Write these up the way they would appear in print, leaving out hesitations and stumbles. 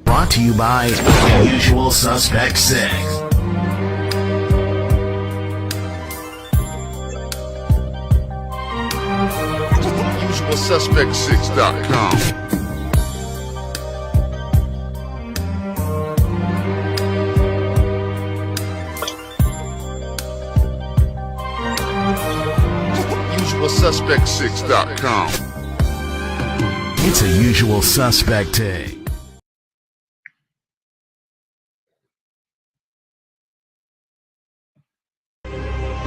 Brought to you by Usual Suspect 6. UsualSuspect6.com. UsualSuspect6.com. It's a Usual Suspect take.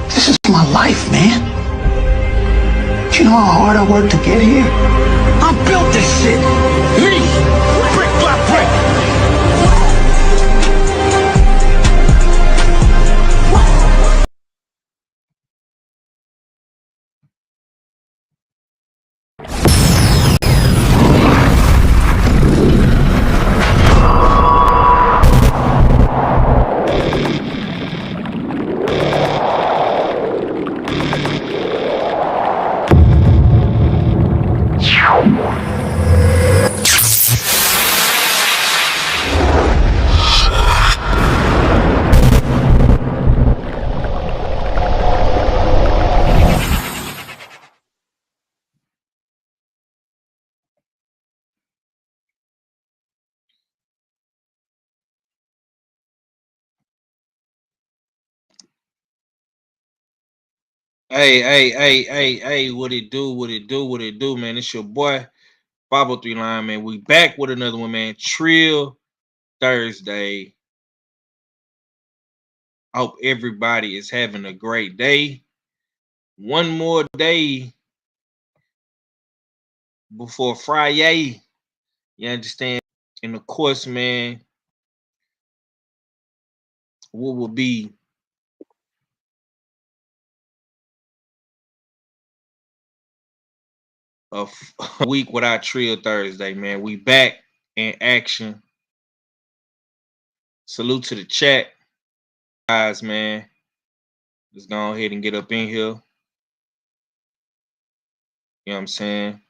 This is my life, man. Do you know how hard I worked to get here? I built this shit. Me. Brick by brick. Hey, what it do, man? It's your boy, 503 Line, man. We back with another one, man. Trill Thursday. I hope everybody is having a great day. One more day before Friday. You understand? And of course, man, what will be a week without Trill Thursday, man. We back in action. Salute to the chat, guys, man. Let's go ahead and get up in here. You know what I'm saying?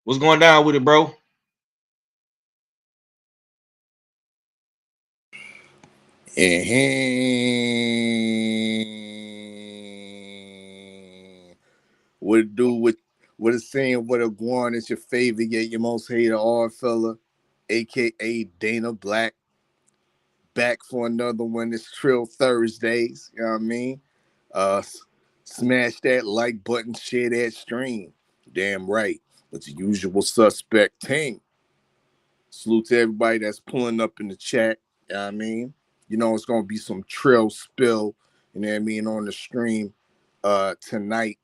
What's going down with it, bro? What it do with what it's saying, what it going, it's your favorite yet your most hated odd fella, aka Dana Black. Back for another one. It's Trill Thursdays. You know what I mean? Smash that like button, share that stream. Damn right. It's the Usual Suspect team. Salute to everybody that's pulling up in the chat. You know what I mean? You know, it's gonna be some Trill spill, you know what I mean, on the stream tonight.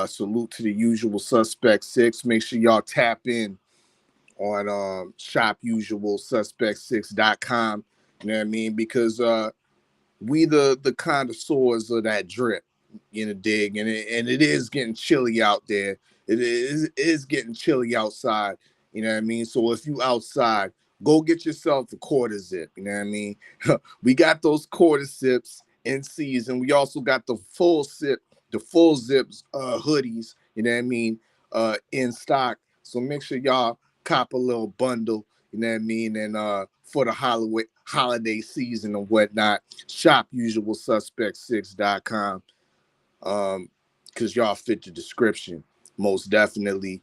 Salute to the usual suspect 6. Make sure y'all tap in on shopusualsuspect6.com. You know what I mean? Because we the connoisseurs of that drip, you know, dig, and it is getting chilly out there. It is getting chilly outside. You know what I mean? So if you outside, go get yourself a quarter zip. You know what I mean? We got those quarter zips in season. We also got the full zips hoodies. You know what I mean? In stock. So make sure y'all cop a little bundle. You know what I mean? And for the holiday season and whatnot, shopusualsuspect6.com. Because y'all fit the description, most definitely.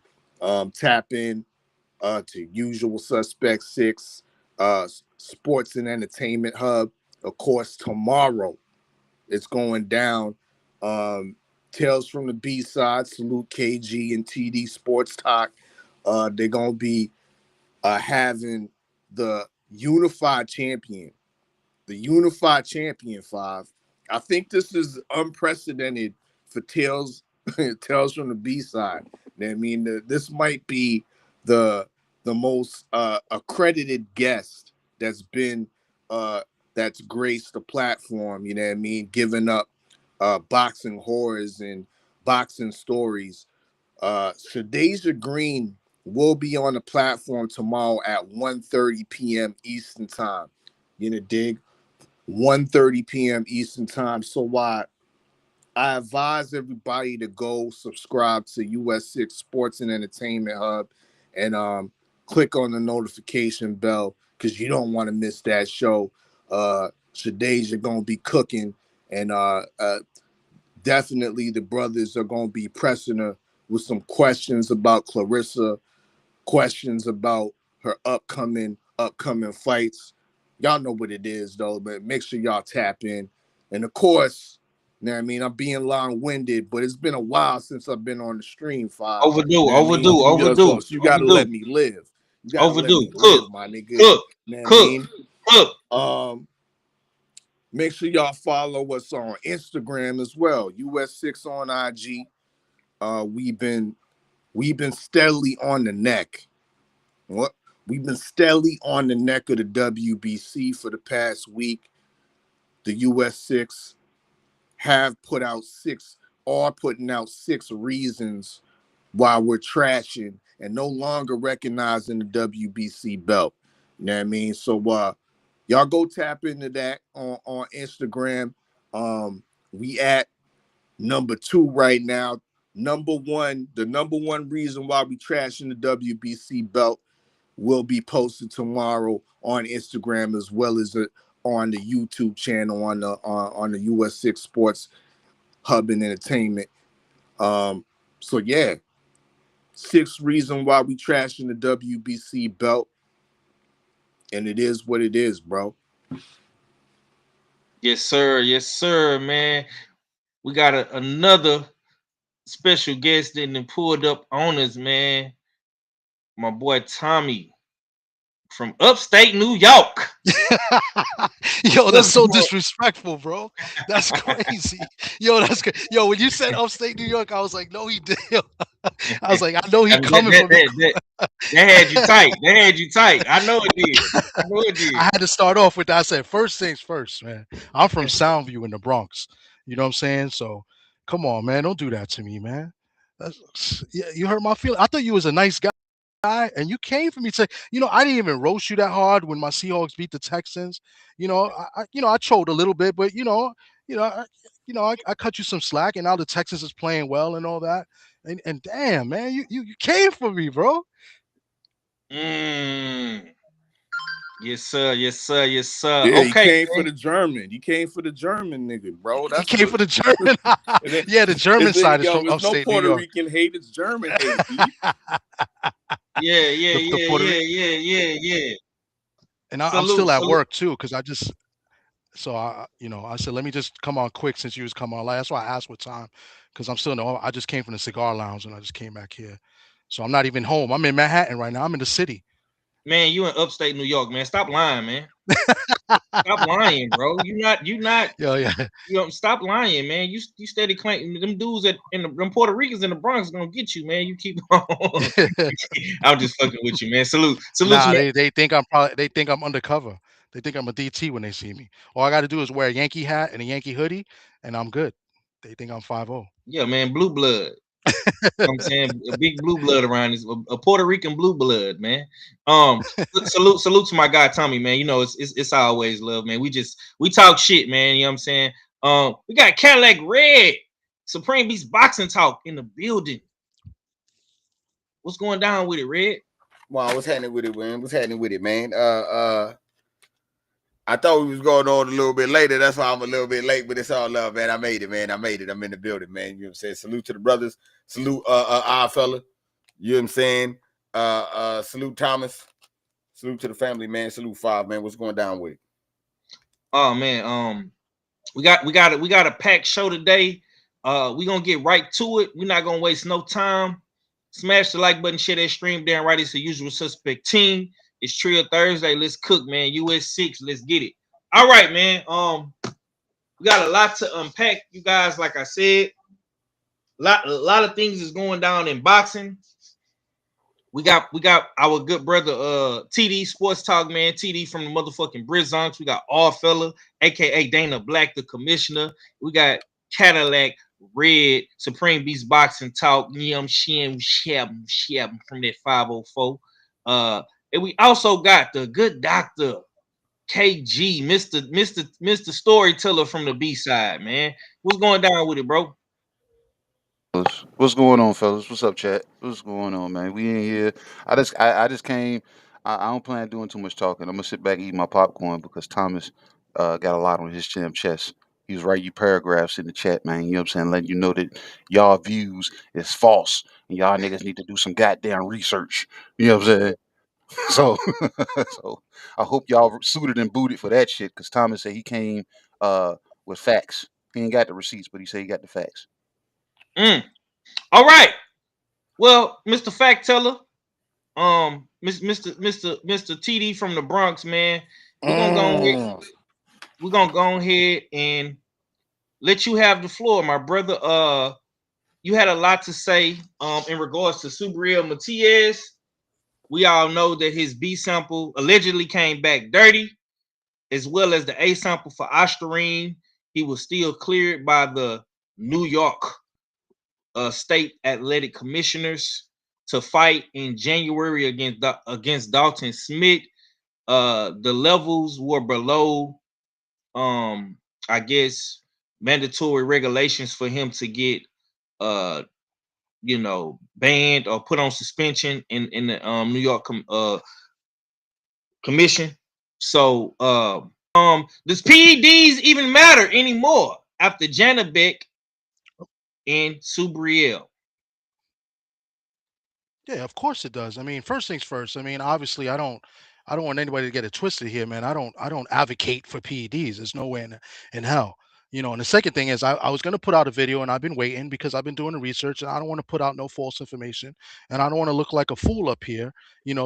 Tap in to Usual Suspect 6, Sports and Entertainment Hub. Of course, tomorrow it's going down. Tales from the B-side, salute KG and TD Sports Talk. They're going to be having the unified champion 5. I think this is unprecedented for Tales Tales from the B-side. I mean, this might be the most accredited guest that's been that's graced the platform, you know what I mean, giving up boxing horrors and boxing stories. Shadeja Green will be on the platform tomorrow at 1:30 p.m. Eastern time. You know, dig? 1:30 p.m. Eastern time. So I advise everybody to go subscribe to US6 Sports and Entertainment Hub and click on the notification bell because you don't want to miss that show. Shadeja gonna be cooking, and definitely the brothers are gonna be pressing her with some questions about Clarissa, questions about her upcoming fights. Y'all know what it is though, but make sure y'all tap in. And of course, you know what I mean, I'm being long-winded, but it's been a while since I've been on the stream, Five. Overdue, You know what I mean? overdue. So you gotta let me live. You gotta let Overdue. me live, my nigga. Cook. You know what I mean? Cook. Make sure y'all follow us on Instagram as well. US6 on IG. We've been steadily on the neck. What? We've been steadily on the neck of the WBC for the past week. The US6 are putting out 6 reasons why we're trashing and no longer recognizing the WBC belt. You know what I mean? So y'all go tap into that on Instagram. We at number 2 right now. The number one reason why we trashing the WBC belt will be posted tomorrow on Instagram as well as on the YouTube channel on the US6 Sports Hub and Entertainment. So yeah, 6 reasons why we trashing the WBC belt, and it is what it is, bro. Yes, sir, man. We got another special guest that then pulled up on us, man. My boy Tommy from upstate New York. Yo, that's so disrespectful, bro. That's crazy. Yo, that's good. Yo, when you said upstate New York, I was like, no, he did. I was like, I know he coming from. That had you tight. That had you tight. I know it did. I had to start off with that. I said, first things first, man. I'm from Soundview in the Bronx. You know what I'm saying? So, come on, man. Don't do that to me, man. Yeah, you hurt my feeling. I thought you was a nice guy. And you came for me to say, I didn't even roast you that hard when my Seahawks beat the Texans. I trolled a little bit, but I cut you some slack, and now the Texans is playing well and all that. And damn, man, you came for me, bro. Yes, sir. Yeah, Okay, you came for the German. You came for the German nigga, bro. He came for the German. Yeah, the German side is from upstate New York. No Puerto Rican hate, it's German hate. Yeah. And I'm still at work too, because I said, let me just come on quick since you was coming on. That's why I asked what time, because I just came from the cigar lounge and I just came back here. So I'm not even home. I'm in Manhattan right now. I'm in the city. Man, you in upstate New York, man. Stop lying, man. Stop lying, bro. You not. Yeah, yeah. Stop lying, man. You steady claiming them dudes them Puerto Ricans in the Bronx gonna get you, man. You keep on. I'm just fucking with you, man. Salute to Nah, my they think I'm undercover. They think I'm a DT when they see me. All I got to do is wear a Yankee hat and a Yankee hoodie, and I'm good. They think I'm 5-0. yeah, man. Blue blood. You know what I'm saying a big blue blood around this, a Puerto Rican blue blood, man. Salute to my guy Tommy, man. You know it's always love, man. We talk shit, man. You know what I'm saying. We got Cadillac Red, Supreme Beast Boxing Talk in the building. What's going down with it, Red? Wow, what's happening with it, man? What's happening with it, man? I thought we was going on a little bit later. That's why I'm a little bit late, but it's all love, man. I made it, man. I'm in the building, man. You know what I'm saying? Salute to the brothers. Salute our fella. You know what I'm saying? Salute Thomas. Salute to the family, man. Salute 5, man. What's going down with it? Oh man, we got a packed show today. We gonna get right to it. We're not gonna waste no time. Smash the like button, share that stream down right. It's the usual suspect team. It's Trill Thursday. Let's cook, man. US6. Let's get it. All right, man. We got a lot to unpack, you guys. Like I said, a lot of things is going down in boxing. We got our good brother TD Sports Talk, man. TD from the motherfucking Brizonks. We got All Fella, aka Dana Black, the commissioner. We got Cadillac Red, Supreme Beast Boxing Talk, Yum Shim from that 504. And we also got the good doctor KG, Mr. Storyteller from the B side, man. What's going down with it, bro? What's going on, fellas? What's up, chat? What's going on, man? We in here. I just came. I don't plan on doing too much talking. I'm gonna sit back and eat my popcorn because Thomas got a lot on his chest. He was writing you paragraphs in the chat, man. You know what I'm saying? Letting you know that y'all views is false and y'all niggas need to do some goddamn research. You know what I'm saying? So, so I hope y'all suited and booted for that shit because Thomas said he came with facts. He ain't got the receipts, but he said he got the facts. All right. Well, Mr. Fact Teller, Mr. TD from the Bronx, man. We're gonna go ahead and let you have the floor, my brother. You had a lot to say in regards to Subriel Matias. We all know that his B sample allegedly came back dirty, as well as the A sample for Ostarine. He was still cleared by the New York State Athletic Commissioners to fight in January against Dalton Smith. The levels were below, I guess, mandatory regulations for him to get, banned or put on suspension in the New York Commission. So, does PEDs even matter anymore after Janabek and Subriel? Yeah, of course it does. I mean, first things first. I mean, obviously, I don't want anybody to get it twisted here, man. I don't advocate for PEDs. There's no way in hell. And the second thing is I was going to put out a video and I've been waiting because I've been doing the research and I don't want to put out no false information and I don't want to look like a fool up here,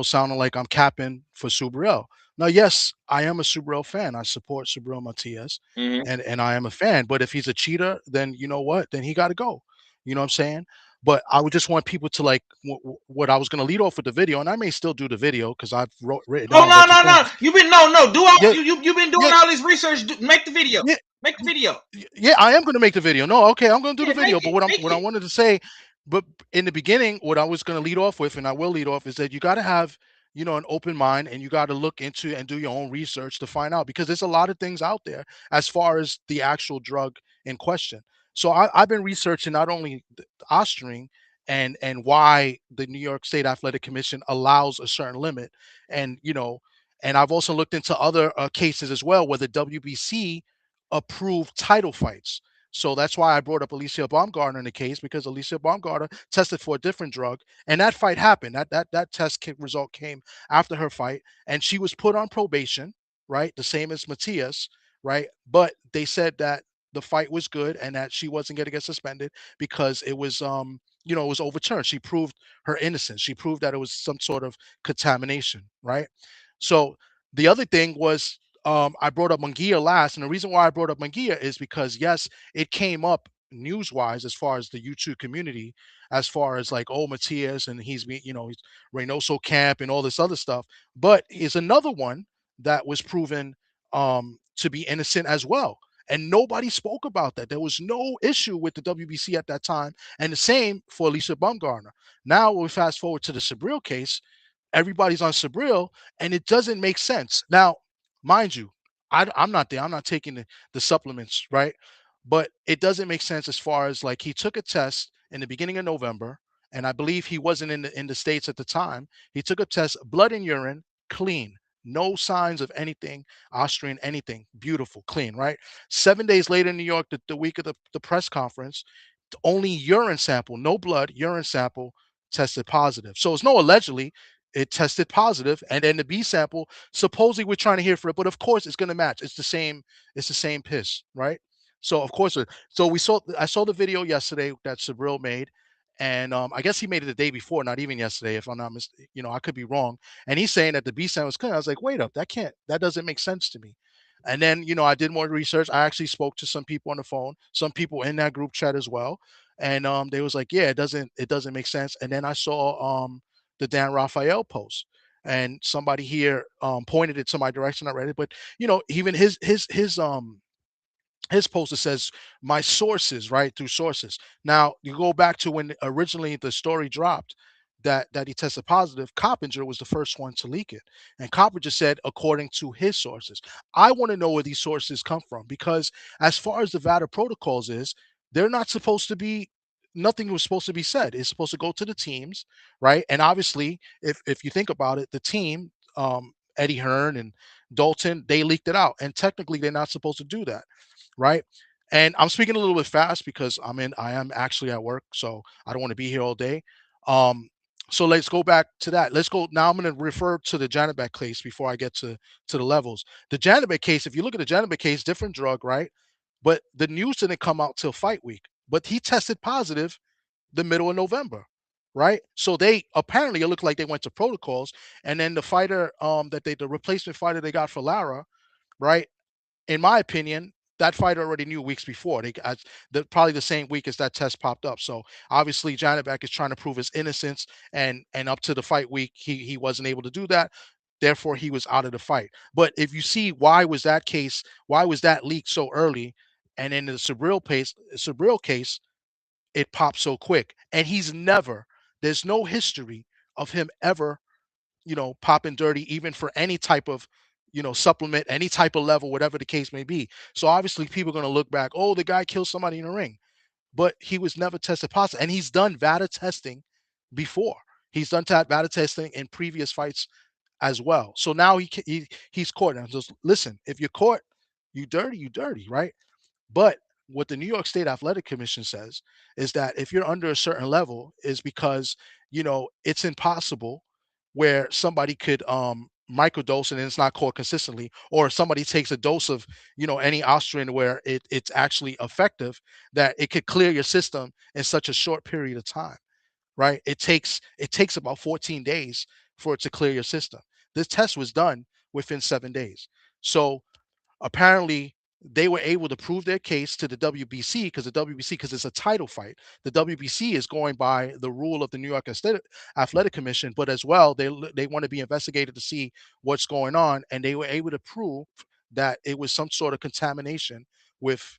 sounding like I'm capping for Subriel. Now, yes, I am a Subriel fan. I support Subriel Matias and I am a fan. But if he's a cheater, then you know what? Then he got to go. You know what I'm saying? But I would just want people to like what I was going to lead off with the video, and I may still do the video because I've written down. Oh no! You've been do all yeah, you've been doing all this research. Make the video. Yeah, make the video. Yeah, I am going to make the video. No, okay, I'm going to do the video. But what I wanted to say, but in the beginning, what I was going to lead off with, and I will lead off, is that you got to have an open mind, and you got to look into and do your own research to find out because there's a lot of things out there as far as the actual drug in question. So I've been researching not only Ostarine and why the New York State Athletic Commission allows a certain limit, and and I've also looked into other cases as well where the WBC approved title fights. So that's why I brought up Alicia Baumgartner in the case because Alicia Baumgartner tested for a different drug, and that fight happened. That test result came after her fight, and she was put on probation, right? The same as Matias, right? But they said that the fight was good and that she wasn't going to get suspended because it was it was overturned. She proved her innocence. She proved that it was some sort of contamination, right? So the other thing was, I brought up Munguia last, and the reason why I brought up Munguia is because yes, it came up news-wise as far as the YouTube community, as far as like, oh, Matias and he's Reynoso camp and all this other stuff. But is another one that was proven to be innocent as well. And nobody spoke about that. There was no issue with the WBC at that time. And the same for Alicia Bumgarner. Now we fast forward to the Sabril case. Everybody's on Sabril, and it doesn't make sense. Now, mind you, I'm not there. I'm not taking the supplements, right? But it doesn't make sense as far as like he took a test in the beginning of November, and I believe he wasn't in the States at the time. He took a test, blood and urine, clean. No signs of anything, Austrian, anything. Beautiful, clean, right? 7 days later in New York, the week of the press conference, only urine sample, no blood, urine sample tested positive. So it's no allegedly, it tested positive, and then the B sample, supposedly we're trying to hear for it, but of course it's going to match. It's the same piss, right? So of course, so I saw the video yesterday that Sabril made, and I guess he made it the day before, not even yesterday, if I'm not I could be wrong. And he's saying that the B sample was clean. I was like, wait up, that doesn't make sense to me. And then, I did more research. I actually spoke to some people on the phone, some people in that group chat as well. And they was like, yeah, it doesn't make sense. And then I saw the Dan Raphael post. And somebody here pointed it to my direction. I read it, but even his poster says my sources, right, through sources. Now you go back to when originally the story dropped that he tested positive. Coppinger was the first one to leak it, and Coppinger said according to his sources. I want to know where these sources come from, because as far as the VADA protocols is, they're not supposed to be. Nothing was supposed to be said. It's supposed to go to the teams, right? And obviously, if you think about it, the team, Eddie Hearn and Dalton, they leaked it out, and technically they're not supposed to do that, right? And I'm speaking a little bit fast because I am actually at work, so I don't want to be here all day. So let's go back to that. Let's go now. I'm going to refer to the Janibek case before I get to the levels. The Janibek case, if you look at the Janibek case, different drug, right? But the news didn't come out till fight week. But he tested positive the middle of November, right? So they apparently, it looked like they went to protocols, and then the fighter, the replacement fighter they got for Lara, right? In my opinion, that fighter already knew weeks before. Probably the same week as that test popped up. So obviously, Janibek is trying to prove his innocence, and up to the fight week, he wasn't able to do that. Therefore, he was out of the fight. But if you see why was that leaked so early, and in the Sabril case, it popped so quick, and there's no history of him ever popping dirty, even for any type of, supplement, any type of level, whatever the case may be. So obviously people are going to look back, oh, the guy killed somebody in the ring, but he was never tested positive. And he's done VADA testing before. He's done VADA testing in previous fights as well. So now he's caught. And just listen, if you're caught, you dirty, right? But what the New York State Athletic Commission says is that if you're under a certain level, is because it's impossible where somebody could microdose and it's not caught consistently, or somebody takes a dose of any Austrian where it's actually effective, that it could clear your system in such a short period of time, right? It takes about 14 days for it to clear your system. This test was done within 7 days. So apparently they were able to prove their case to the WBC, because it's a title fight. The WBC is going by the rule of the New York Athletic Commission, but as well, they want to be investigated to see what's going on, and they were able to prove that it was some sort of contamination with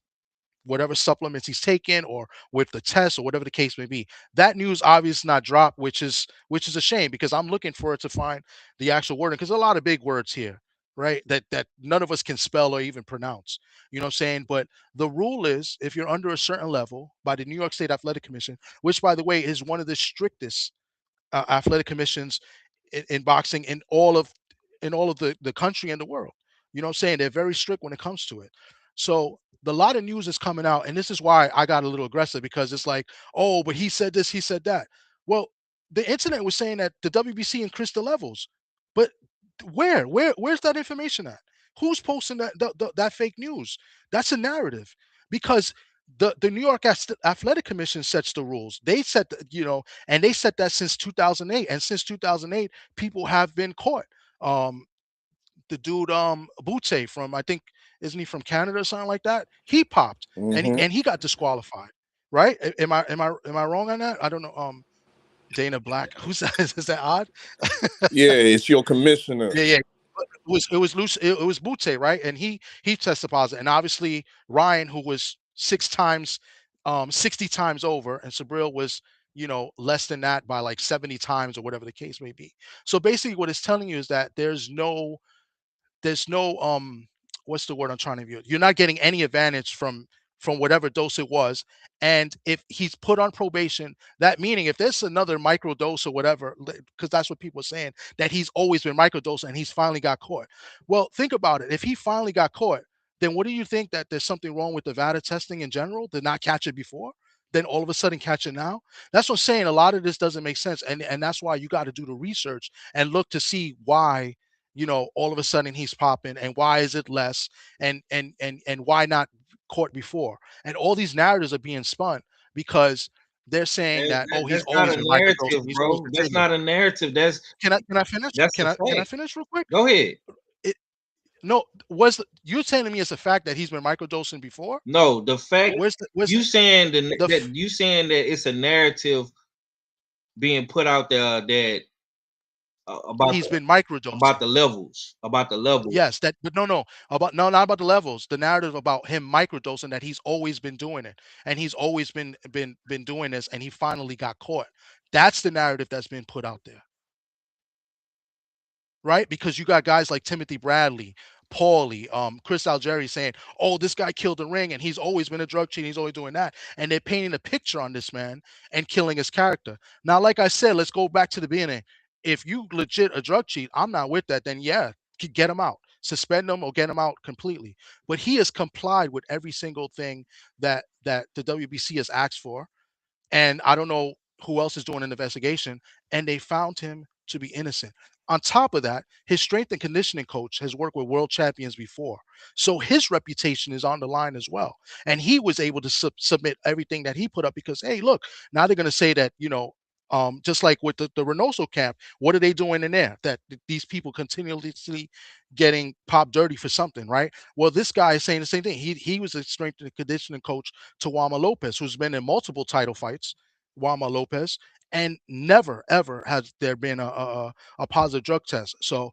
whatever supplements he's taken, or with the test, or whatever the case may be. That news obviously not dropped, which is a shame, because I'm looking for it to find the actual wording, because a lot of big words here, right? That none of us can spell or even pronounce. You know what I'm saying? But the rule is, if you're under a certain level by the New York State Athletic Commission, which by the way is one of the strictest athletic commissions in boxing in all of the country and the world. You know what I'm saying? They're very strict when it comes to it. So the lot of news is coming out, and this is why I got a little aggressive, because it's like, oh, but he said this, he said that. Well, the internet was saying that the WBC increased the levels, but where's that information at? Who's posting that fake news? That's a narrative, because The New York Athletic Commission sets the rules. They set, and they set that since 2008. And since 2008, people have been caught. The dude, Butte from, I think, isn't he from Canada or something like that? He popped and he got disqualified. Right? Am I wrong on that? I don't know. Dana Black. Who's that? Is that odd? Yeah, it's your commissioner. Yeah. It was Butte, right? And he tested positive. And obviously Ryan, who was 60 times over, and Sabril was, less than that by like 70 times or whatever the case may be. So basically what it's telling you is that there's no what's the word I'm trying to use? You're not getting any advantage from whatever dose it was. And if he's put on probation, that meaning if there's another microdose or whatever, because that's what people are saying, that he's always been microdosed and he's finally got caught. Well, think about it. If he finally got caught, then what do you think, that there's something wrong with the VADA testing in general? Did not catch it before? Then all of a sudden catch it now? That's what I'm saying. A lot of this doesn't make sense. And that's why you got to do the research and look to see why, all of a sudden he's popping, and why is it less, and why not caught before. And all these narratives are being spun because they're saying that, he's That's not always a been narrative, microdosing. bro. That's not a narrative. Can I finish? That's Can a I fact. finish real quick? Go ahead. No, you're telling me it's a fact that he's been microdosing before? No, the fact you saying that it's a narrative being put out there that about he's been microdosing, about the levels. Yes, but not about the levels. The narrative about him microdosing, that he's always been doing it, and he's always been doing this, and he finally got caught. That's the narrative that's been put out there, right? Because you got guys like Timothy Bradley, Paulie, Chris Algieri saying, this guy killed the ring and he's always been a drug cheat, he's always doing that. And they're painting a picture on this man and killing his character. Now, like I said, let's go back to the beginning. If you legit a drug cheat, I'm not with that, then yeah, get him out. Suspend him or get him out completely. But he has complied with every single thing that the WBC has asked for. And I don't know who else is doing an investigation, and they found him to be innocent. On top of that, his strength and conditioning coach has worked with world champions before. So his reputation is on the line as well. And he was able to submit everything that he put up because, hey, look, now they're going to say that, just like with the Reynoso camp, what are they doing in there? That these people continuously getting popped dirty for something, right? Well, this guy is saying the same thing. He was a strength and conditioning coach to Teofimo Lopez, who's been in multiple title fights, Teofimo Lopez, and never, ever has there been a positive drug test. So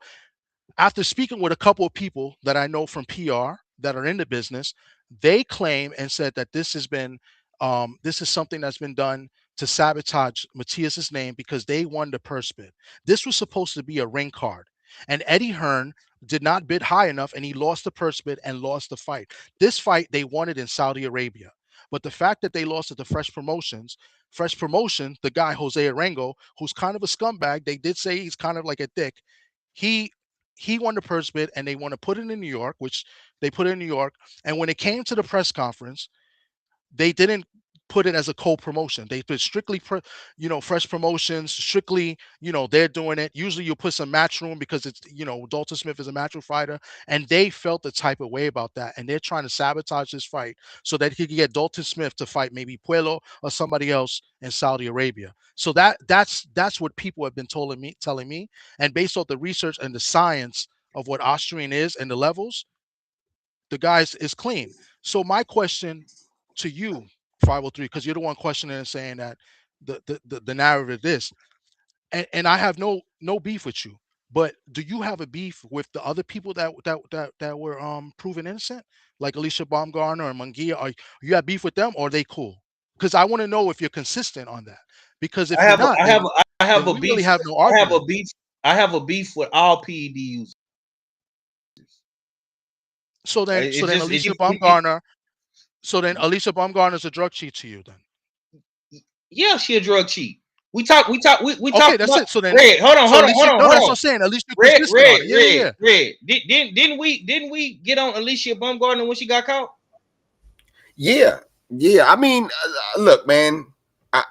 after speaking with a couple of people that I know from PR that are in the business, they claim and said that this has been, this is something that's been done to sabotage Matias's name because they won the purse bid. This was supposed to be a ring card, and Eddie Hearn did not bid high enough, and he lost the purse bid and lost the fight. This fight they won it in Saudi Arabia, but the fact that they lost it to Fresh Promotion, the guy Jose Arango, who's kind of a scumbag, they did say he's kind of like a dick. He won the purse bid, and they want to put it in New York, which they put it in New York. And when it came to the press conference, they didn't put it as a co-promotion. They put strictly, Fresh Promotions, strictly, they're doing it. Usually you put some Matchroom because it's, Dalton Smith is a Matchroom fighter, and they felt the type of way about that. And they're trying to sabotage this fight so that he could get Dalton Smith to fight maybe Puello or somebody else in Saudi Arabia. So that's what people have been telling me. And based off the research and the science of what Austrian is and the levels, the guys is clean. So my question to you, 503, because you're the one questioning and saying that the narrative is this, and I have no beef with you, but do you have a beef with the other people that were proven innocent, like Alicia Baumgartner and Munguia? Are you have beef with them, or are they cool? Because I want to know if you're consistent on that. Because if you're not, I have a beef. Really have no argument. I have a beef with all PED users. So then Alicia Baumgartner is a drug cheat to you then? Yeah, she a drug cheat. We talk. Okay, that's about, it. So then, Red, hold on. That's what I'm saying. At least you're consistent on it. Red. Didn't we get on Alicia Baumgartner when she got caught? Yeah. I mean, look, man.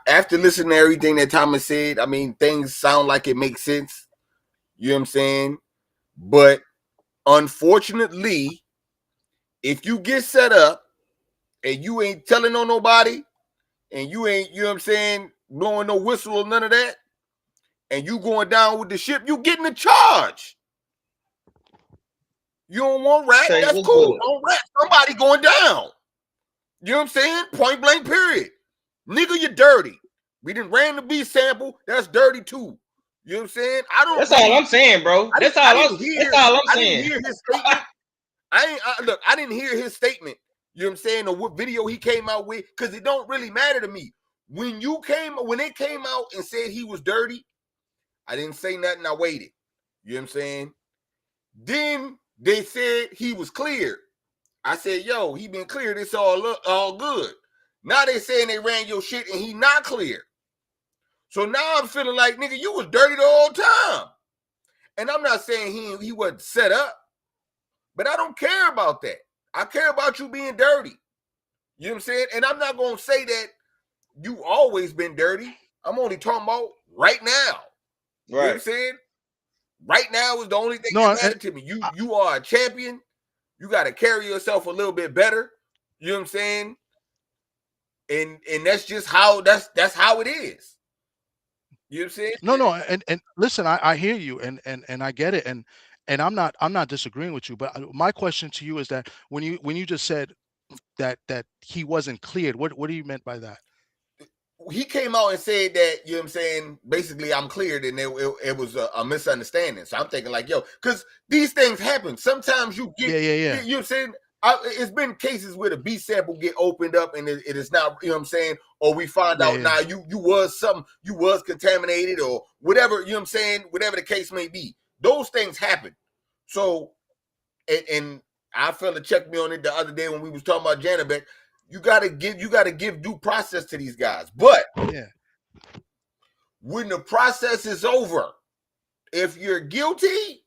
After listening to everything that Thomas said, I mean, things sound like it makes sense. You know what I'm saying? But unfortunately, if you get set up and you ain't telling on nobody, and you ain't, you know what I'm saying, blowing no whistle or none of that, and you going down with the ship, you getting a charge. You don't want rap, Say, that's what's cool. good? Don't rap, somebody going down. You know what I'm saying? Point blank, period. Nigga, you're dirty. We didn't ran the B sample, that's dirty too. You know what I'm saying? That's all I'm saying, bro. That's all I'm saying. I didn't hear his statement. I didn't hear his statement. You know what I'm saying? Or what video he came out with, because it don't really matter to me. When it came out and said he was dirty, I didn't say nothing. I waited. You know what I'm saying? Then they said he was cleared. I said, yo, he been cleared. It's all good. Now they saying they ran your shit and he not clear. So now I'm feeling like, nigga, you was dirty the whole time. And I'm not saying he wasn't set up, but I don't care about that. I care about you being dirty. You know what I'm saying? And I'm not going to say that you always been dirty. I'm only talking about right now. Right. You know what I'm saying? Right now is the only thing that matters to me. You are a champion. You got to carry yourself a little bit better. You know what I'm saying? And that's just how that's how it is. You know what I'm saying? No, and listen, I hear you, and I get it, and I'm not disagreeing with you, but my question to you is that when you just said that he wasn't cleared, what do you meant by that? He came out and said that, you know what I'm saying, basically I'm cleared, and it was a misunderstanding. So I'm thinking like, yo, because these things happen. Sometimes you get, yeah. You know what I'm saying? It's been cases where the B sample get opened up and it is not, you know what I'm saying? Or we find out now you was contaminated or whatever, you know what I'm saying? Whatever the case may be. Those things happen. So, and I fella checked me on it the other day when we was talking about Janabek. You gotta give due process to these guys. But when the process is over, if you're guilty,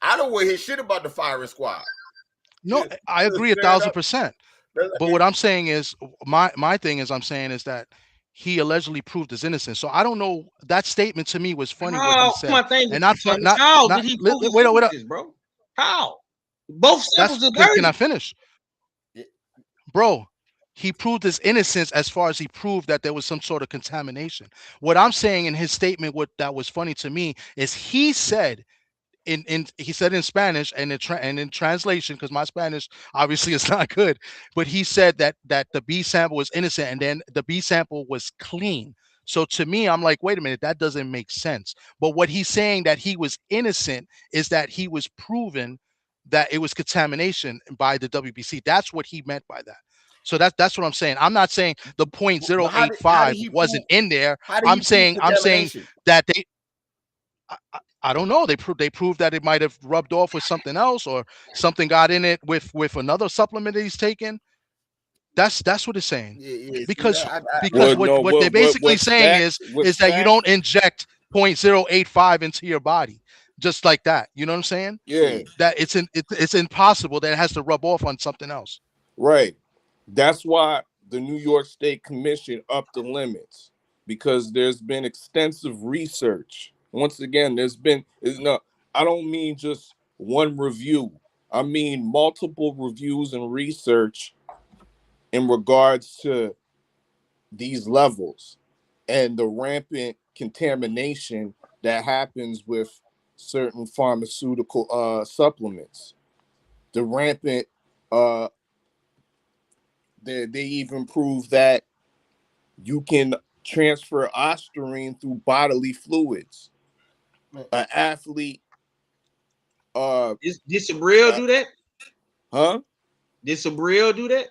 I don't want to hear shit about the firing squad. No, I agree 1,000%. But what I'm saying is, my thing is, I'm saying is that he allegedly proved his innocence. So I don't know. That statement to me was funny what he said. My thing And not how did he prove his innocence, bro? How? Both samples are dirty. Can I finish? Bro, he proved his innocence as far as he proved that there was some sort of contamination. What I'm saying in his statement, what that was funny to me, is he said he said in Spanish and in translation, because my Spanish obviously is not good, but he said that the B sample was innocent and then the B sample was clean. So to me, I'm like, wait a minute, that doesn't make sense. But what he's saying that he was innocent is that he was proven that it was contamination by the WBC. That's what he meant by that. So that's what I'm saying. I'm not saying the 0.085 wasn't in there. I'm saying that they. I don't know. They proved that it might have rubbed off with something else, or something got in it with another supplement that he's taken. That's what it's saying. Because what they're basically saying is that you don't inject 0.085 into your body just like that. You know what I'm saying? Yeah. That it's impossible. That it has to rub off on something else. Right. That's why the New York State Commission upped the limits, because there's been extensive research. Once again, I don't mean just one review. I mean multiple reviews and research in regards to these levels and the rampant contamination that happens with certain pharmaceutical supplements. The rampant, they even prove that you can transfer ostarine through bodily fluids. An athlete. Did Sabriel do that? Huh? Did Sabriel do that?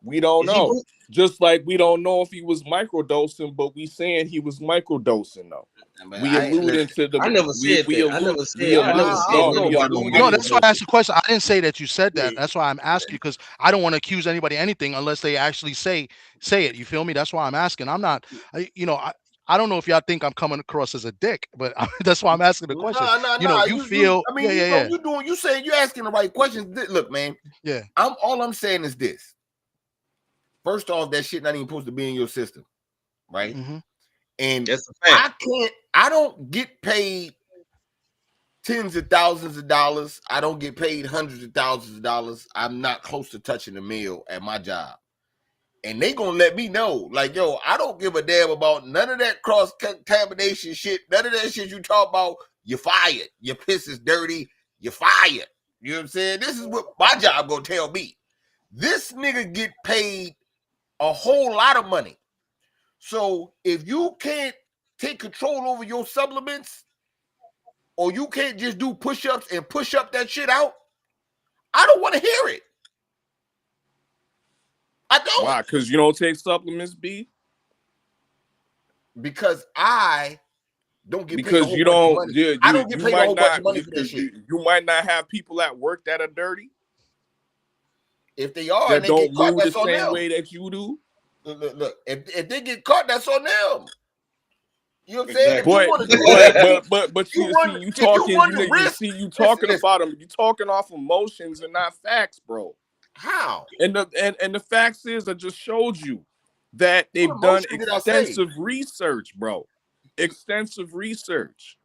We don't know. Just like we don't know if he was microdosing, but we saying he was microdosing though. We alluding to the. I never said that. I never said. No, that's why I asked the question. I didn't say that you said that. That's why I'm asking, because I don't want to accuse anybody of anything unless they actually say it. You feel me? That's why I'm asking. I'm not. I don't know if y'all think I'm coming across as a dick, but that's why I'm asking the question. You saying you're asking the right questions. Look, man. Yeah. All I'm saying is this. First off, that shit not even supposed to be in your system, right? Mm-hmm. And that's a fact. I don't get paid tens of thousands of dollars. I don't get paid hundreds of thousands of dollars. I'm not close to touching a meal at my job. And they gonna let me know, like, yo, I don't give a damn about none of that cross-contamination shit. None of that shit you talk about. You're fired. Your piss is dirty. You're fired. You know what I'm saying? This is what my job gonna tell me. This nigga get paid a whole lot of money. So if you can't take control over your supplements, or you can't just do push-ups and push up that shit out, I don't want to hear it. I don't. Why? Because you don't take supplements, B? Because I don't get paid Because a whole you bunch of don't. money. You, I don't get you paid a might whole bunch not. of money for that shit. You might not have people at work that are dirty. If they are, That and they don't get caught, move the that's on same them. way that you do. Look. If they get caught, that's on them. You know what I'm saying? If you But want to do that, but you run- see, you if you talking, run the you risk- see, you talking listen. about them. You talking off emotions and not facts, bro. how? And the facts is, I just showed you that they've What done emotion did I say? extensive research, bro. Extensive research,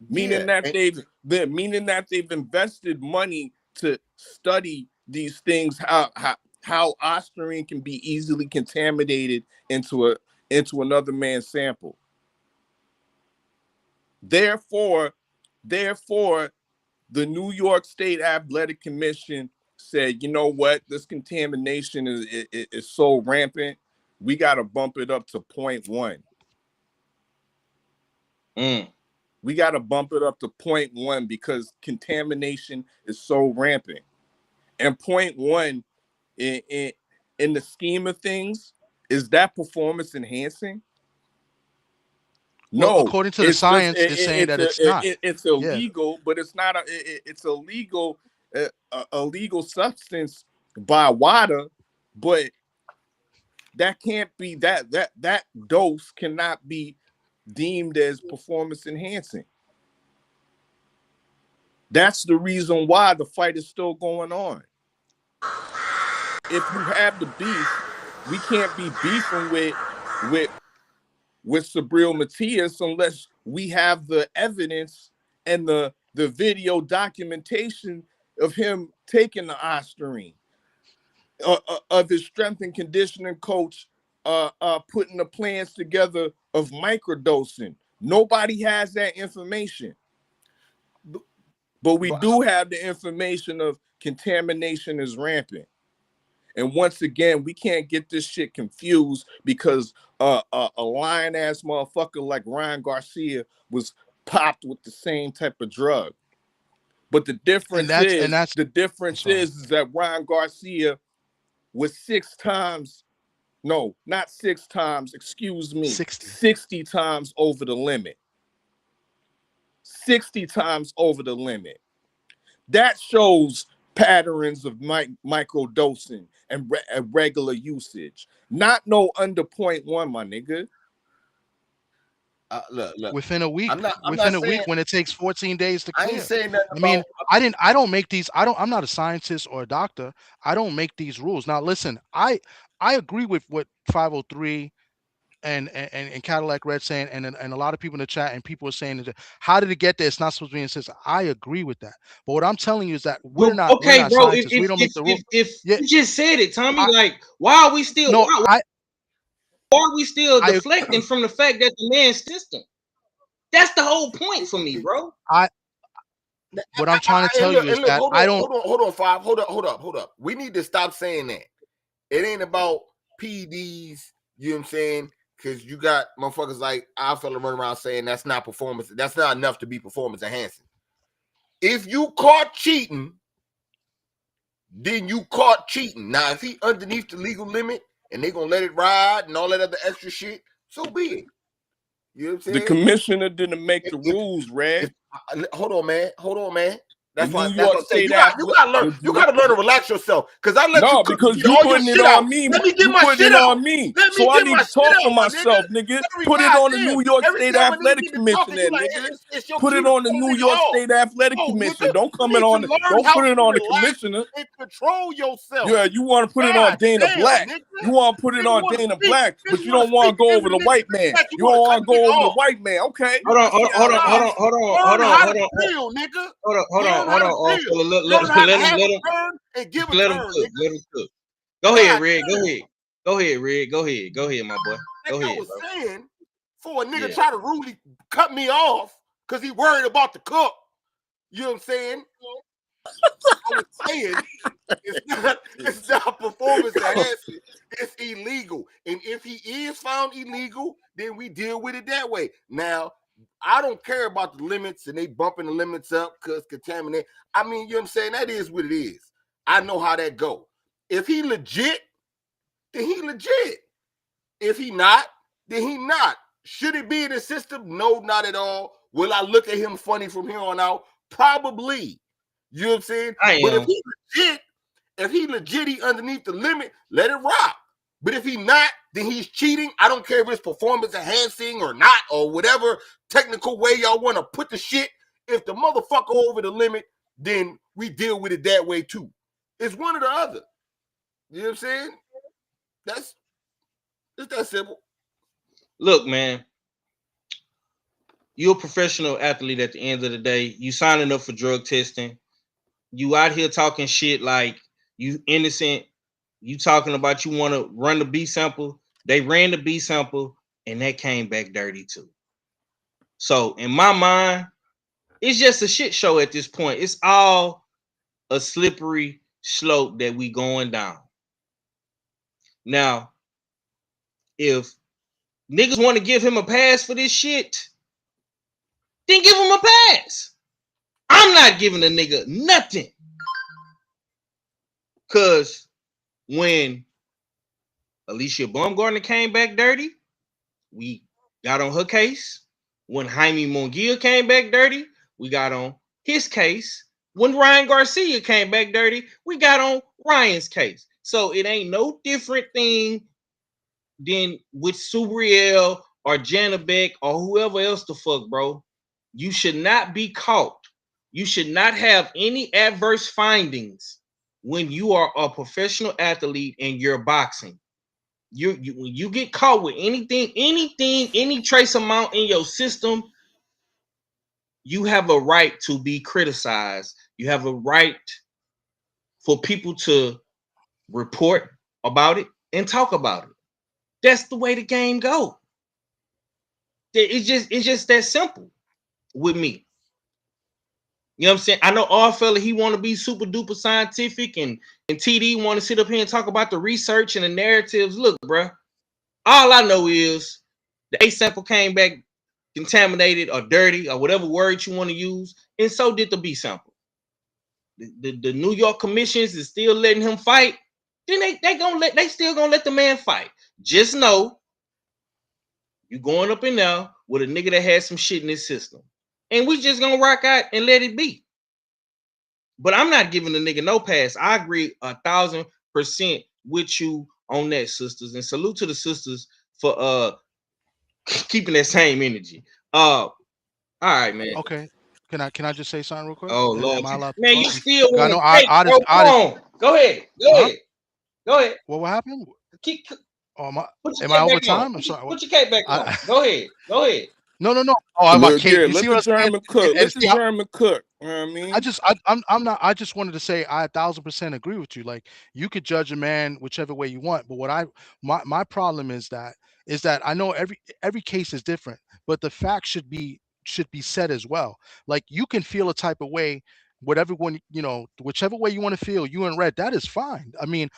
meaning Yeah, that they've invested money to study these things. How ostarine can be easily contaminated into another man's sample. Therefore, the New York State Athletic Commission said, you know what, this contamination is so rampant, we got to bump it up to 0.1. We got to bump it up to 0.1 because contamination is so rampant. And 0.1 in the scheme of things, is that performance enhancing? Well, No, according to the science, they're saying that it's not. It's illegal, but it's not it's illegal, a legal substance by WADA, but that can't be that dose cannot be deemed as performance enhancing. That's the reason why the fight is still going on. If you have the beef, we can't be beefing with Subriel Matias unless we have the evidence and the video documentation of him taking the ostarine, of his strength and conditioning coach putting the plans together of microdosing. Nobody has that information. But we do have the information of contamination is rampant. And once again, we can't get this shit confused because a lying ass motherfucker like Ryan Garcia was popped with the same type of drug. But the difference is that Ryan Garcia was 6 times, no, not 6 times, excuse me, 60 times over the limit. 60 times over the limit. That shows patterns of microdosing and regular usage. Not no under 0.1, my nigga. Look. Within a week. I'm Within not a week, saying, when it takes 14 days to clear. I ain't saying nothing I mean, about, I don't make these. I'm not a scientist or a doctor. I don't make these rules. Now, listen, I agree with what 503 and Cadillac Red saying, and a lot of people in the chat and people are saying that how did it get there? It's not supposed to be in system. I agree with that. But what I'm telling you is that we're not bro. scientists. We don't make the rules. If you just said it, Tommy, like, why are we still? No, why are we still deflecting from the fact that the man's system? That's the whole point for me, bro. What I'm trying to tell you is that I don't. Hold on, Five. Hold up. We need to stop saying that. It ain't about PDs. You know what I'm saying? Because you got motherfuckers like our fella running around saying that's not performance. That's not enough to be performance enhancing. If you caught cheating, then you caught cheating. Now, if he underneath the legal limit and they gonna let it ride and all that other extra shit, so be it. You know what I'm saying? The commissioner didn't make the rules, Red. Hold on, man. That's why New York State you gotta learn. You gotta learn to relax yourself. Because I let you because get you all putting your it shit on out. me. Let me get my putting shit it out. on me. Let me So I get need my to talk shit for out, myself, nigga. Put it on the New York State Athletic Commission, then, nigga. Put it on the New York State Athletic Commission. Don't come in on. Don't put it on the commissioner. And control yourself. Yeah, you want to put it on Dana Black. You want to put it Nigga on wanna Dana speak. Black, but Nigga you wanna don't want to speak go to over the nigga white man. Black. You You wanna don't want cut to go nigga over the off. white man. Okay. Hold on, Learn how to hold on. drill, nigga. Hold Learn on. how to drill. Let Learn how to him have a turn and give a let him turn, cook. nigga. Let him cook. Go ahead, God Red. damn. Go ahead, Red. Go ahead, my boy. Go Like I ahead, was bro. saying, for a nigga Yeah. try to rudely cut me off because he worried about the cook. You know what I'm saying? I was saying it's not performance enhancement. It's illegal. And if he is found illegal, then we deal with it that way. Now, I don't care about the limits and they bumping the limits up because contaminate. I mean, you know what I'm saying? That is what it is. I know how that go. If he legit, then he legit. If he not, then he not. Should it be in the system? No, not at all. Will I look at him funny from here on out? Probably. You know what I'm saying? But if he legit, he underneath the limit, let it rock. But if he not, then he's cheating. I don't care if it's performance enhancing or not, or whatever technical way y'all want to put the shit. If the motherfucker over the limit, then we deal with it that way too. It's one or the other. You know what I'm saying? It's that simple. Look, man. You're a professional athlete at the end of the day. You signing up for drug testing. You out here talking shit like you innocent. You talking about you want to run the B sample. They ran the B sample and that came back dirty too. So in my mind, it's just a shit show at this point. It's all a slippery slope that we going down. Now, if niggas want to give him a pass for this shit, then give him a pass. I'm not giving a nigga nothing. Cause when Alicia Baumgartner came back dirty, we got on her case. When Jaime Munguia came back dirty, we got on his case. When Ryan Garcia came back dirty, we got on Ryan's case. So it ain't no different thing than with Subriel or Janabek or whoever else the fuck, bro. You should not be caught. You should not have any adverse findings when you are a professional athlete and you're boxing. When you get caught with anything, any trace amount in your system, you have a right to be criticized. You have a right for people to report about it and talk about it. That's the way the game go. It's just that simple with me. You know what I'm saying? I know all fella he want to be super duper scientific and TD want to sit up here and talk about the research and the narratives. Look, bro, all I know is the A sample came back contaminated or dirty or whatever word you want to use, and so did the B sample. The New York commissions is still letting him fight. Then they still gonna let the man fight. Just know you going up in there with a nigga that has some shit in his system, and we just gonna rock out and let it be. But I'm not giving the nigga no pass. I agree 1,000% with you on that, sisters, and salute to the sisters for keeping that same energy. All right, man. Okay. Can I just say something real quick? Oh Lord, Am I allowed to man, talk? you still I want know to take, bro? Come on, go ahead, huh? go ahead. What happened? Keep, Oh, put am your I cape over back on. time? I'm sorry. Put your cape back on. I, Go ahead. no. Oh, I'm a Look, cape. yeah, You let see the what I'm saying? German cook. And Let the see, German cook. You know what I mean? I'm not. I just wanted to say I 1,000% agree with you. Like you could judge a man whichever way you want, but my problem is that I know every case is different, but the fact should be said as well. Like you can feel a type of way, whatever one whichever way you want to feel. You and Red, that is fine. I mean,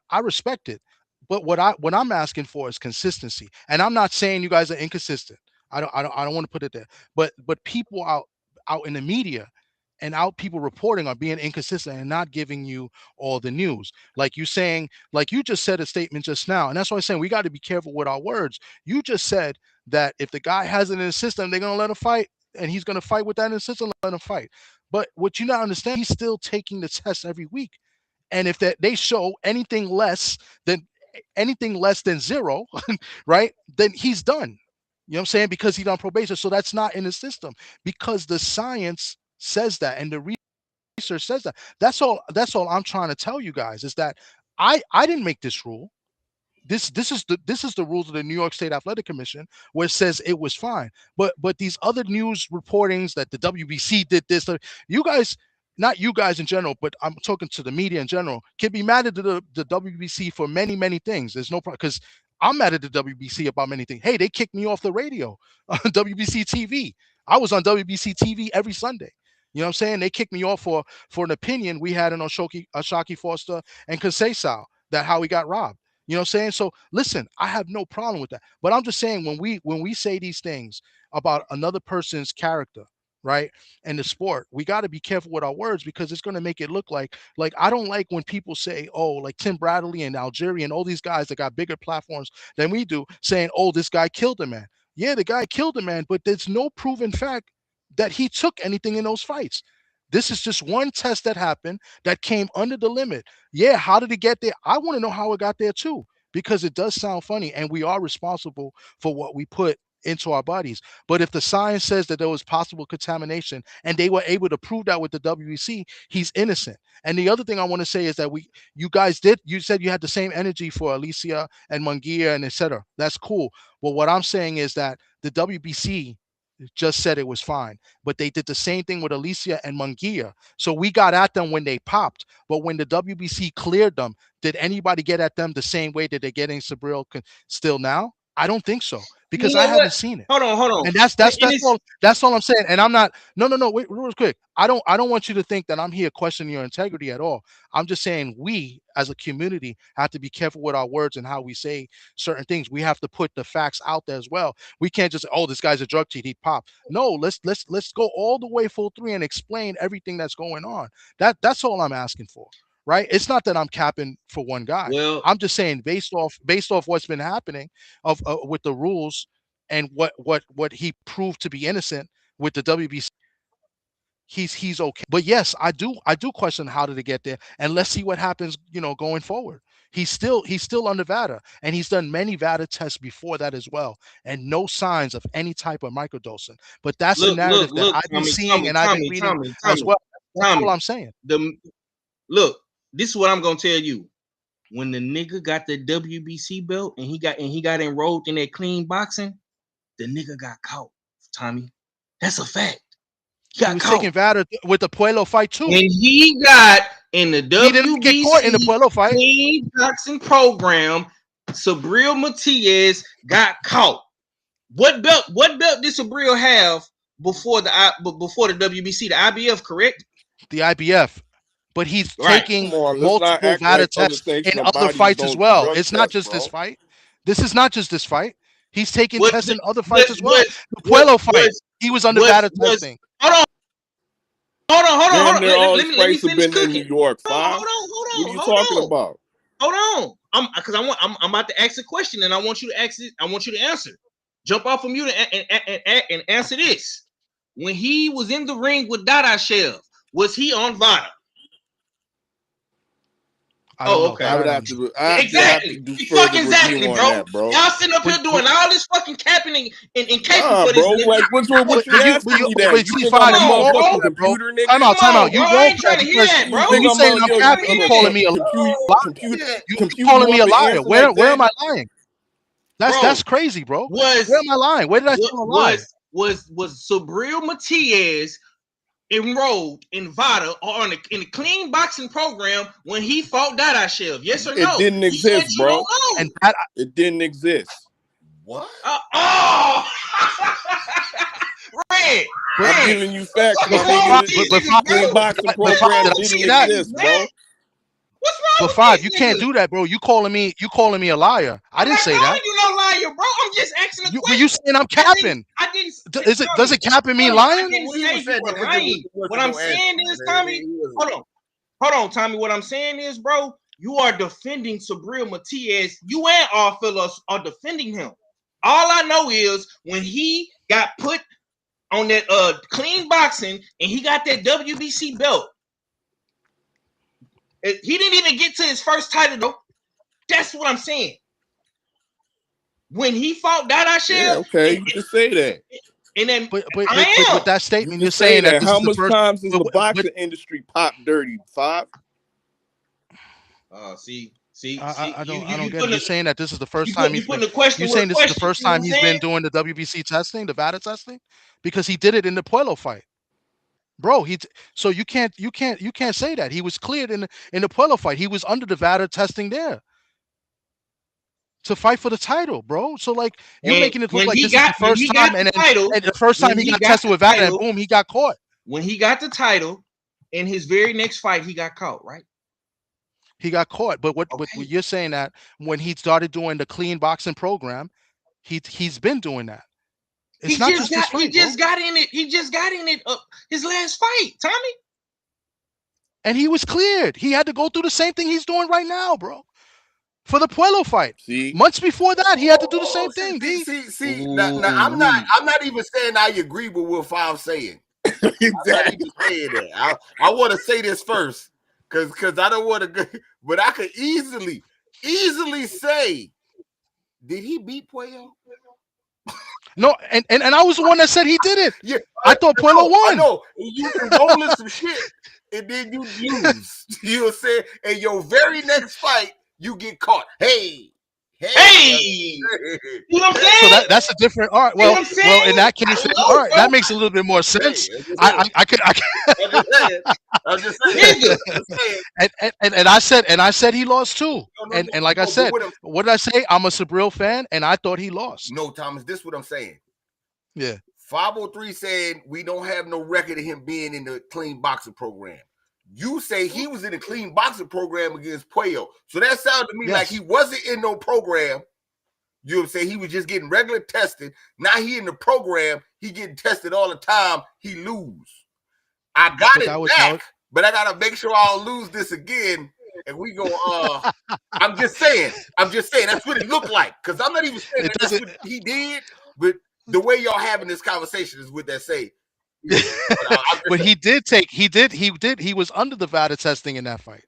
I respect it, but what I'm asking for is consistency, and I'm not saying you guys are inconsistent. I don't want to put it there, but people out in the media and out people reporting are being inconsistent and not giving you all the news. Like you saying, like you just said a statement just now, and that's why I'm saying we got to be careful with our words. You just said that if the guy has it in his system, they're gonna let him fight, and he's gonna fight with that in his system, let him fight. But what you not understand, he's still taking the test every week, and if that they show anything less than zero, right, then he's done. You know what I'm saying? Because he's on probation. So that's not in the system because the science says that and the research says that. That's all I'm trying to tell you guys is that I didn't make this rule. This is the rules of the New York State Athletic Commission, where it says it was fine. But these other news reportings that the WBC did this, you guys, not you guys in general, but I'm talking to the media in general, can be mad at the WBC for many things. There's no problem, because I'm mad at the WBC about many things. Hey, they kicked me off the radio on WBC TV. I was on WBC TV every Sunday. You know what I'm saying? They kicked me off for an opinion we had in Oshaki Foster and Kasei, that how he got robbed. You know what I'm saying? So listen, I have no problem with that. But I'm just saying, when we say these things about another person's character, right, and the sport, we got to be careful with our words, because it's going to make it look like I don't like when people say, oh, like Tim Bradley and Algeria and all these guys that got bigger platforms than we do, saying, oh, this guy killed a man. Yeah, the guy killed a man, but there's no proven fact that he took anything in those fights. This is just one test that happened that came under the limit. Yeah, how did it get there? I want to know how it got there too, because it does sound funny, and we are responsible for what we put into our bodies. But if the science says that there was possible contamination and they were able to prove that with the WBC, he's innocent. And the other thing I want to say is that you said you had the same energy for Alicia and Munguia and etc. That's cool. But what I'm saying is that the WBC just said it was fine, but they did the same thing with Alicia and Munguia. So we got at them when they popped, but when the WBC cleared them, did anybody get at them the same way that they're getting Subriel still now? I don't think so, because I haven't seen it. Hold on. And that's all I'm saying. And I'm not. No. Wait, real quick. I don't want you to think that I'm here questioning your integrity at all. I'm just saying, we as a community have to be careful with our words and how we say certain things. We have to put the facts out there as well. We can't just say, oh, this guy's a drug cheat, he popped. No, let's go all the way full 3 and explain everything that's going on. That's all I'm asking for. Right? It's not that I'm capping for one guy. Well, I'm just saying, based off what's been happening with the rules and what he proved to be innocent with the WBC, he's okay. But yes, I do question how did it get there, and let's see what happens, going forward. He's still under VADA, and he's done many VADA tests before that as well, and no signs of any type of microdosing. But that's the narrative that I've been seeing and I've been reading as well. That's all I'm saying. Look, this is what I'm gonna tell you. When the nigga got the WBC belt and he got enrolled in that clean boxing, the nigga got caught, Tommy. That's a fact. He was taking VADA with the Puello fight too. And he got in the WBC he didn't get caught in the Puello fight. Clean boxing program. Subriel Matias got caught. What belt did Subriel have before the WBC? The IBF, correct? The IBF. But he's taking multiple VADA tests in other fights as well. It's not just this fight. This is not just this fight. He's taking tests in other fights as well. The Puello fight, he was under VADA testing. Hold on. Let me finish cooking. New York, hold on. What are you talking about? Hold on. I'm about to ask a question, and I want you to ask it. I want you to answer. Jump off of mute and answer this. When he was in the ring with Dadashev, was he on VADA? Okay. I would have to. Exactly, bro. Y'all sitting up here doing all this fucking capping and caping for this. Bro, like what you asking me that? You think I'm a motherfucking computer, nigga? Time out. You ain't trying to hear that, bro. You saying I'm capping? You calling me a liar? You calling me a liar? Where am I lying? That's crazy, bro. Where am I lying? Where did I say I'm lying? Was Subriel Matias enrolled in VADA or in the clean boxing program when he fought Dadashev? Yes or no? It didn't exist, bro. And it didn't exist. What? Red. I'm giving you facts. Clean boxing program didn't exist, bro. What's wrong with Five, you can't do that, bro. You calling me a liar. I didn't say that. You no liar, bro. I'm just asking a question. But you saying I'm capping. I didn't. Does it capping mean lying? I didn't say you were lying. What I'm saying is, Tommy, hold on, Tommy. What I'm saying is, bro, you are defending Subriel Matias. You and our fellows are defending him. All I know is when he got put on that clean boxing and he got that WBC belt, he didn't even get to his first title, though. That's what I'm saying. When he fought Dadashev, okay, you can say that. And then, but with that statement, you're saying that how much times has the boxing industry popped dirty? 5. See, See, I don't you get it. putting You're saying that this is the first you time he's been. putting a question You're with a saying this is the question. first You know what time I'm he's saying? been doing the WBC testing, the VADA testing, because he did it in the Puello fight, bro. So you can't say that he was cleared in the Puello fight. He was under the VADA testing there to fight for the title, bro. So like you're And making it look like this is the when first he time, got and the then title, and the first time when he he got got tested the with VADA, and title, boom, he got caught. when he got the title, in his very next fight, he got caught, right? He got caught. But what Okay. you're saying that when he started doing the clean boxing program, he's been doing that. It's not just this fight, he just got in it. He just got in it his last fight, Tommy. and he was cleared. He had to go through the same thing he's doing right now, bro. For the Puello fight. See? Months before that, he had to do the same thing, B. See. Now, I'm not even saying I agree with what Five's saying. I'm not even saying that. I want to say this first, because I don't want to. But I could easily say, did he beat Puello? No, and I was the one that said he did it. Yeah, I thought Puello won. I know. You can roll in some shit, and then you lose. You know what I'm saying? And your very next fight, you get caught. Hey. You know what I'm saying? So that's a different. All right. Well, in that case, all right, that makes a little bit more sense. I could. I'm just saying. And I said he lost too. And like I said, what did I say? I'm a Sabril fan, and I thought he lost. No, Thomas, this is what I'm saying. Yeah. 503 said we don't have no record of him being in the clean boxing program. You say he was in the clean boxing program against Puello. So that sounded to me like he wasn't in no program. You know what I'm saying? He was just getting regular tested. Now he in the program. He getting tested all the time. He lose. I got it back, but I got to make sure I don't lose this again. And we go, I'm just saying. That's what it looked like. Because I'm not even saying that's what he did. But the way y'all having this conversation is what they say. But he was under the VADA testing in that fight.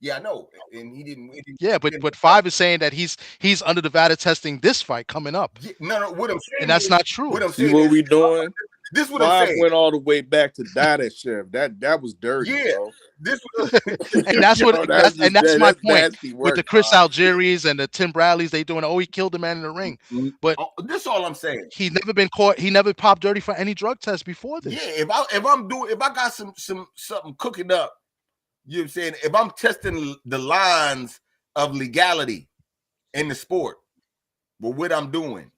Yeah, I know. And he didn't yeah, but Five is saying that he's under the VADA testing this fight coming up. Yeah, no, what I'm saying, and that's not true. What I'm See saying what is, we doing? This is what Five I'm saying. went all the way back to that chef. That was dirty, bro. This and that's what that's my point with the Chris Algieri's and the Tim Bradleys. They doing he killed the man in the ring. But this is all I'm saying. He's never been caught. He never popped dirty for any drug test before this. Yeah, if I got something cooking up, you know what I'm saying? If I'm testing the lines of legality in the sport with what I'm doing,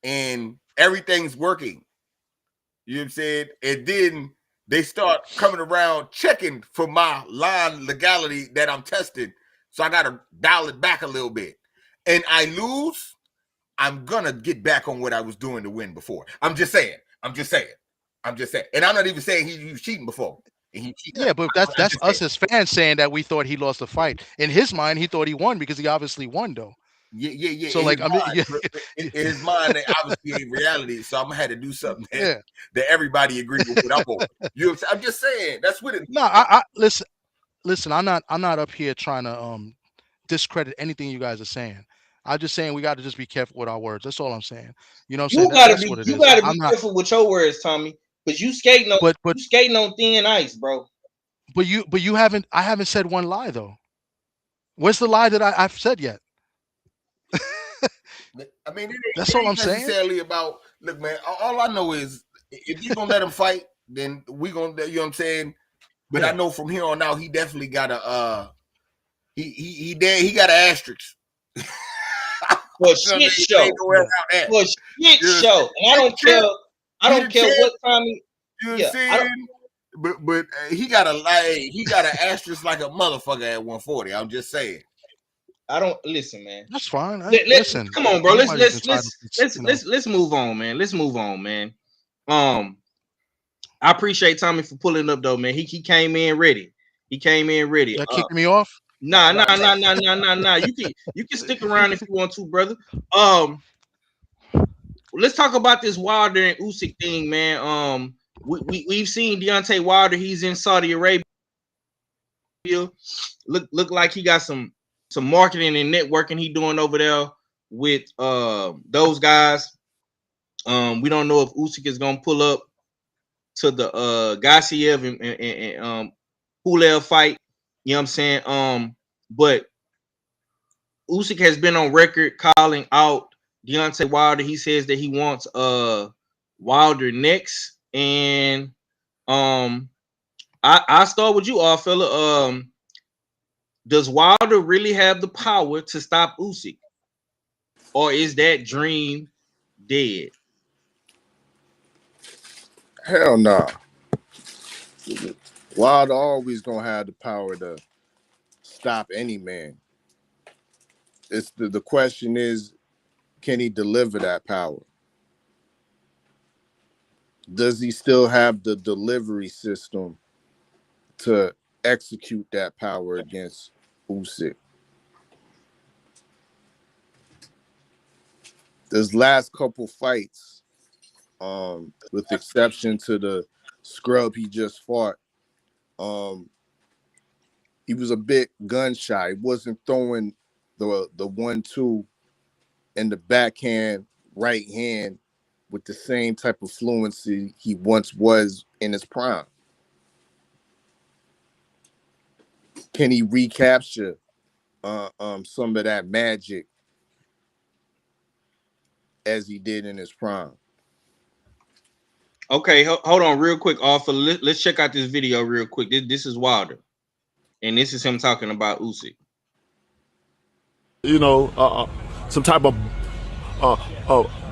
and everything's working, you know what I'm saying? And then they start coming around checking for my line legality that I'm testing. So I got to dial it back a little bit. And I lose, I'm going to get back on what I was doing to win before. I'm just saying. And I'm not even saying he was cheating before. Yeah, but that's us as fans saying that we thought he lost the fight. In his mind, he thought he won because he obviously won, though. Yeah. So in his mind, they obviously ain't reality. So I'm gonna have to do something that everybody agrees with what I'm on. You know what I'm saying? I'm just saying that's what it. No, I listen. I'm not up here trying to discredit anything you guys are saying. I'm just saying we got to just be careful with our words. That's all I'm saying. You know what I'm saying? You gotta be careful with your words, Tommy, because you skating on thin ice, bro. But you haven't. I haven't said one lie though. Where's the lie that I've said yet? I mean, that's all I'm saying. Necessarily about look, man. All I know is if you're gonna let him fight, then we gonna. You know what I'm saying? But I know from here on out, he definitely got a. He got an asterisk. For a shit show. For a shit show. And I don't care. I don't care what Tommy. You know what I'm saying? But he got an asterisk like a motherfucker at 140. I'm just saying. I don't listen, man. That's fine. Listen, come on, bro. Let's move on, man. Let's move on, man. I appreciate Tommy for pulling up, though, man. He came in ready. That kicked me off. Nah. You can stick around if you want to, brother. Let's talk about this Wilder and Usyk thing, man. We've seen Deontay Wilder. He's in Saudi Arabia. Look like he got some marketing and networking he doing over there with those guys. We don't know if Usyk is gonna pull up to the Gassiev and Pulev fight. You know what I'm saying? But Usyk has been on record calling out Deontay Wilder. He says that he wants Wilder next. And I start with you all, fella. Does Wilder really have the power to stop Usyk? Or is that dream dead? Hell no. Wilder always gonna have the power to stop any man. It's the question is, can he deliver that power? Does he still have the delivery system to execute that power against Usyk? This last couple fights, with exception to the scrub he just fought, he was a bit gun shy. He wasn't throwing the 1-2 and the backhand right hand with the same type of fluency he once was in his prime. Can he recapture some of that magic as he did in his prime? Okay, hold on real quick, Arthur. Let's check out this video real quick. This is Wilder, and this is him talking about Usyk. You know, some type of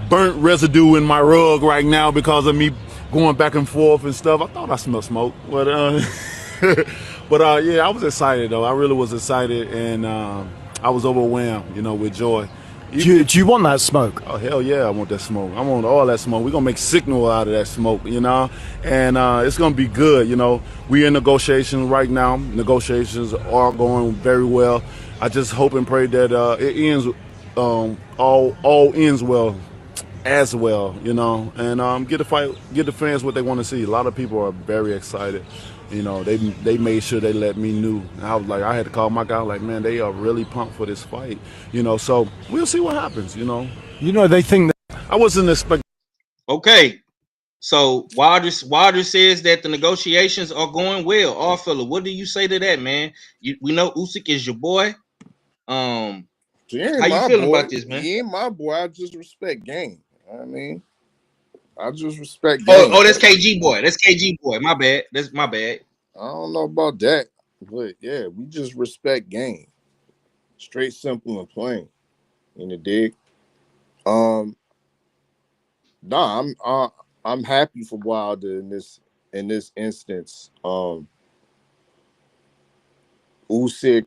burnt residue in my rug right now because of me going back and forth and stuff. I thought I smelled smoke, but yeah, I was excited though. I really was excited, and I was overwhelmed, you know, with joy. Do you want that smoke? Oh, hell yeah, I want that smoke. I want all that smoke. We're going to make signal out of that smoke, you know, and it's going to be good, you know. We're in negotiations right now. Negotiations are going very well. I just hope and pray that it ends, all ends well as well, you know, and get the fans what they want to see. A lot of people are very excited. You know, they made sure they let me know. I was like, I had to call my guy, like, man, they are really pumped for this fight. You know, so we'll see what happens, you know. You know, they think that I wasn't expecting. Okay. So Wilder says that the negotiations are going well. All fella, what do you say to that, man? We know Usyk is your boy. How you feeling about this, man? He ain't my boy. I just respect game. I mean, I just respect game. Oh, that's KG boy. That's KG boy. My bad. That's my bad. I don't know about that, but yeah, we just respect game. Straight, simple, and plain. In the dig. I'm happy for Wilder in this instance. Usyk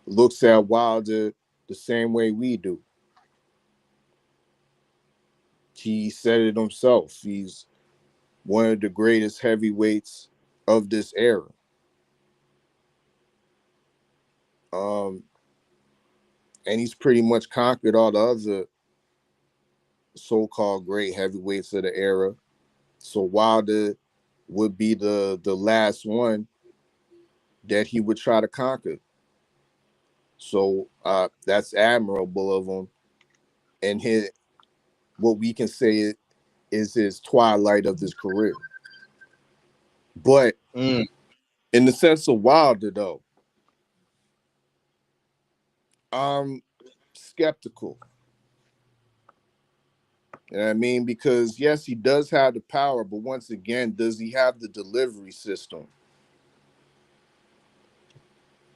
looks at Wilder the same way we do. He said it himself. He's one of the greatest heavyweights of this era. And he's pretty much conquered all the other so-called great heavyweights of the era. So Wilder would be the last one that he would try to conquer. So that's admirable of him. And what we can say is his twilight of his career. But in the sense of Wilder, though, I'm skeptical. You know what I mean? Because, yes, he does have the power, but once again, does he have the delivery system?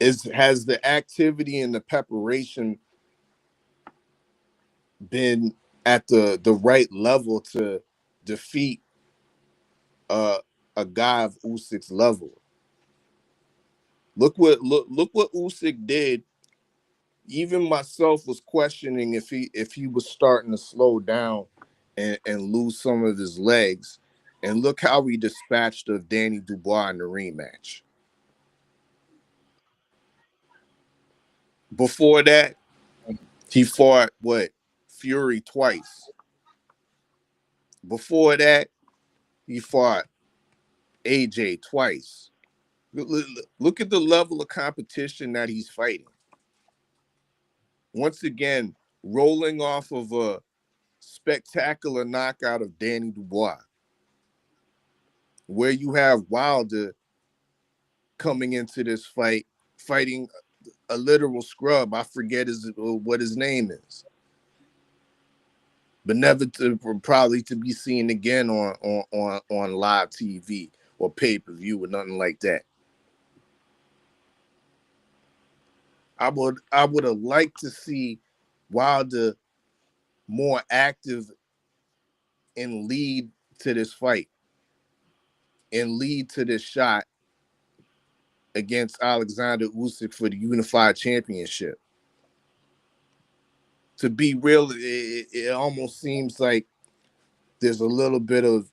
Has the activity and the preparation been at the right level to defeat a guy of Usyk's level? Look what Usyk did. Even myself was questioning if he was starting to slow down and lose some of his legs. And look how he dispatched of Danny Dubois in the rematch. Before that, he fought Fury twice. Before that, he fought AJ twice. Look at the level of competition that he's fighting. Once again, rolling off of a spectacular knockout of Danny Dubois, where you have Wilder coming into this fight, fighting a literal scrub. I forget what his name is, but never to probably to be seen again on live TV or pay-per-view or nothing like that. I would have liked to see Wilder more active and lead to this fight and lead to this shot against Oleksandr Usyk for the unified championship. To be real, it almost seems like there's a little bit of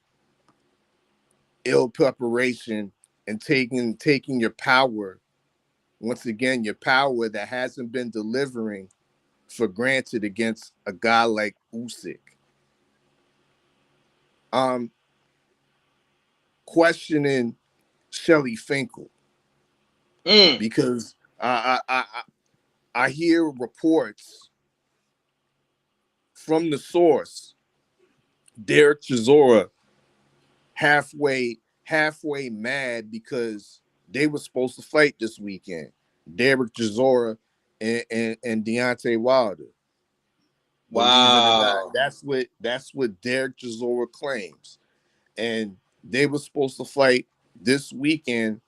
ill preparation and taking your power, once again, your power that hasn't been delivering, for granted against a guy like Usyk. Questioning Shelly Finkel because I hear reports from the source, Derek Chisora, halfway mad because they were supposed to fight this weekend. Derek Chisora and Deontay Wilder. Wow. That's what Derek Chisora claims. And they were supposed to fight this weekend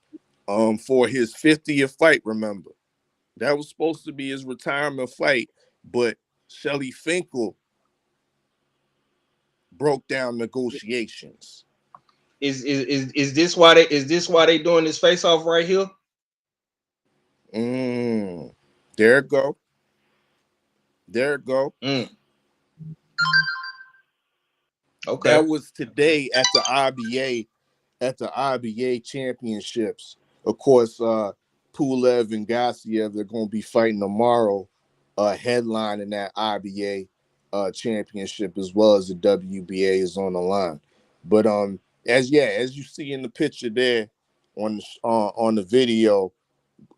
for his 50th fight, remember. That was supposed to be his retirement fight, but Shelly Finkel broke down negotiations. Is this why they doing this face off right here? There it go. Okay. That was today at the IBA championships. Of course, Pulev and Gassiev, they're going to be fighting tomorrow, headlining that IBA championship, as well as the WBA is on the line. But as you see in the picture there on the video,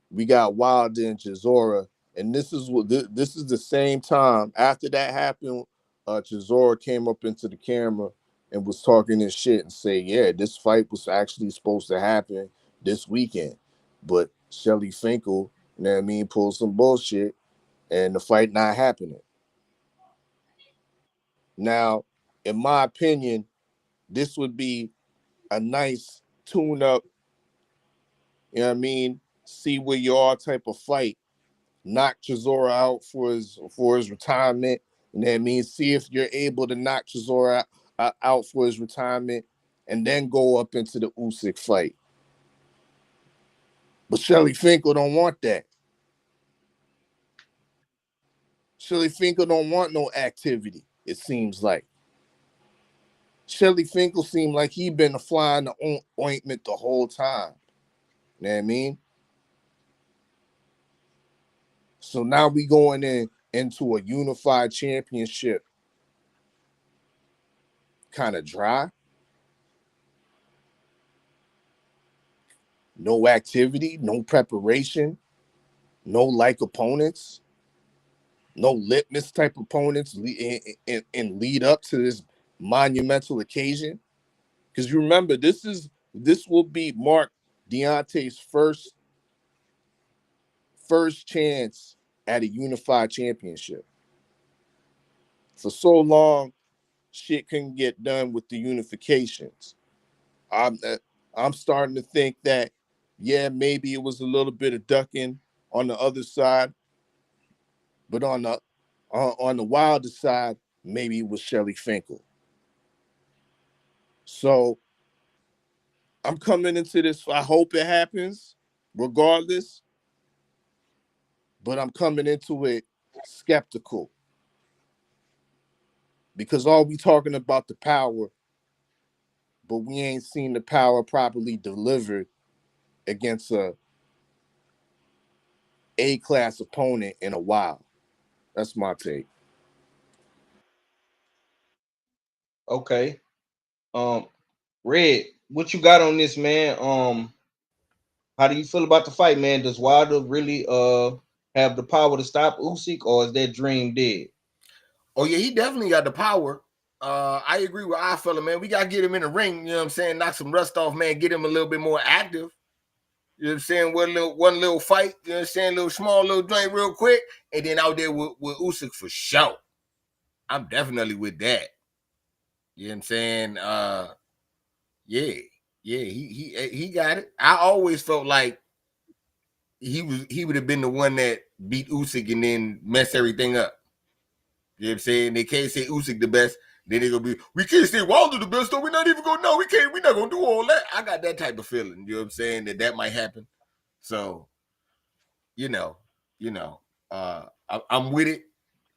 we got Wilder and Chisora, and this is the same time after that happened. Chisora came up into the camera and was talking his shit and say, yeah, this fight was actually supposed to happen this weekend. But Shelly Finkel, you know what I mean, pulled some bullshit and the fight not happening. Now, in my opinion, this would be a nice tune-up, you know what I mean, see where you are type of fight. Knock Chisora out for his retirement. You know what I mean? See if you're able to knock Chisora out for his retirement and then go up into the Usyk fight. But Shelly Finkel don't want that. Shelly Finkel don't want no activity, it seems like. Shelly Finkel seemed like he been a fly in the ointment the whole time. You know what I mean? So now we going into a unified championship kind of dry. No activity, no preparation, no like opponents, no litmus type opponents and lead up to this monumental occasion. Because you remember, this will be Mark Deontay's first chance at a unified championship. For so long, shit couldn't get done with the unifications. I'm starting to think that, yeah, maybe it was a little bit of ducking on the other side, but on the Wilder side, maybe it was Shelly Finkel. So I'm coming into this. I hope it happens, regardless. But I'm coming into it skeptical because all we talking about the power, but we ain't seen the power properly delivered against a A-class opponent in a while. That's my take. Okay. Red, what you got on this, man? How do you feel about the fight, man? Does Wilder really have the power to stop Usyk, or is that dream dead? Oh yeah, he definitely got the power. I agree with our fella, man. We gotta get him in the ring, you know what I'm saying? Knock some rust off, man. Get him a little bit more active. You know what I'm saying? One little fight, you know what I'm saying? Little small little joint real quick, and then out there with Usyk for sure. I'm definitely with that. You know what I'm saying? Yeah, he got it. I always felt like he would have been the one that beat Usyk and then mess everything up. You know what I'm saying? They can't say Usyk the best. Then they're gonna be, we can't say Wilder the best, so we're not even gonna know. We're not gonna do all that. I got that type of feeling, you know what I'm saying, that might happen. So, I'm with it.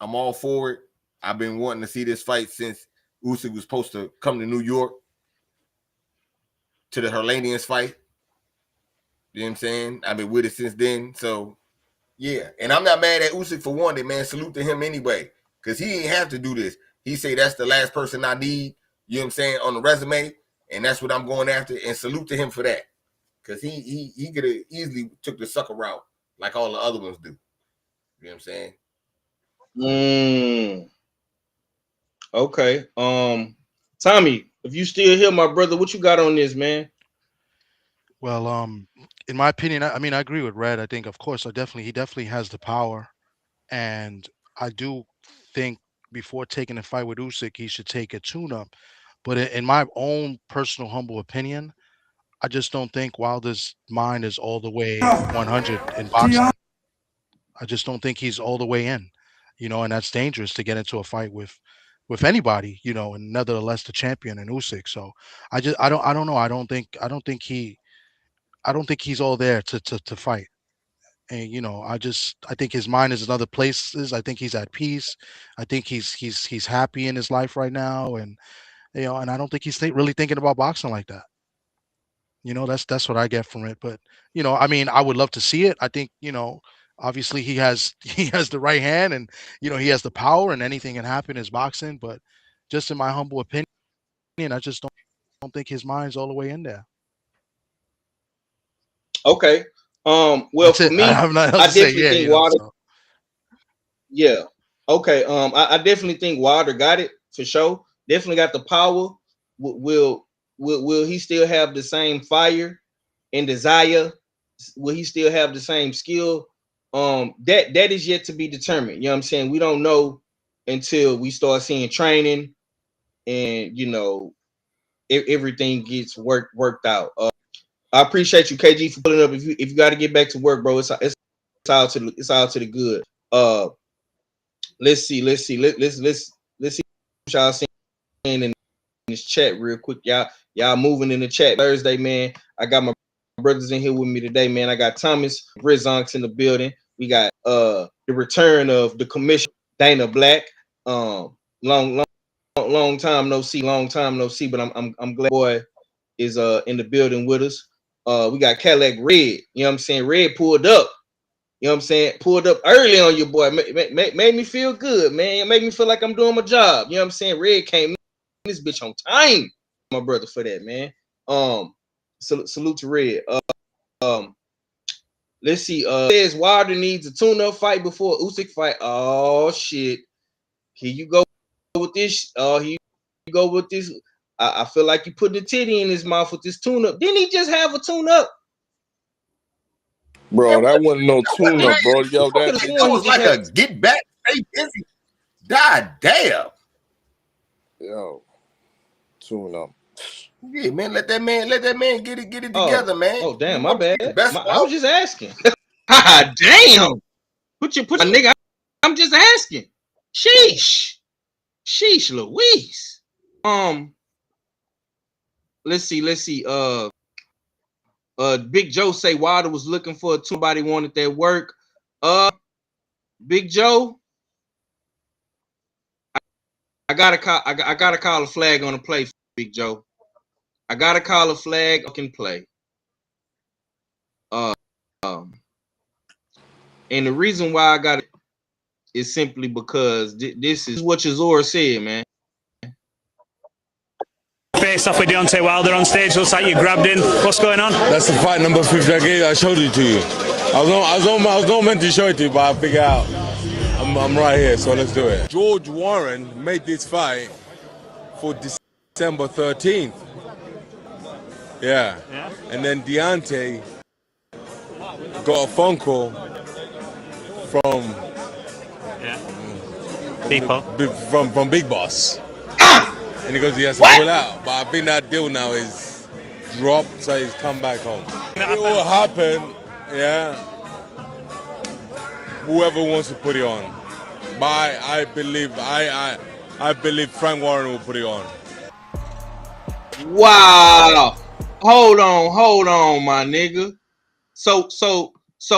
I'm all for it. I've been wanting to see this fight since Usyk was supposed to come to New York to the Herlanians fight. You know what I'm saying? I've been with it since then. So, yeah. And I'm not mad at Usyk for wanting it, man. Salute to him anyway. Because he didn't have to do this. He say that's the last person I need, you know what I'm saying, on the resume. And that's what I'm going after. And salute to him for that. Because he could have easily took the sucker route like all the other ones do. You know what I'm saying? Okay. Tommy, if you still here, my brother, what you got on this, man? Well, in my opinion, I mean, I agree with Red. I think, of course, he definitely has the power, and I do think before taking a fight with Usyk, he should take a tune-up. But in my own personal humble opinion, I just don't think Wilder's mind is all the way 100 in boxing. I just don't think he's all the way in, and that's dangerous to get into a fight with anybody, and nevertheless the champion and Usyk. So I don't know. I don't think he's all there to fight. And I think his mind is in other places. I think he's at peace. I think he's happy in his life right now, and and I don't think he's really thinking about boxing like that. That's what I get from it. But I mean, I would love to see it. I think obviously he has the right hand, and he has the power, and anything can happen is boxing. But just in my humble opinion, I just don't think his mind's all the way in there. Okay. Well, That's for it. me, I have nothing else I to say. definitely Yeah, think Wilder. so. Yeah. Okay. I definitely think Wilder got it for sure. Definitely got the power. Will he still have the same fire and desire? Will he still have the same skill? That is yet to be determined. You know what I'm saying? We don't know until we start seeing training and everything gets worked out. I appreciate you, KG, for putting up. If you got to get back to work, bro, it's all to the good. Let's see. Let's see what y'all saying in this chat real quick. Y'all moving in the chat Thursday, man. I got my brothers in here with me today, man. I got Thomas Rizonks in the building. We got the return of the commissioner, Dana Black. Long time no see. But I'm glad boy is in the building with us. We got Cadillac Red. You know what I'm saying? Red pulled up. You know what I'm saying? Pulled up early on your boy. Made me feel good, man. It made me feel like I'm doing my job. You know what I'm saying? Red came in this bitch on time. My brother for that, man. Salute to Red. Let's see. Says Wilder needs a tune-up fight before Usyk fight. Oh shit. Here you go with this. Here you go with this. I feel like you put the titty in his mouth with this tune-up. Didn't he just have a tune-up? Bro, that wasn't no tune-up, bro. Yo, that was like a get back, stay busy. God damn. Yo, tune-up. Yeah, man, let that man get it together, man. Oh, damn, my bad. I was just asking. Damn. Put your nigga. I'm just asking. Sheesh, Louise. Let's see. Big Joe say Wilder was looking for somebody wanted that work. Big Joe, I gotta call a flag on the play, Big Joe. I gotta call a flag. I can play. And the reason why I got it is simply because this is what Chisora said, man. Faced off with Deontay Wilder on stage. Looks like you grabbed in. What's going on? That's the fight number 50 I showed it to you. I was not meant to show it to you, but I figured out I'm right here, so let's do it. George Warren made this fight for December 13th. Yeah. And then Deontay got a phone call from People. from Big Boss, and he goes he has to pull out. But I think that deal now is dropped, so he's come back home. It will happen, yeah. Whoever wants to put it on, but I believe Frank Warren will put it on. Wow. Hold on, my nigga. So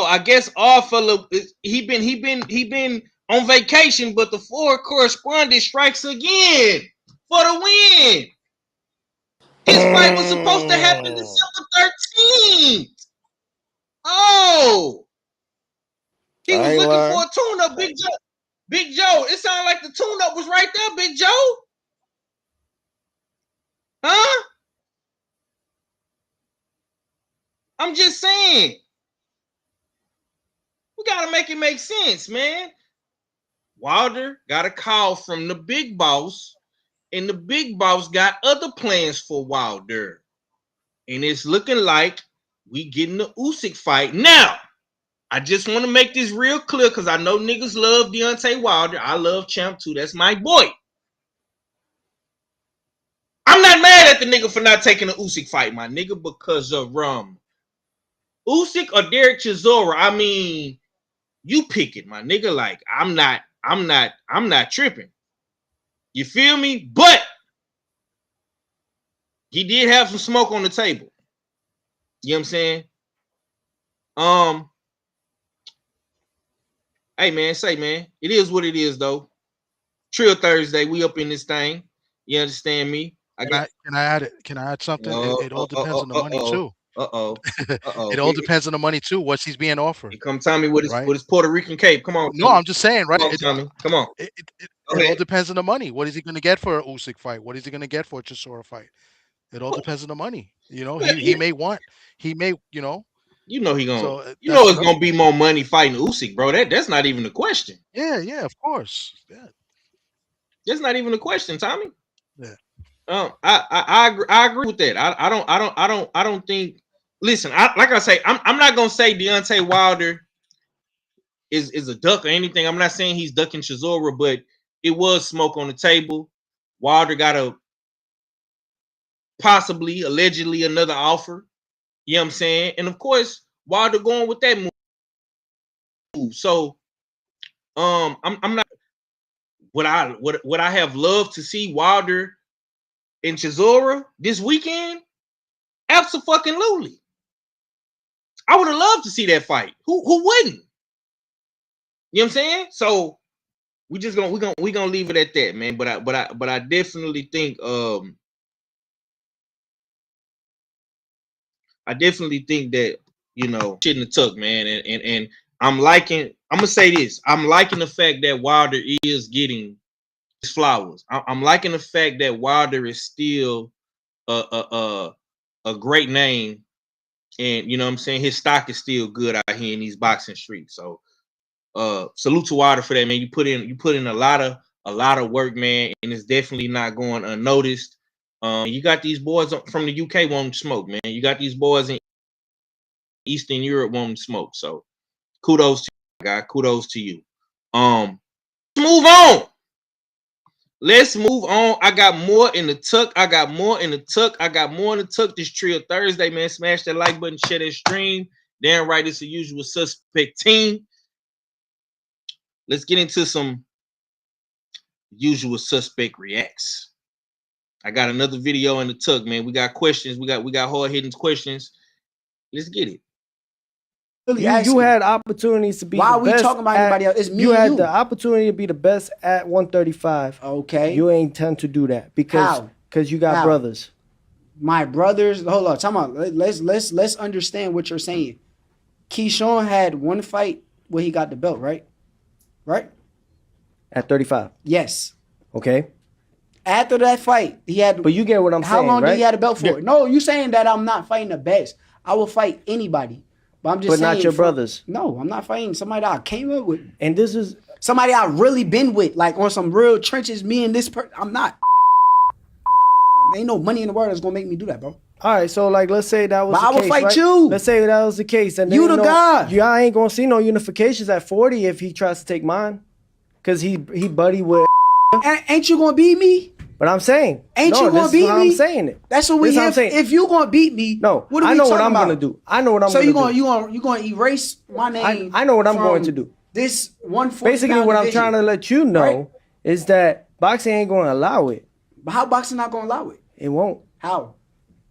I guess our fella he been on vacation, but the Ford correspondent strikes again for the win. This fight was supposed to happen December 13th. Oh, he was looking for a tune-up, Big Joe. Big Joe, it sounded like the tune-up was right there, Big Joe. Huh? I'm just saying. We gotta make it make sense, man. Wilder got a call from the big boss, and the big boss got other plans for Wilder. And it's looking like we getting the Usyk fight. Now, I just want to make this real clear because I know niggas love Deontay Wilder. I love Champ too. That's my boy. I'm not mad at the nigga for not taking the Usyk fight, my nigga, because of Usyk or Derek Chisora. I mean, you pick it, my nigga. Like, I'm not tripping. You feel me? But he did have some smoke on the table. You know what I'm saying? Hey man, it is what it is though. Trill Thursday, we up in this thing. You understand me? Can I add it? Can I add something? It all depends on the money too. It all depends on the money too. What he's being offered. Here come Tommy with his Puerto Rican cape. Come on. No, I'm just saying, right? Tommy. Come on. It all depends on the money. What is he going to get for an Usyk fight? What is he going to get for a Chisora fight? It all depends on the money. You know, he may, you know. You know he gonna. So, you know it's gonna be more money fighting Usyk, bro. That's not even a question. Yeah, of course. Yeah. That's not even a question, Tommy. Yeah. I agree with that. I don't think. Listen, like I say, I'm not gonna say Deontay Wilder is a duck or anything. I'm not saying he's ducking Chisora, but it was smoke on the table. Wilder got a possibly, allegedly, another offer. You know what I'm saying? And of course, Wilder going with that move. So, I'm not. Would I have loved to see Wilder and Chisora this weekend? Absolutely. I would have loved to see that fight. Who wouldn't? You know what I'm saying? So we're gonna leave it at that, man. But I definitely think that, you know, shit in the tuck, man. And I'm gonna say this. I'm liking the fact that Wilder is getting his flowers. I'm liking the fact that Wilder is still a great name, and you know what I'm saying, his stock is still good out here in these boxing streets. So salute to Wilder for that, man. You put in a lot of work, man, and it's definitely not going unnoticed. You got these boys from the UK wanting to smoke, man. You got these boys in Eastern Europe wanting to smoke. So kudos to you, guy. Kudos to you. Let's move on. Let's move on. I got more in the tuck. This Trill Thursday, man. Smash that like button, share that stream. Damn right, it's a usual suspect team. Let's get into some usual suspect reacts. I got another video in the tuck, man. We got questions. We got hard-hitting questions. Let's get it. You had opportunities to be Why the are we best talking about anybody else? It's me you and had you. the opportunity to be the best at 135. Okay. You ain't tend to do that because you got brothers. My brothers. Hold on. Time out. Let's understand what you're saying. Keyshawn had one fight where he got the belt, right? Right? At 35. Yes. Okay. After that fight, he had. But you get what I'm saying. How long right? did he have the belt for? No, you saying that I'm not fighting the best. I will fight anybody. But I'm just saying. But not your brothers. No, I'm not fighting somebody that I came up with. And this is somebody I really been with, like on some real trenches. Me and this person, I'm not. There ain't no money in the world that's gonna make me do that, bro. All right, so like, let's say that was But the I will case, fight right? you. Let's say that was the case, and You then, the guy. I ain't gonna see no unifications at 40 if he tries to take mine, cause he buddy with. Ain't you gonna beat me? But I'm saying, Ain't you gonna beat me? I'm saying it. That's what we This how here. I'm saying. If you gonna beat me, No, what are I we know what talking I'm about? gonna do. I know what I'm So gonna do. you gonna erase my name? I know what I'm from going to do. This 140. Basically, what I'm trying to let you know right? is that boxing ain't gonna allow it. But how boxing not gonna allow it? It won't. How?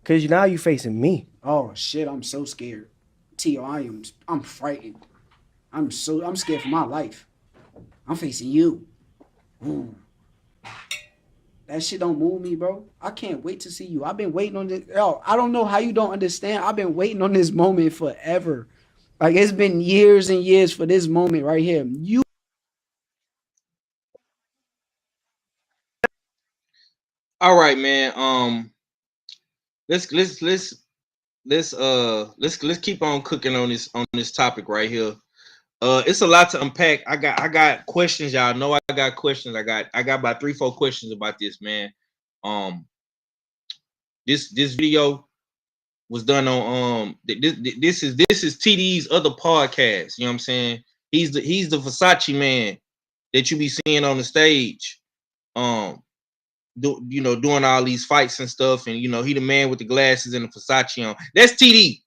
Cause now you facing me. Oh shit! I'm so scared. Tio, I'm frightened. I'm scared for my life. I'm facing you. Ooh. That shit don't move me, bro. I can't wait to see you. I've been waiting on this. Yo, I don't know how you don't understand. I've been waiting on this moment forever. Like, it's been years and years for this moment right here. You. All right, man. Let's keep on cooking on this topic right here. It's a lot to unpack. I got questions, y'all know. I got questions. I got about 3-4 questions about this, man. This video was done on this is TD's other podcast. You know what I'm saying? He's the Versace man that you be seeing on the stage. Doing all these fights and stuff, and he the man with the glasses and the Versace on. That's TD.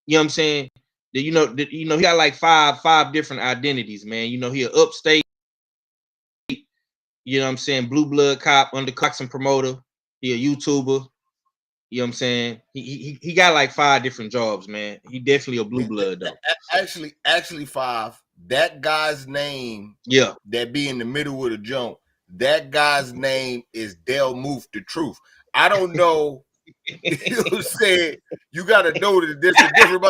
You know what I'm saying? He got like five different identities, man. He an upstate, you know what I'm saying, blue blood cop, undercoxing promoter. He a YouTuber. You know what I'm saying? He got like 5 different jobs, man. He definitely a blue blood though. Actually 5. That guy's name, yeah, that be in the middle of the jump. That guy's name is Del Moof the Truth. I don't know. You know what I'm saying? You got to know that there's a different.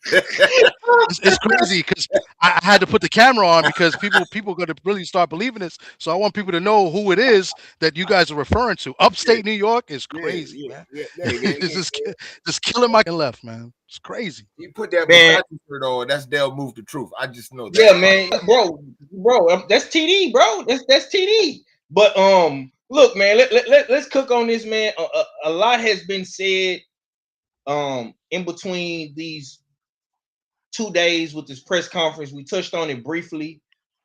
It's crazy because I had to put the camera on because people are going to really start believing this. So I want people to know who it is that you guys are referring to. Upstate New York is crazy, man. It's just killing my left, man. It's crazy. You put that Versace shirt on, that's Del Moof the Truth. I just know that. Yeah, man, bro, that's TD, bro. That's TD. But look, man, let's cook on this, man. A lot has been said in between these 2 days with this press conference. We touched on it briefly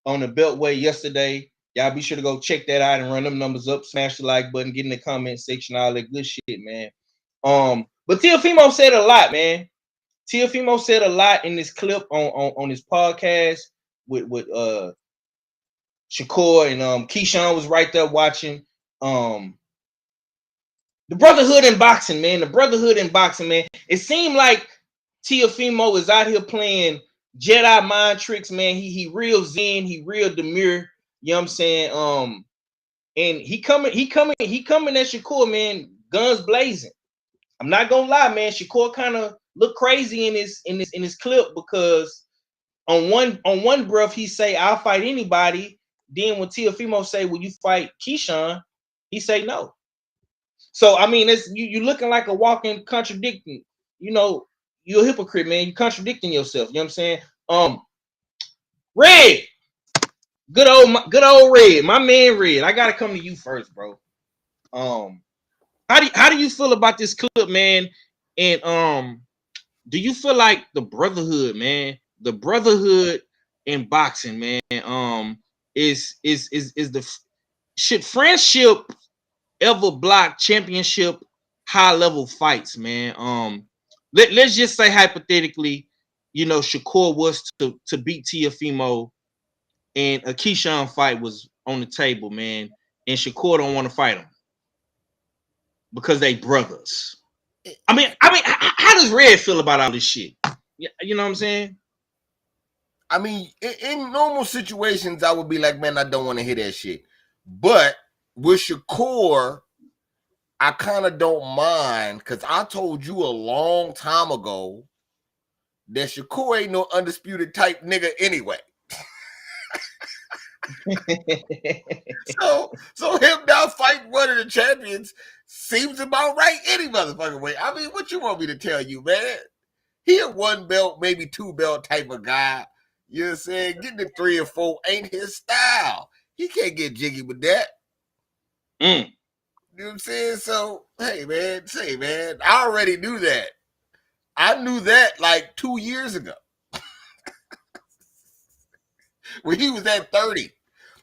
on the Beltway yesterday. Y'all be sure to go check that out and run them numbers up. Smash the like button, get in the comment section, all that good shit, man. But Teofimo said a lot, man. Teofimo said a lot in this clip on his podcast with Shakur, and Keyshawn was right there watching. The brotherhood in boxing, man. The brotherhood in boxing, man. It seemed like Teofimo is out here playing Jedi mind tricks, man. He real zen, he real demure. You know what I'm saying? And he coming at Shakur, man, guns blazing. I'm not gonna lie, man. Shakur kind of look crazy in this clip because on one breath he say I'll fight anybody. Then when Teofimo say, "Will you fight Keyshawn?" he say no. So I mean, it's you looking like a walking contradicting. You're a hypocrite, man. You contradicting yourself. You know what I'm saying? Red, good old Red, my man Red. I gotta come to you first, bro. How do you feel about this clip, man? And do you feel like the brotherhood, man, the brotherhood in boxing, man, is the should friendship ever block championship high level fights, man? Let's just say hypothetically, Shakur was to beat Teofimo and a Keyshawn fight was on the table, man, and Shakur don't want to fight him because they brothers. I mean, how does Red feel about all this shit? You know what I'm saying? I mean, in normal situations, I would be like, man, I don't want to hear that shit. But with Shakur, I kind of don't mind because I told you a long time ago that Shakur ain't no undisputed type nigga anyway. So him now fighting one of the champions seems about right any motherfucking way. I mean, what you want me to tell you, man? He a 1 belt, maybe 2 belt type of guy. You know what I'm saying? Getting to 3 or 4 ain't his style. He can't get jiggy with that. You know what I'm saying? So, hey, man, I already knew that. I knew that like 2 years ago. When he was at 30.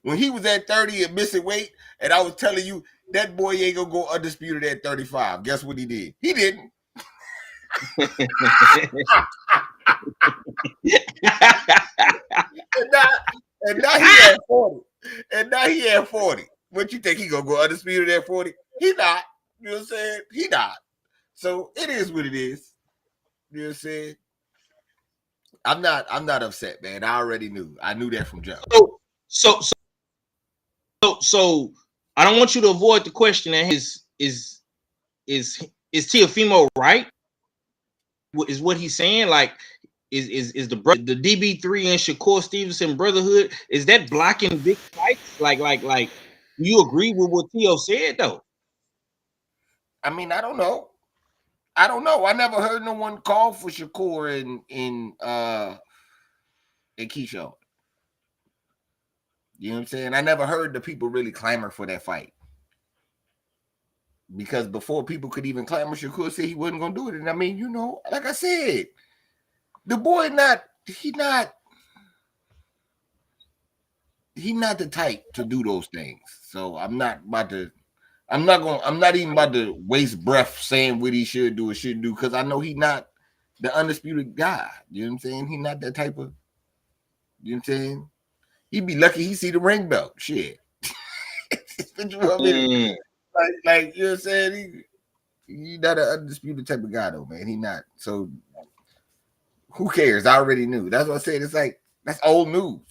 When he was at 30 and missing weight, and I was telling you, that boy ain't going to go undisputed at 35. Guess what he did? He didn't. and now he at 40. And now he at 40. What you think he going to go undisputed at 40? He not. You know what I'm saying? He not. So it is what it is. You know what I'm saying? I'm not upset, man. I already knew. I knew that from jump. So I don't want you to avoid the question. And is Teofimo right? Is what he's saying? Like, is the DB3 and Shakur Stevenson brotherhood, is that blocking big fights? Like you agree with what Teo said though? I mean, I don't know. I never heard no one call for Shakur in Keyshawn. You know what I'm saying? I never heard the people really clamor for that fight. Because before people could even clamor, Shakur said he wasn't gonna do it. And I mean, you know, like I said, the boy not the type to do those things. So I'm not even about to waste breath saying what he should do or shouldn't do, because I know he's not the undisputed guy. You know what I'm saying? He's not that type of, you know what I'm saying? He'd be lucky he see the ring belt. Shit. You know what I mean? Like, you know what I'm saying? He's not an undisputed type of guy though, man. He not. So who cares? I already knew. That's what I said. It's like, that's old news.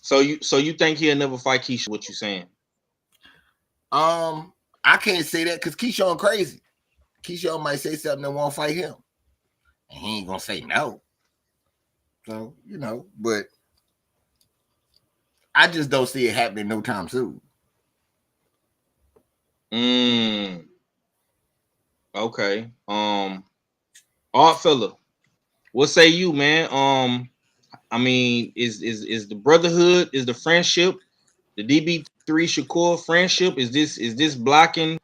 So you think he'll never fight Keyshawn? What you saying? I can't say that because Keyshawn crazy. Keyshawn might say something that won't fight him, and he ain't gonna say no. So, you know, but I just don't see it happening no time soon. Okay. Art fella, what say you, man? I mean, is the brotherhood, is the friendship, the DB3 Shakur friendship, is this blocking,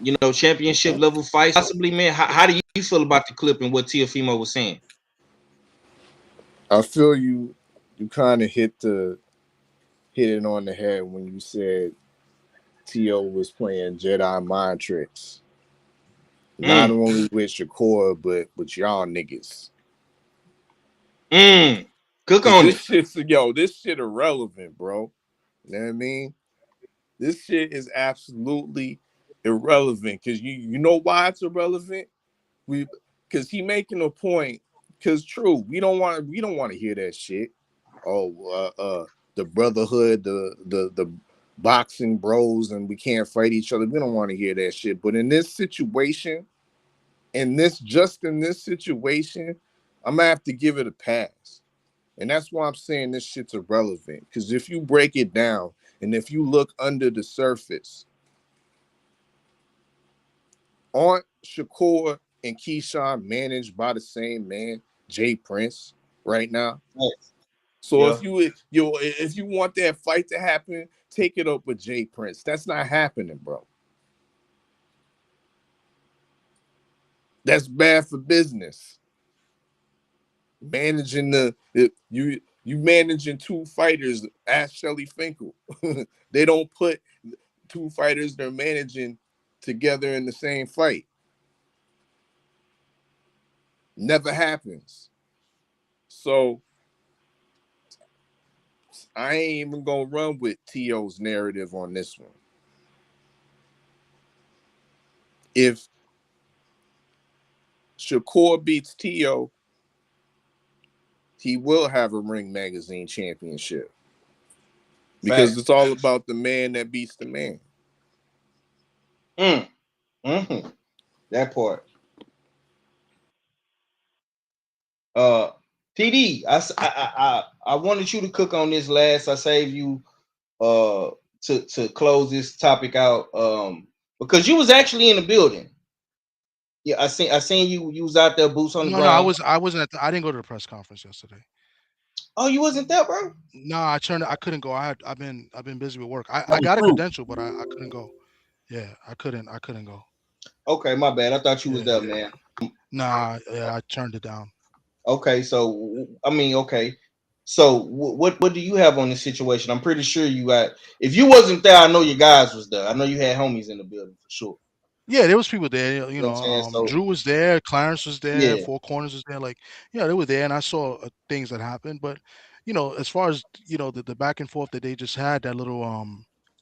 you know, championship level fights possibly, man? How do you feel about the clip and what Teofimo was saying? I feel you kind of hit it on the head when you said Teo was playing Jedi mind tricks. Not only with Shakur, but with y'all niggas. Cook on this it. This shit irrelevant, bro. You know what I mean? This shit is absolutely irrelevant. Because you know why it's irrelevant? Because he making a point. Because true, we don't want to hear that shit. Oh, the brotherhood, the boxing bros, and we can't fight each other. We don't want to hear that shit. But in this situation, in this situation, I'm gonna have to give it a pass. And that's why I'm saying this shit's irrelevant. Because if you break it down and if you look under the surface, aren't Shakur and Keyshawn managed by the same man, Jay Prince, right now? Yes. So if you want that fight to happen, take it up with Jay Prince. That's not happening, bro. That's bad for business. Managing you managing two fighters. Ask Shelly Finkel. They don't put two fighters they're managing together in the same fight. Never happens. So I ain't even gonna run with T.O.'s narrative on this one. If Shakur beats T.O., he will have a Ring Magazine championship. Because it's all about the man that beats the man. That part. TD, I wanted you to cook on this last. I saved you to close this topic out because you was actually in the building. Yeah, I seen you was out there, boots on the ground. No, I wasn't I didn't go to the press conference yesterday. Oh, you wasn't there, bro? Nah, I couldn't go. I've been busy with work. I Oh, got a true. credential, but I couldn't go. Yeah, I couldn't go. Okay, my bad. I thought you was Yeah. there, man. Nah, yeah, I turned it down. Okay, so I mean, okay. So what do you have on this situation? I'm pretty sure you got. If you wasn't there, I know your guys was there. I know you had homies in the building for sure. Yeah, there was people there. You know what I'm saying? So Drew was there, Clarence was there, yeah, Four Corners was there. Like, they were there, and I saw things that happened. But as far as the back and forth that they just had, that little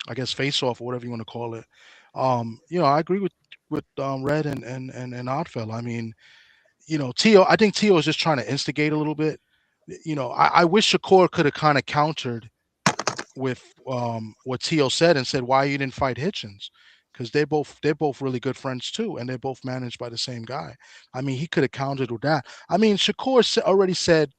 I guess face off or whatever you want to call it. I agree with Red and Oddfell. I mean, Tio. I think Tio is just trying to instigate a little bit. I wish Shakur could have kind of countered with what Tio said and said why you didn't fight Hitchens, because they're both really good friends too, and they're both managed by the same guy. I mean, he could have countered with that. I mean, Shakur already said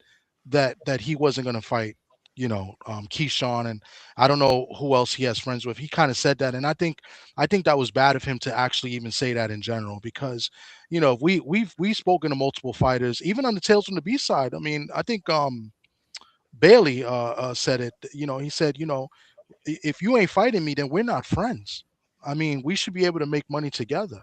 that he wasn't going to fight, Keyshawn, and I don't know who else he has friends with. He kind of said that, and I think that was bad of him to actually even say that in general, because we've spoken to multiple fighters, even on the Tales from the B side. I mean, I think Bailey said it. He said, if you ain't fighting me, then we're not friends. I mean, we should be able to make money together,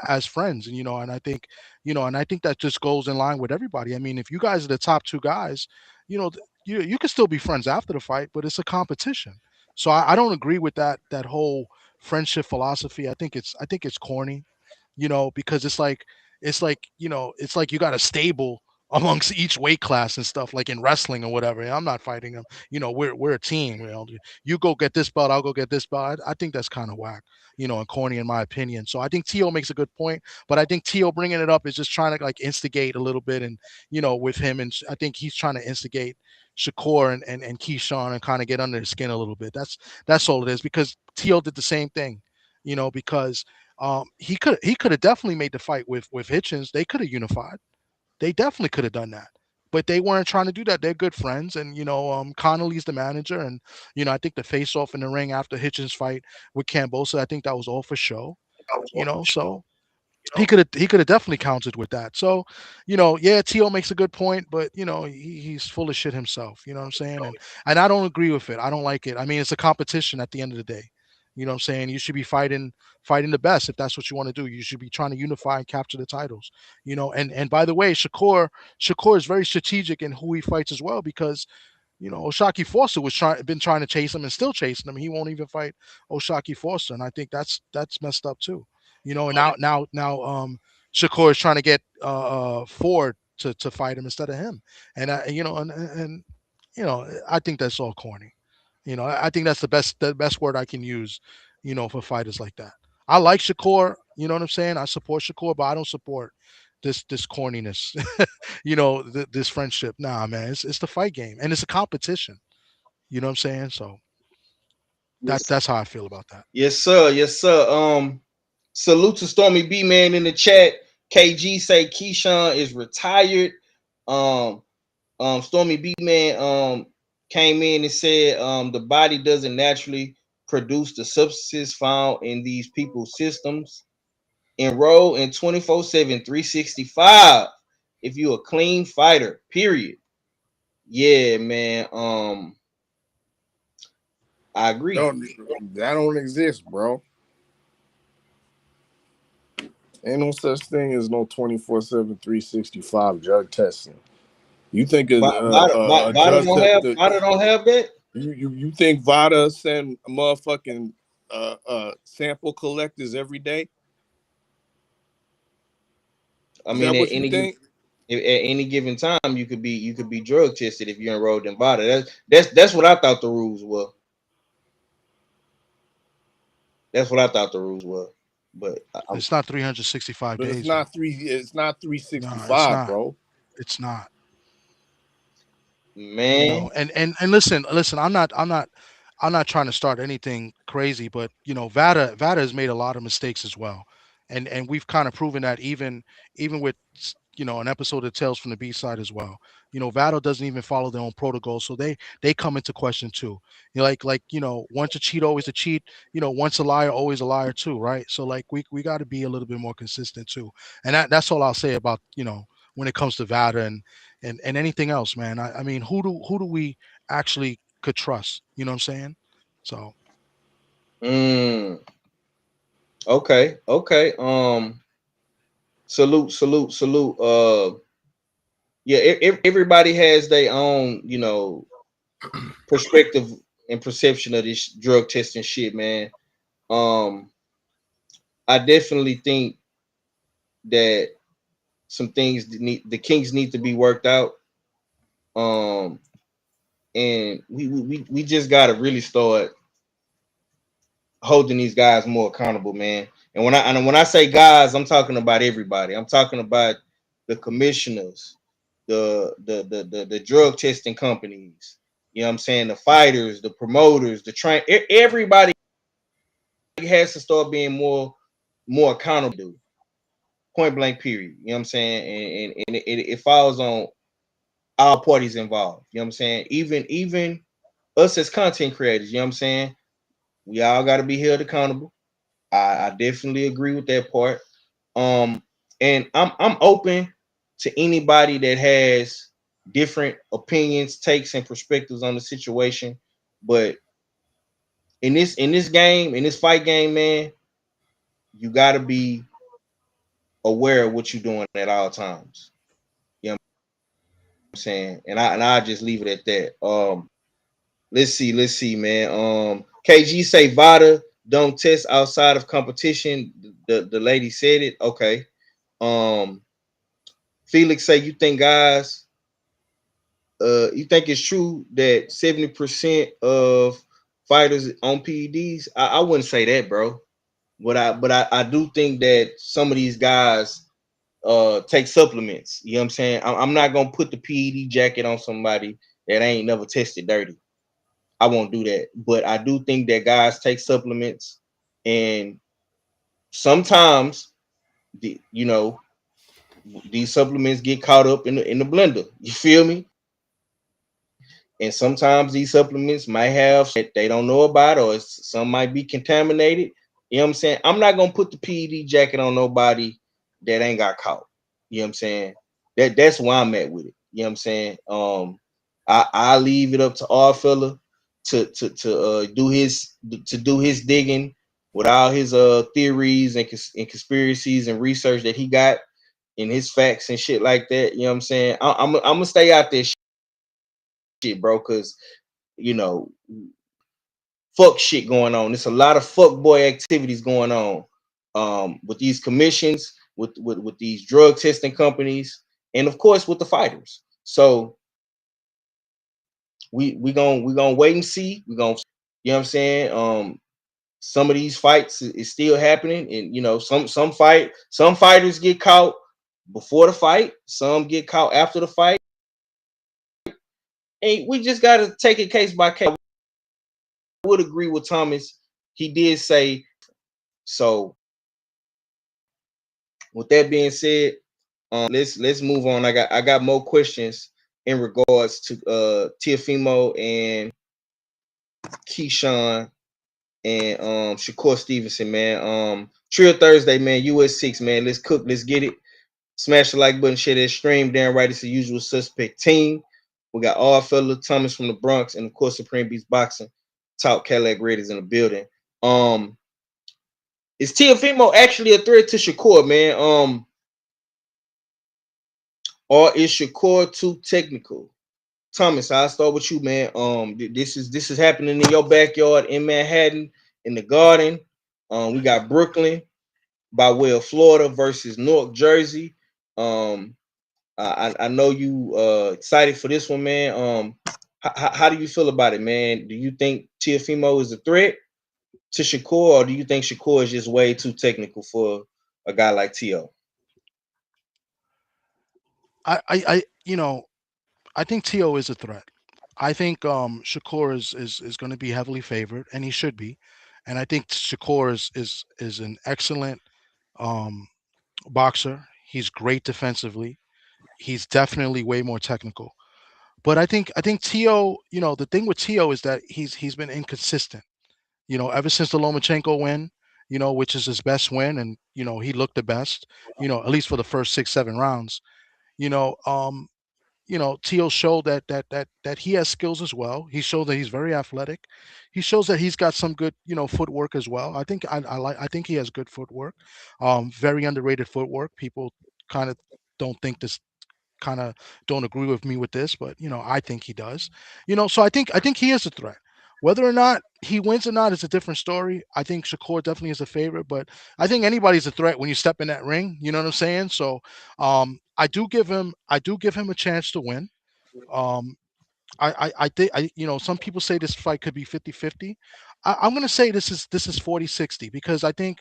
as friends. And I think that just goes in line with everybody. I mean, if you guys are the top two guys, you can still be friends after the fight, but it's a competition. So I don't agree with that whole friendship philosophy. I think it's corny, because it's like you got a stable amongst each weight class and stuff, like in wrestling or whatever. I'm not fighting them. We're a team. You go get this belt, I'll go get this belt. I think that's kind of whack, and corny in my opinion. So I think Tio makes a good point, but I think Tio bringing it up is just trying to like instigate a little bit, and with him, and I think he's trying to instigate Shakur and Keyshawn and kind of get under his skin a little bit. That's all it is, because Tio did the same thing, because he could have definitely made the fight with Hitchens. They could have unified. They definitely could have done that, but they weren't trying to do that. They're good friends, and Connolly's the manager, and I think the face off in the ring after Hitchens' fight with Cambosa, I think that was all for show. So he could have definitely countered with that. So, yeah, Tio makes a good point, but he's full of shit himself. You know what I'm saying? And I don't agree with it. I don't like it. I mean, it's a competition at the end of the day. You know what I'm saying? You should be fighting the best if that's what you want to do. You should be trying to unify and capture the titles. And by the way, Shakur is very strategic in who he fights as well, because Oshaki Foster been trying to chase him and still chasing him. He won't even fight Oshaki Foster, and I think that's messed up too. And now Shakur is trying to get Ford to fight him instead of him, and I think that's all corny. I think that's the best word I can use, for fighters like that. I like Shakur, you know what I'm saying? I support Shakur, but I don't support this corniness, this friendship. Nah, man, it's the fight game, and it's a competition. You know what I'm saying? So that's how I feel about that. Yes, sir. Yes, sir. Salute to Stormy B man in the chat. KG say Keyshawn is retired. Stormy B man came in and said the body doesn't naturally produce the substances found in these people's systems. Enroll in 24/7, 365 if you're a clean fighter, period. Yeah, man. I agree. That don't exist, bro. Ain't no such thing as no 24/7, 365 drug testing. You think Vada don't have that? You think Vada send motherfucking sample collectors every day? I mean, at any given time, you could be drug tested if you're enrolled in Vada. That's what I thought the rules were. That's what I thought the rules were. But it's not 365 days. It's not 365, bro. It's not. Man. And listen, I'm not trying to start anything crazy, but Vada has made a lot of mistakes as well. And we've kind of proven that even with an episode of Tales from the B side as well. Vado doesn't even follow their own protocol, so they come into question too. Once a cheat, always a cheat. Once a liar, always a liar too, right? So we got to be a little bit more consistent too. And that's all I'll say about when it comes to VADA and anything else, man. I mean, who do we actually could trust? You know what I'm saying? So Okay, okay. Salute. Yeah, everybody has their own, perspective and perception of this drug testing shit, man. Um, I definitely think that some things the kinks need to be worked out. Um, and we just gotta really start holding these guys more accountable, man. And when I say guys, I'm talking about everybody. I'm talking about the commissioners, the drug testing companies. You know what I'm saying? The fighters, the promoters, the everybody has to start being more accountable. Point blank. Period. You know what I'm saying? And it falls on all parties involved. You know what I'm saying? Even us as content creators. You know what I'm saying? We all got to be held accountable. I definitely agree with that part. And I'm open to anybody that has different opinions, takes, and perspectives on the situation. But in this fight game, man, you got to be aware of what you're doing at all times. You know what I'm saying? And I just leave it at that. Let's see, man. KG say VADA don't test outside of competition. The lady said it. Okay. Felix say you think it's true that 70% of fighters on PEDs? I wouldn't say that, bro. But I do think that some of these guys take supplements. You know what I'm saying? I'm not gonna put the PED jacket on somebody that ain't never tested dirty. I won't do that. But I do think that guys take supplements, and sometimes these supplements get caught up in the blender. You feel me? And sometimes these supplements might have shit they don't know about, or some might be contaminated. You know what I'm saying? I'm not gonna put the PED jacket on nobody that ain't got caught. You know what I'm saying? That's where I'm at with it. You know what I'm saying? I leave it up to our fella to do his digging with all his theories and conspiracies and research that he got in his facts and shit like that. You know what I'm saying? I'm gonna stay out there shit, bro, because you know, fuck shit going on. There's a lot of fuck boy activities going on with these commissions, with these drug testing companies, and of course with the fighters. So we gonna wait and see. We gonna, you know what I'm saying? Some of these fights is still happening, and some fighters get caught before the fight, some get caught after the fight. And we just gotta take it case by case. I would agree with Thomas. He did say so. With that being said, let's move on. I got more questions in regards to Teofimo and Keyshawn and Shakur Stevenson, man. Trill Thursday, man. US6, man. Let's cook. Let's get it. Smash the like button, share that stream. Down right, it's the usual suspect team. We got all fella Thomas from the Bronx, and of course Supreme Beast Boxing. Top Cadillac Raiders in the building. Is Teofimo actually a threat to Shakur, man? Or is Shakur too technical? Thomas, I'll start with you, man. This is happening in your backyard in Manhattan, in the Garden. We got Brooklyn by way of Florida versus Newark, Jersey. I know you excited for this one, man. How do you feel about it, man? Do you think Teofimo is a threat to Shakur, or do you think Shakur is just way too technical for a guy like Teo? I think Tio is a threat. I think Shakur is going to be heavily favored, and he should be. And I think Shakur is an excellent um, boxer. He's great defensively. He's definitely way more technical. But I think Tio, the thing with Tio is that he's been inconsistent. Ever since the Lomachenko win, which is his best win, and he looked the best. At least for the first 6, 7 rounds. Teo showed that he has skills as well. He showed that he's very athletic. He shows that he's got some good, footwork as well. I think he has good footwork. Very underrated footwork. People kind of don't think this kind of don't agree with me with this, but I think he does. So I think he is a threat. Whether or not he wins or not is a different story. I think Shakur definitely is a favorite, but I think anybody's a threat when you step in that ring. You know what I'm saying? So I do give him a chance to win. Um, I think some people say this fight could be 50-50. I'm going to say this is 40-60 because I think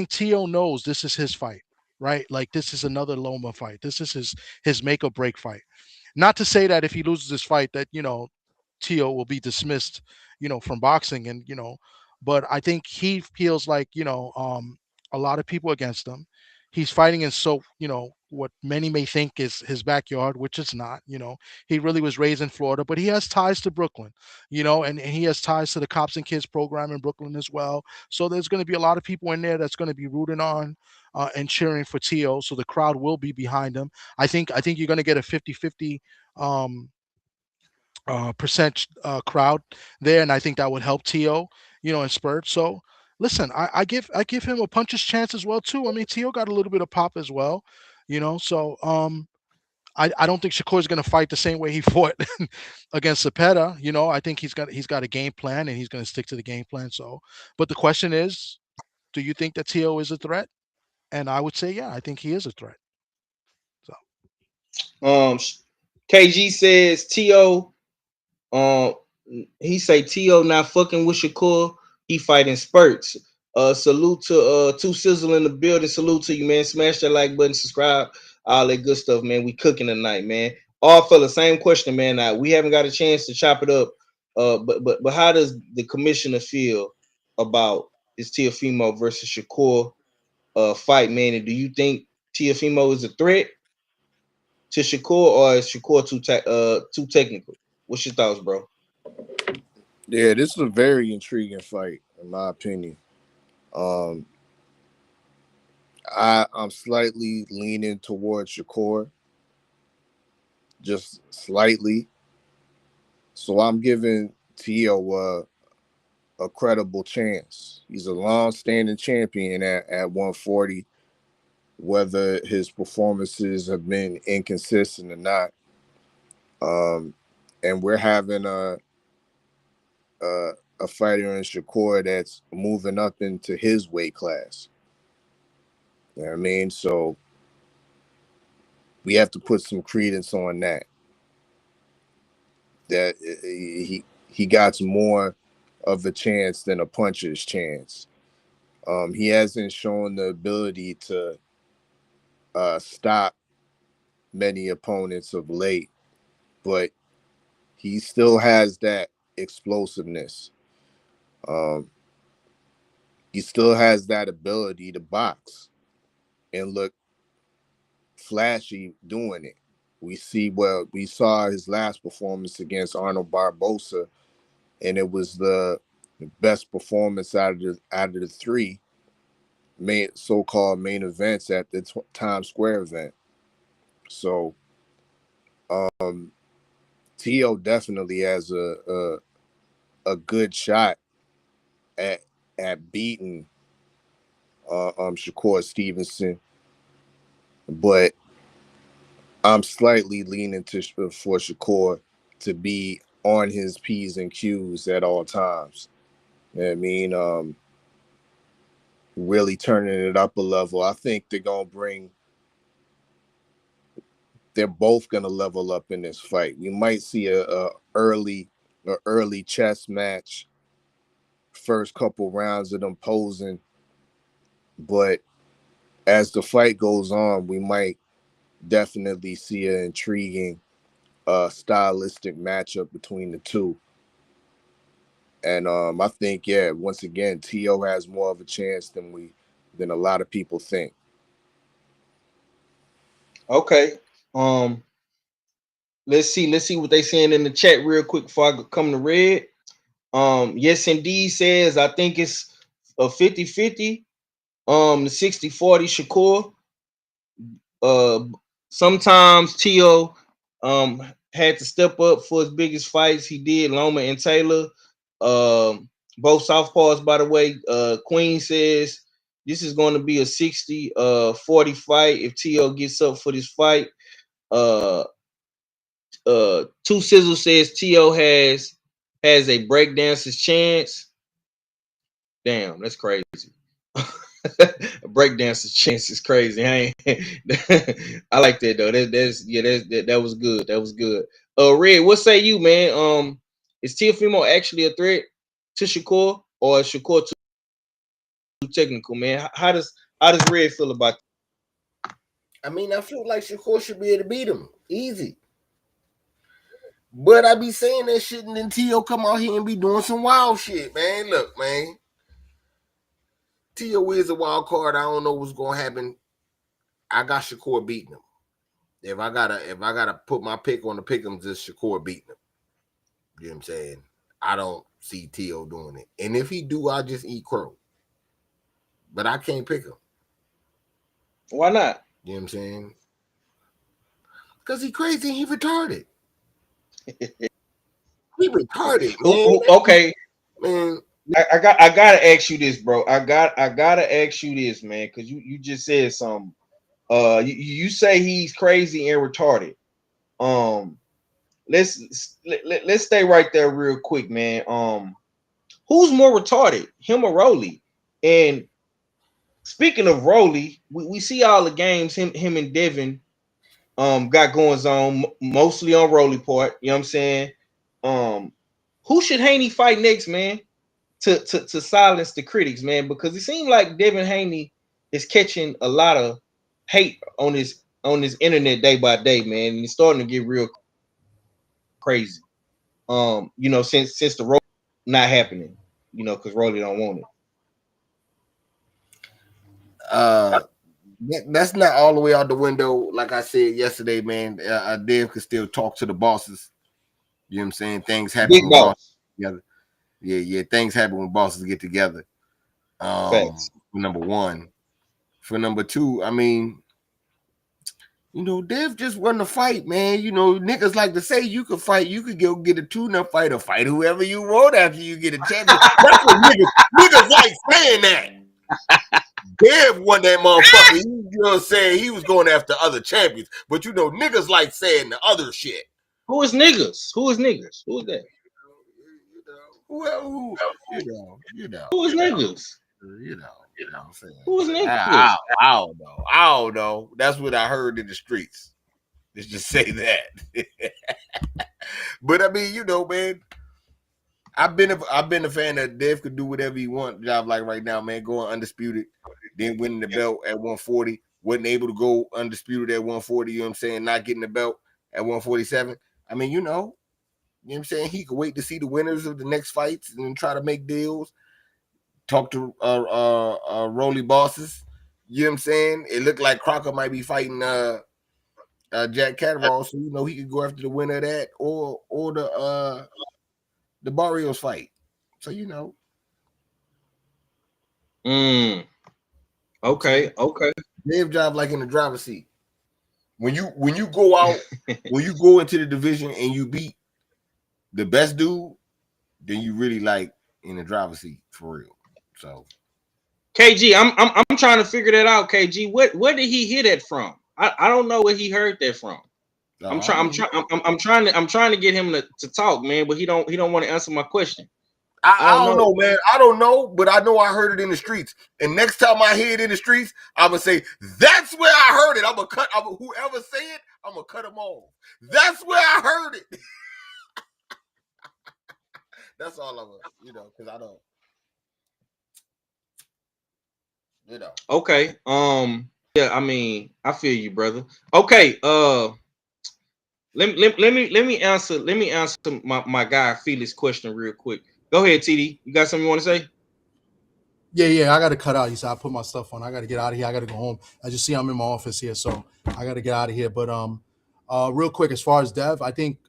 Tio knows this is his fight, right? Like this is another Loma fight. This is his make or break fight. Not to say that if he loses this fight that Tio will be dismissed, from boxing and but I think he feels like a lot of people against him. He's fighting in what many may think is his backyard, which it's not. He really was raised in Florida, but he has ties to Brooklyn, and he has ties to the Cops and Kids program in Brooklyn as well. So there's going to be a lot of people in there that's going to be rooting on and cheering for Tio. So the crowd will be behind him. I think you're going to get a 50-50 percent crowd there, and I think that would help Tio, in spurts. So listen, I give him a puncher's chance as well too. I mean, Tio got a little bit of pop as well, So I don't think Shakur is going to fight the same way he fought against Cepeda. I think he's got a game plan and he's going to stick to the game plan. So, but the question is, do you think that Tio is a threat? And I would say, yeah, I think he is a threat. So KG says T.O. He say T.O. not fucking with Shakur. He fighting spurts. Salute to Two Sizzle in the building. Salute to you, man. Smash that like button, subscribe, all that good stuff, man. We cooking tonight, man. All fellas, same question, man. Now we haven't got a chance to chop it up. But how does the commissioner feel about this Teofimo versus Shakur fight, man? And do you think Teofimo is a threat to Shakur, or is Shakur too technical? What's your thoughts, bro? Yeah, this is a very intriguing fight, in my opinion. I'm slightly leaning towards Shakur, just slightly. So I'm giving Tio a credible chance. He's a long-standing champion at 140, whether his performances have been inconsistent or not. And we're having a fighter in Shakur that's moving up into his weight class. You know what I mean? So we have to put some credence on that. That he got more of a chance than a puncher's chance. He hasn't shown the ability to stop many opponents of late, but he still has that explosiveness. He still has that ability to box and look flashy doing it. We saw his last performance against Arnold Barbosa, and it was the best performance out of the three so-called main events at the Times Square event. So Tio definitely has a good shot at beating Shakur Stevenson, but I'm slightly leaning for Shakur to be on his P's and Q's at all times. You know what I mean? Really turning it up a level. I think they're both gonna level up in this fight. We might see a early chess match, first couple rounds of them posing, but as the fight goes on, we might definitely see an intriguing stylistic matchup between the two. And I think, once again, Tio has more of a chance than a lot of people think. Okay. Let's see what they saying in the chat real quick before I come to Red. Yes, indeed says I think it's a 50-50. The 60-40 Shakur. sometimes Tio had to step up for his biggest fights. He did Loma and Taylor. Both southpaws, by the way. Queen says this is going to be a 60-40 fight if Tio gets up for this fight. Two Sizzle says Tio has a breakdancer's chance. Damn, that's crazy. A breakdancer's chance is crazy. I like that though. That was good. That was good. Red, what say you, man? Is Teofimo actually a threat to Shakur, or is Shakur too technical, man? How does Red feel about that? I mean, I feel like Shakur should be able to beat him easy. But I be saying that shit, and then Tio come out here and be doing some wild shit, man. Look, man. Tio is a wild card. I don't know what's gonna happen. I got Shakur beating him. If I gotta put my pick on the pick'ems, it's Shakur beating him. You know what I'm saying? I don't see Tio doing it. And if he do, I just eat crow. But I can't pick him. Why not? You know what I'm saying? Because he crazy and he retarded. He retarded, man. Okay. Man. I gotta ask you this, bro. I gotta ask you this, man, because you just said something. You say he's crazy and retarded. Let's stay right there real quick, man. Who's more retarded, him or Rolly? And speaking of Rolly, we see all the games him and Devin got going on, mostly on Rolly part. You know what I'm saying? Who should Haney fight next, man? To silence the critics, man, because it seems like Devin Haney is catching a lot of hate on his internet day by day, man, and it's starting to get real crazy. You know, since the Rolly not happening, you know, because Rolly don't want it. That's not all the way out the window. Like I said yesterday, man, Dev could still talk to the bosses. You know what I'm saying? Things happen big with boss bosses together. Yeah, things happen when bosses get together. For number one. For number two, I mean, you know, Dev just won the fight, man. You know, niggas like to say you could fight, you could go get a tune-up fight or fight whoever you want after you get a champion. That's what niggas like saying that. Dev won that motherfucker. You know what I'm saying? He was going after other champions. But you know, niggas like saying the other shit. Who is niggas? Who is that? Well, you know. Who is niggas? You know what I'm saying? Who is niggas? I don't know. That's what I heard in the streets. Let's just say that. But I mean, you know, man, I've been a fan that Dev could do whatever he wants. Job like right now, man, going undisputed, then winning the belt at 140, wasn't able to go undisputed at 140. You know what I'm saying? Not getting the belt at 147. I mean, you know what I'm saying? He could wait to see the winners of the next fights and try to make deals. Talk to Rolly bosses. You know what I'm saying? It looked like Crocker might be fighting Jack Catterall, so you know he could go after the winner of that or the Barrios fight. So you know. Okay. Dev job like in the driver's seat. When you go out, when you go into the division and you beat the best dude, then you really like in the driver's seat for real. So KG, I'm trying to figure that out. KG, where did he hear that from? I don't know where he heard that from. I'm trying to get him to talk, man, but he don't want to answer my question. I don't know, man. I don't know, but I know I heard it in the streets. And next time I hear it in the streets, I'm gonna say that's where I heard it. I'm gonna cut. Whoever say it, I'm gonna cut them off. That's where I heard it. That's all I'm gonna, you know, because I don't. You know. Okay. Yeah, I mean, I feel you, brother. Okay. Let me answer my guy Felix question real quick. Go ahead, TD. You got something you want to say? Yeah. I got to cut out. You said I put my stuff on. I got to get out of here. I got to go home. As you see, I'm in my office here, so I got to get out of here. But real quick, as far as Dev, I think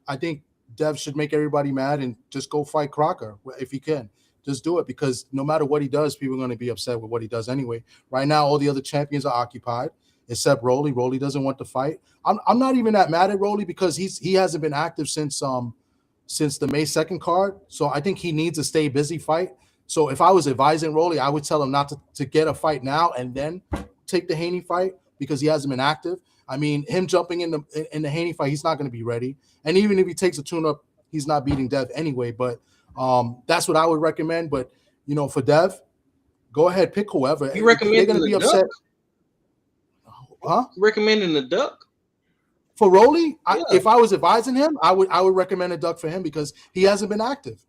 Dev should make everybody mad and just go fight Crocker if he can. Just do it, because no matter what he does, people are going to be upset with what he does anyway. Right now, all the other champions are occupied. except Rolly. Rolly doesn't want to fight. I'm not even that mad at Rolly because he hasn't been active since the May 2nd card. So I think he needs to stay busy fight. So if I was advising Rolly, I would tell him not to get a fight now and then take the Haney fight because he hasn't been active. I mean, him jumping in the Haney fight, he's not going to be ready. And even if he takes a tune-up, he's not beating Dev anyway. But that's what I would recommend. But, for Dev, go ahead, pick whoever. You recommending They're going to be upset. Huh? Recommending the duck? For Rolly, if I was advising him, I would recommend a duck for him because he hasn't been active.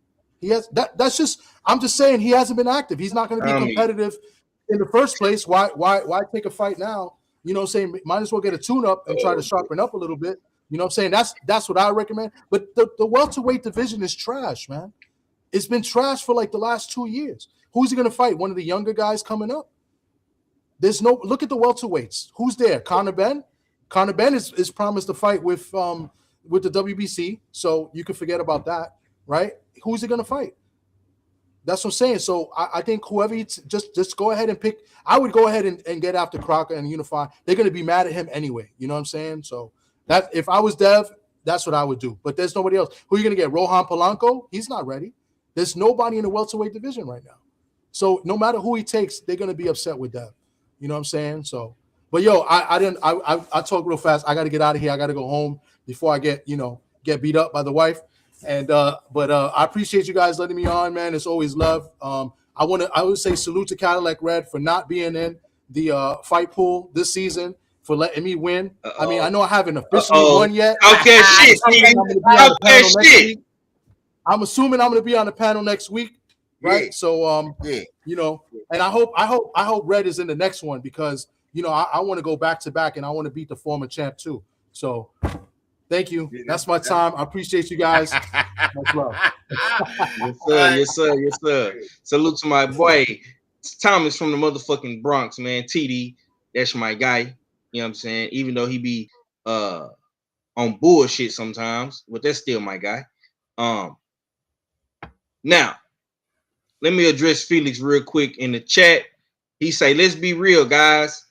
I'm just saying he hasn't been active. He's not going to be competitive in the first place. Why take a fight now? You know what I'm saying? Might as well get a tune-up and try to sharpen up a little bit. You know what I'm saying? That's what I recommend. But the welterweight division is trash, man. It's been trash for like the last 2 years. Who's he going to fight? One of the younger guys coming up? Look at the welterweights. Who's there? Conor Benn? Conor Benn is promised to fight with the WBC, so you can forget about that, right? Who's he going to fight? That's what I'm saying. So I think whoever just go ahead and pick. I would go ahead and get after Crocker and Unify. They're going to be mad at him anyway. You know what I'm saying? So that if I was Dev, that's what I would do. But there's nobody else. Who are you going to get? Rohan Polanco? He's not ready. There's nobody in the welterweight division right now. So no matter who he takes, they're going to be upset with Dev. You know what I'm saying? So. But I talk real fast. I got to get out of here. I got to go home before I get beat up by the wife. And but I appreciate you guys letting me on, man. It's always love. I would say salute to Cadillac Red for not being in the fight pool this season, for letting me win. I mean, I know I haven't officially won yet. Okay, shit. I'm assuming I'm going to be on the panel next week, right? Yeah. So and I hope Red is in the next one because. I want to go back to back and I want to beat the former champ too. So thank you. That's my time. I appreciate you guys. Much love. Yes, sir. Salute to my boy Thomas from the motherfucking Bronx, man. TD, that's my guy. You know what I'm saying? Even though he be on bullshit sometimes, but that's still my guy. Now, let me address Felix real quick in the chat. He say, let's be real, guys.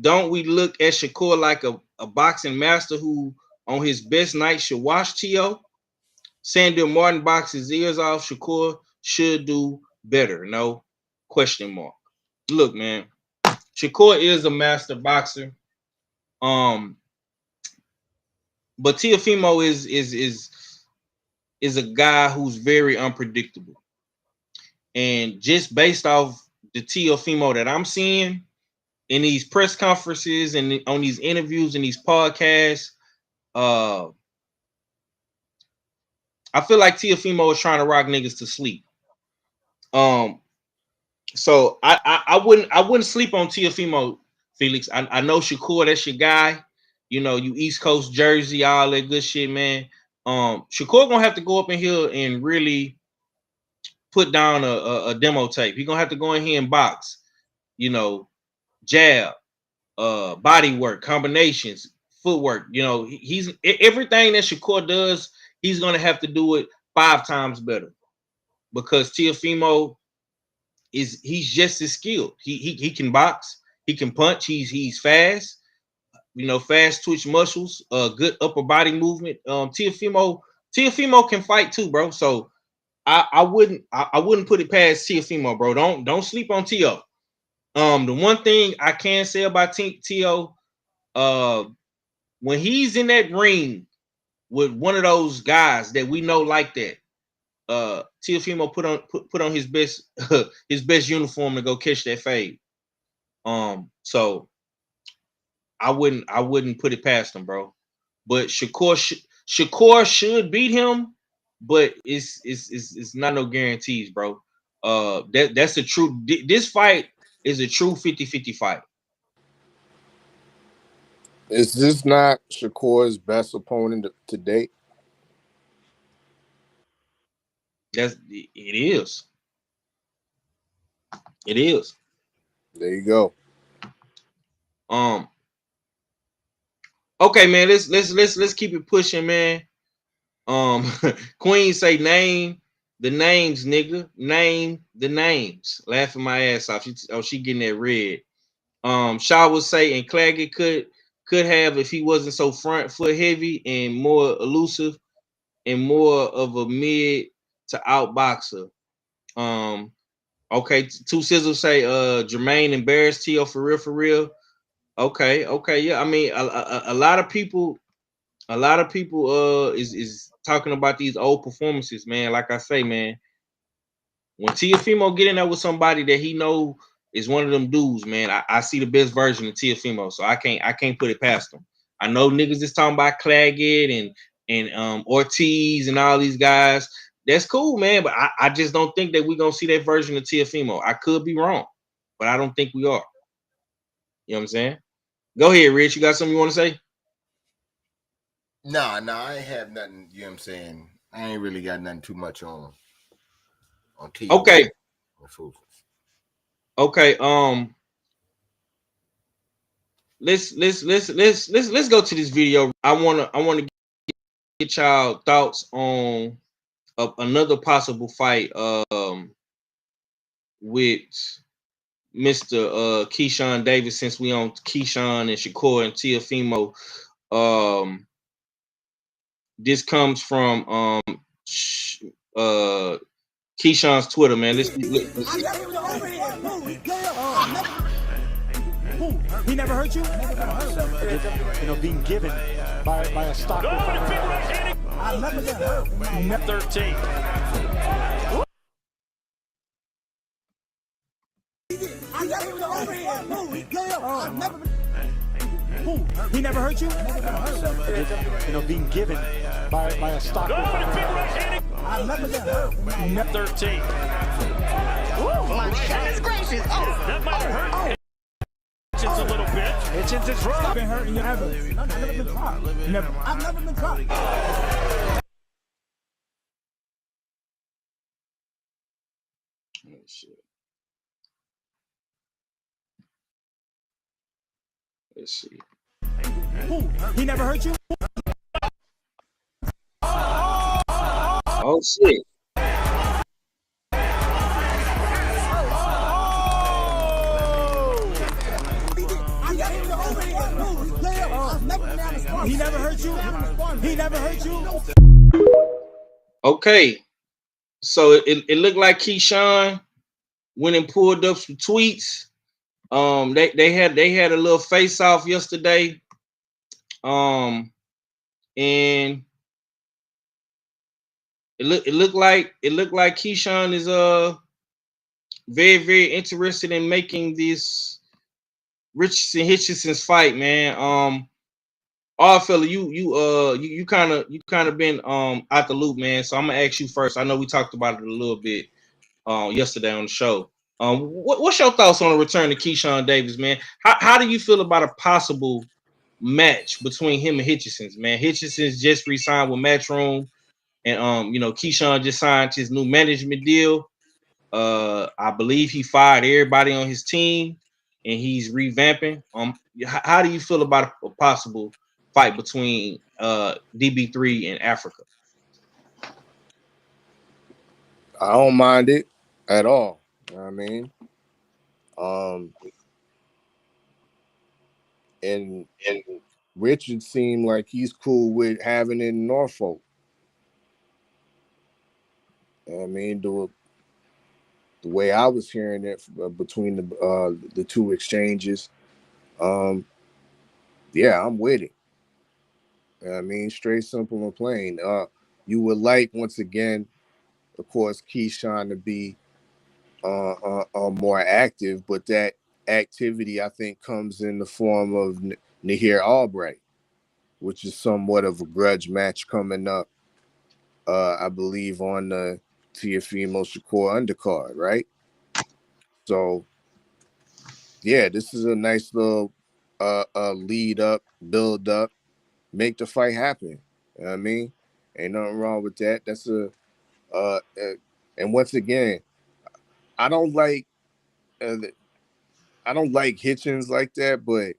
Don't we look at Shakur like a boxing master who on his best night should watch T.O.? Sandor Martin box his ears off. Shakur should do better. No question mark. Look, man, Shakur is a master boxer. But Teofimo is a guy who's very unpredictable. And just based off the Teofimo that I'm seeing in these press conferences and on these interviews and these podcasts, I feel like Teofimo is trying to rock niggas to sleep. So I wouldn't sleep on Teofimo, Felix. I know Shakur, that's your guy. You East Coast Jersey, all that good shit, man. Shakur gonna have to go up in here and really put down a demo tape. He's gonna have to go in here and box, jab, body work, combinations, footwork. He's everything that Shakur does, he's gonna have to do it 5 times better because Teofimo he's just as skilled. He can box, he can punch, he's fast, fast twitch muscles, good upper body movement. Teofimo can fight too, bro. So I wouldn't put it past Teofimo, bro. Don't sleep on T.O. The one thing I can say about T.O., when he's in that ring with one of those guys that we know like that, Teofimo put on his best his best uniform to go catch that fade. So I wouldn't put it past him, bro. But Shakur should beat him, but it's not no guarantees, bro. That's the true. This fight is a true 50-50 fight. Is this not Shakur's best opponent to date? It is. It is. There you go. Okay, man. Let's keep it pushing, man. Queen say name the names, nigga. Name the names. Laughing my ass off. She getting that red. Shaw would say, and Claggett could have if he wasn't so front foot heavy and more elusive and more of a mid to out boxer. Okay, Two Sizzles say Jermaine embarrassed Tio for real. Okay, yeah. I mean, a lot of people is talking about these old performances, man. Like I say, man, when Teofimo get in there with somebody that he know is one of them dudes, man, I see the best version of Teofimo, so I can't put it past him. I know niggas is talking about Claggett and Ortiz and all these guys. That's cool, man, but I just don't think that we're gonna see that version of Teofimo. I could be wrong, but I don't think we are. You know what I'm saying? Go ahead, Rich. You got something you want to say? Nah, I ain't have nothing. You know what I'm saying? I ain't really got nothing too much on TV. Okay. Okay. Let's go to this video. I wanna get y'all thoughts on another possible fight with Mr. Keyshawn Davis, since we on Keyshawn and Shakur and Teofimo. This comes from Keyshawn's Twitter, man. Let's He never hurt you? You know, being given by a stock. I never got hurt. 13. He never hurt you? You know, being given by a stock. I never got hurt. 13. My goodness gracious. That might hurt. Hitchens a little bit. Hitchens is wrong. I've been hurting you ever. I've never been caught. Never. I've never been caught. Oh, shit. Let's see. He never hurt you? Oh shit. He never hurt you? He never hurt you? Okay. So it looked like Keyshawn went and pulled up some tweets. They had a little face off yesterday. And it looked like Keyshawn is very, very interested in making this Richardson Hitchenson's fight, man. All fella, you kind of been out the loop, man. So I'm gonna ask you first. I know we talked about it a little bit yesterday on the show. What's your thoughts on the return to Keyshawn Davis, man? How do you feel about a possible match between him and Hitchenson's, man? Hitchenson's just re-signed with Matchroom, and you know, Keyshawn just signed his new management deal. I believe he fired everybody on his team, and he's revamping. How do you feel about a possible fight between DB3 and Africa? I don't mind it at all. You know what I mean? And Richard seemed like he's cool with having it in Norfolk. You know what I mean, the way I was hearing it between the two exchanges, yeah, I'm with it. You know what I mean, straight, simple, and plain. You would like, once again, of course, Keyshawn to be more active, but that activity, I think, comes in the form of Nahir Albright, which is somewhat of a grudge match coming up, I believe, on the Teofimo Shakur undercard, right? So, yeah, this is a nice little lead up, build up, make the fight happen. You know what I mean? Ain't nothing wrong with that. That's and once again, I don't like Hitchens like that, but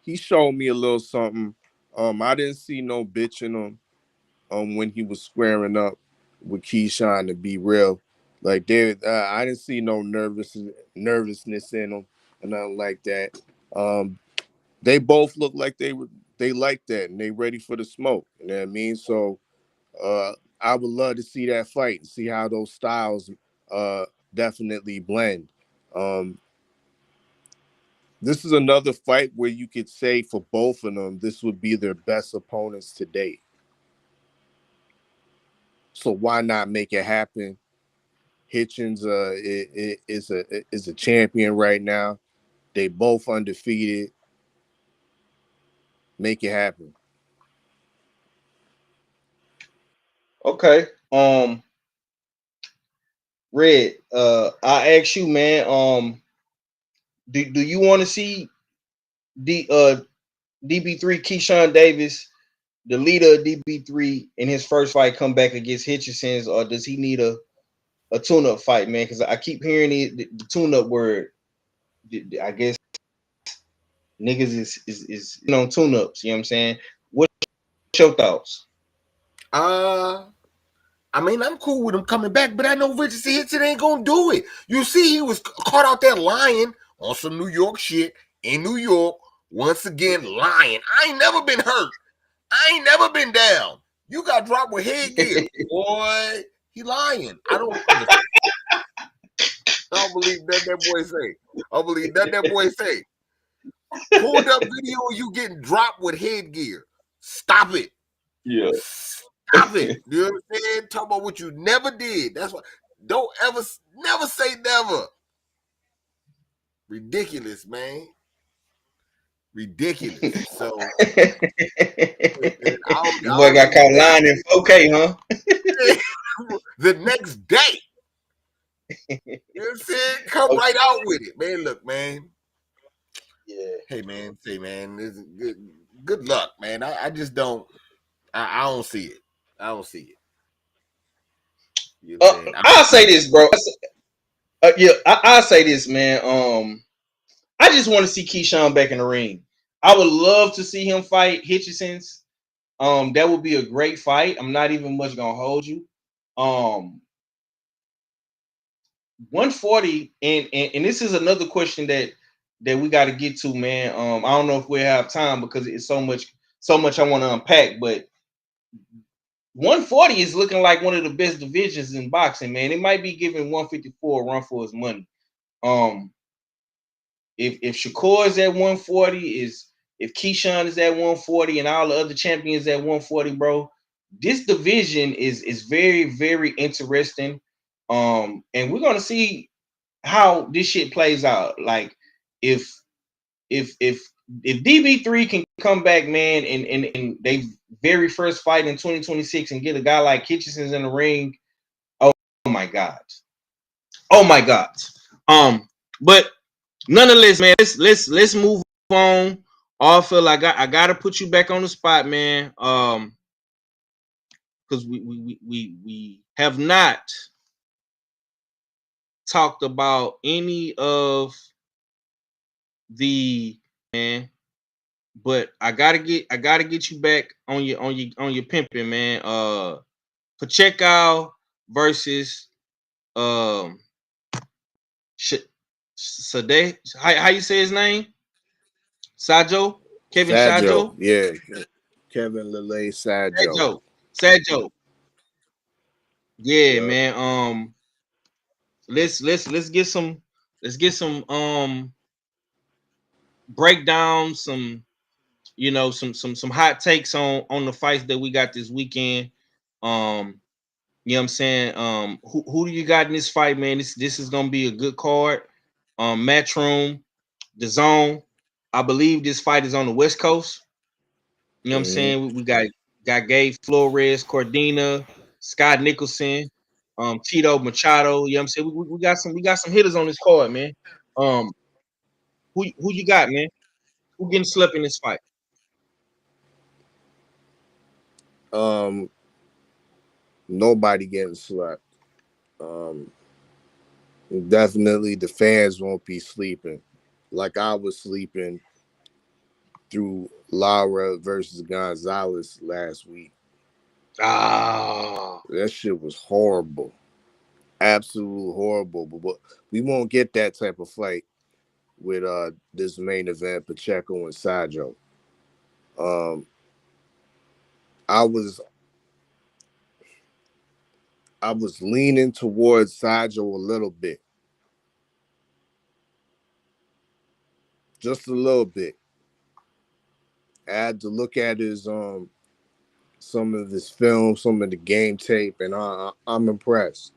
he showed me a little something. I didn't see no bitch in him when he was squaring up with Keyshawn, to be real. Like I didn't see no nervousness in them and nothing like that. They both look like they like that and they ready for the smoke. You know what I mean? So I would love to see that fight and see how those styles definitely blend. This is another fight where you could say for both of them, this would be their best opponents to date. So why not make it happen? Hitchens is a champion right now. They both undefeated. Make it happen. Okay. Red. I ask you, man. Do you want to see DB3 Keyshawn Davis, the leader of DB3, in his first fight, come back against Hitchenson's, or does he need a tune-up fight, man? Because I keep hearing the tune-up word. I guess niggas is on tune-ups. You know what I'm saying? What's your thoughts? I mean, I'm cool with him coming back, but I know Richardson Hitchens ain't gonna do it. You see, he was caught out there lying on some New York shit in New York. Once again, lying. I ain't never been hurt. I ain't never been down. You got dropped with headgear. Boy, he lying. I don't believe nothing that boy say. I don't believe nothing that boy say. Pulled up video of you getting dropped with headgear. Stop it. Yeah. Stop it. You know what I'm saying? Talk about what you never did. That's why. Don't never say never. Ridiculous, man. Ridiculous. So You boy got caught lying in 4K, huh? The next day. You know what I'm saying? Come right out with it. Man, look, man. Yeah. Hey, man. Say, man. This is good luck, man. I just don't. I don't see it. I don't see it. You know what I'm saying? I'll say this, bro. I'll say this, man. I just want to see Keyshawn back in the ring. I would love to see him fight Hitchenson's. That would be a great fight. I'm not even much gonna hold you. 140, and this is another question that we got to get to, man. I don't know if we have time because it's so much I want to unpack, but 140 is looking like one of the best divisions in boxing, man. It might be giving 154 a run for his money. If Shakur is at 140, if Keyshawn is at 140, and all the other champions at 140, bro, this division is very, very interesting. And we're gonna see how this shit plays out. Like if DB3 can come back, man, and they very first fight in 2026 and get a guy like Hitchens in the ring, oh my God. But nonetheless, man, let's move on. I feel like I gotta put you back on the spot, man. Because we have not talked about any of the man, but I gotta get you back on your pimping, man. Pacheco versus Sade. How you say his name? Sajo? Kevin Sajo? Yeah. Kevin Lele Sajo. Yeah, man. Let's get some breakdown, some hot takes on the fights that we got this weekend. You know what I'm saying? Who do you got in this fight, man? This is gonna be a good card. Matchroom, the Zone. I believe this fight is on the West Coast. You know what I'm saying? We got Gabe Flores, Cordina, Scott Nicholson, Tito Machado. You know what I'm saying? We got some hitters on this card, man. Who you got, man? Who getting slept in this fight? Nobody getting slept. Definitely the fans won't be sleeping like I was sleeping through Lara versus Gonzalez last week. Ah, that shit was horrible. absolute horrible. But we won't get that type of fight with this main event, Pacheco and Sajo. I was leaning towards Sajo a little bit. Just a little bit. I had to look at his some of his film, some of the game tape, and I'm impressed.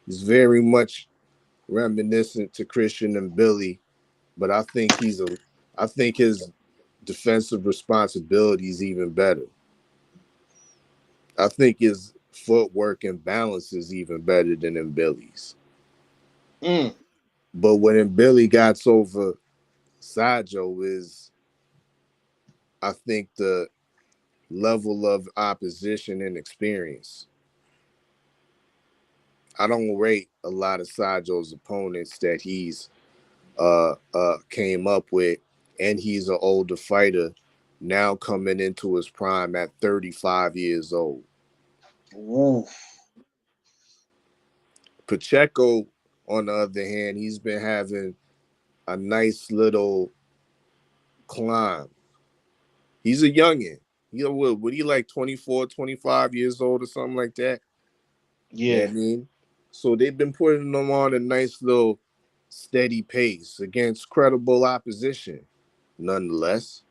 He's very much reminiscent to Christian and Billy, but I think his defensive responsibility is even better. I think his footwork and balance is even better than in Billy's. But when Billy got over Sajo is, I think, the level of opposition and experience. I don't rate a lot of Sajo's opponents that he's came up with, and he's an older fighter now coming into his prime at 35 years old. Oof. Pacheco, on the other hand, he's been having a nice little climb. He's a youngin'. Would he like 24, 25 years old or something like that? Yeah. You know what I mean? So they've been putting him on a nice little steady pace against credible opposition, nonetheless.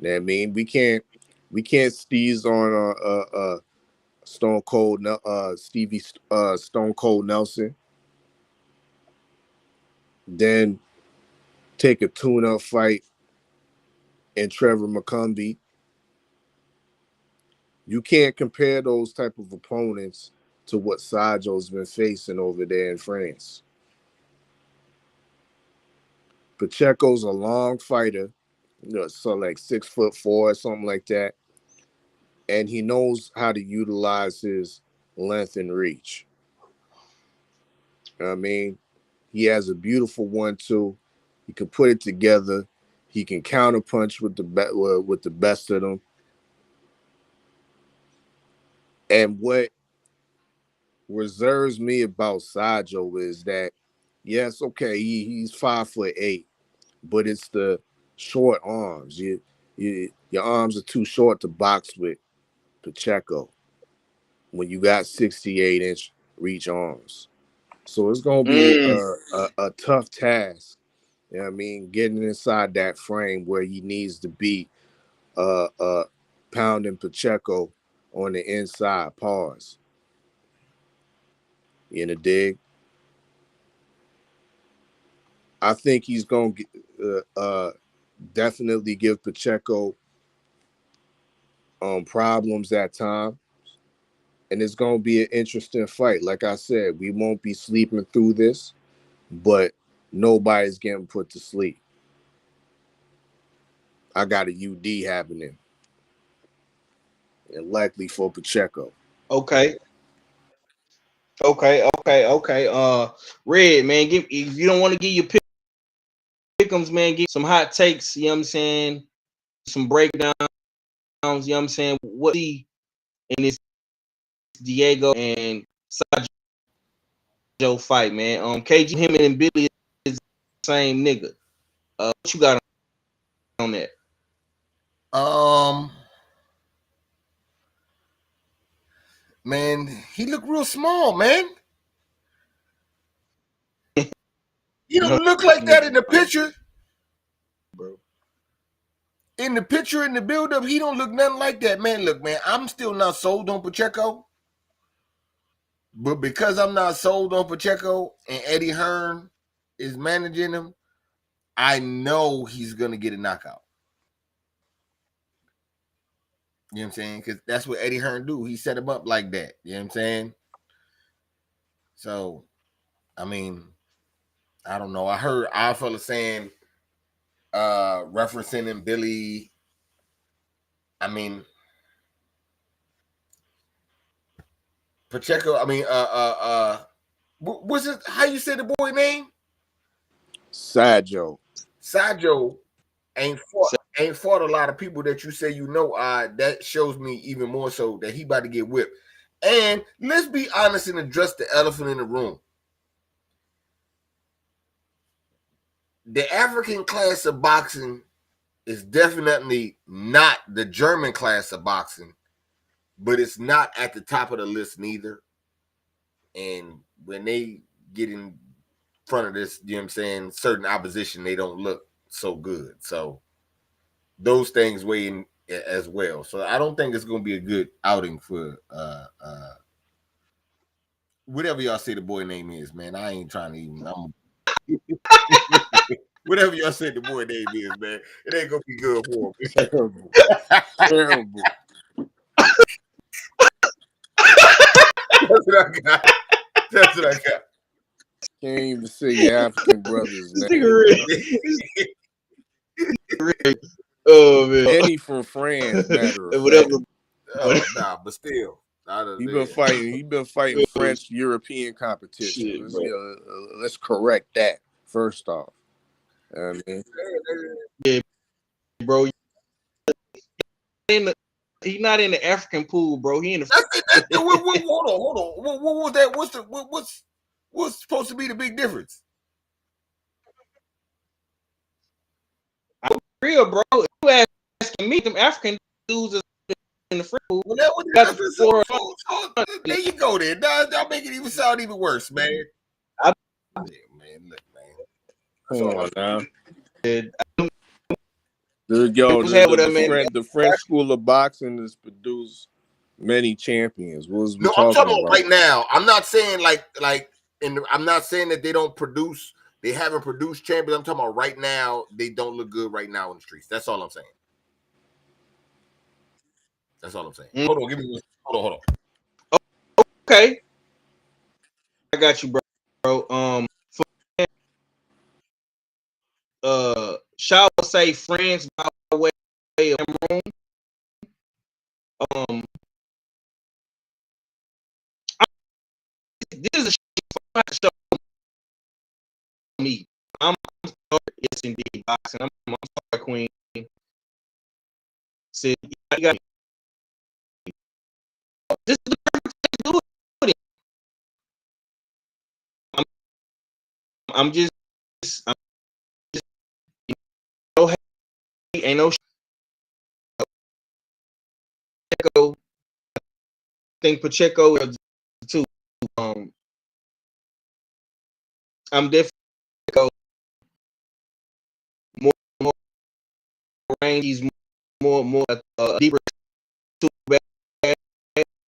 You know what I mean? We can't steeze on Stone Cold Stone Cold Nelson. Then take a tune-up fight in Trevor McCumbee. You can't compare those type of opponents to what Sajo's been facing over there in France. Pacheco's a long fighter, so like 6'4" or something like that. And he knows how to utilize his length and reach. You know what I mean? He has a beautiful 1-2. He can put it together. He can counterpunch with the best of them. And what reserves me about Sajo is that, yes, okay, he's 5'8", but it's the short arms. Your arms are too short to box with Pacheco when you got 68-inch reach arms. So it's gonna be a tough task. You know what I mean? Getting inside that frame where he needs to be pounding Pacheco on the inside. Pause. You know, dig? I think he's going to definitely give Pacheco problems at times. And it's going to be an interesting fight. Like I said, we won't be sleeping through this, but nobody's getting put to sleep. I got a UD happening. And likely for Pacheco. Okay. Red, man, if you don't want to give your pick'ems, man, give some hot takes, you know what I'm saying? Some breakdowns, you know what I'm saying? What in this Diego and Sajo fight, man. KG, him and Billy is the same nigga. What you got on that? Man, he look real small, man. He don't look like that in the picture. Bro. In the picture, in the build-up, he don't look nothing like that, man. Look, man, I'm still not sold on Pacheco. But because I'm not sold on Pacheco and Eddie Hearn is managing him, I know he's going to get a knockout. You know what I'm saying? Because that's what Eddie Hearn do. He set him up like that. You know what I'm saying? So, I mean, I don't know. I heard our fella saying, referencing him, Billy. I mean, Pacheco. I mean, was it how you say the boy name? Sajo. Sajo ain't fought a lot of people that you say you know. That shows me even more so that he about to get whipped. And let's be honest and address the elephant in the room. The African class of boxing is definitely not the German class of boxing, but it's not at the top of the list neither. And when they get in front of this, you know what I'm saying, certain opposition, they don't look so good. So those things weigh in as well. So I don't think it's going to be a good outing for whatever y'all say the boy name is, man. I ain't trying to even. Whatever y'all say the boy name is, man, it ain't gonna be good for him. Terrible. Terrible. That's what I got. That's what I got. Can't even say your African brother's name. Oh man, Eddie from France, matter of whatever. fact. Oh, nah, but still, He been fighting French European competition. Let's correct that first off. I mean, Yeah, bro. He's not in the African pool, bro. He in the. Hold on. What was that? What's supposed to be the big difference? I'm real, bro. If you asking me, them African dudes is in the free pool. Well, that was the difference. There you go. Then that'll make it even sound even worse, man. Come on now. The French School of Boxing has produced many champions. I'm talking about right now. I'm not saying I'm not saying that they don't produce. They haven't produced champions. I'm talking about right now. They don't look good right now in the streets. That's all I'm saying. That's all I'm saying. Hold on. Hold on. Okay, I got you, bro. Shall I say France by way of Cameroon? This is a show me. I'm sorry, yes indeed, boxing. I'm sorry, Queen. Said you got this is the perfect thing to do it. I'm just no hate, ain't no Pacheco. I think Pacheco is too. I'm definitely more range. He's more deeper too bad.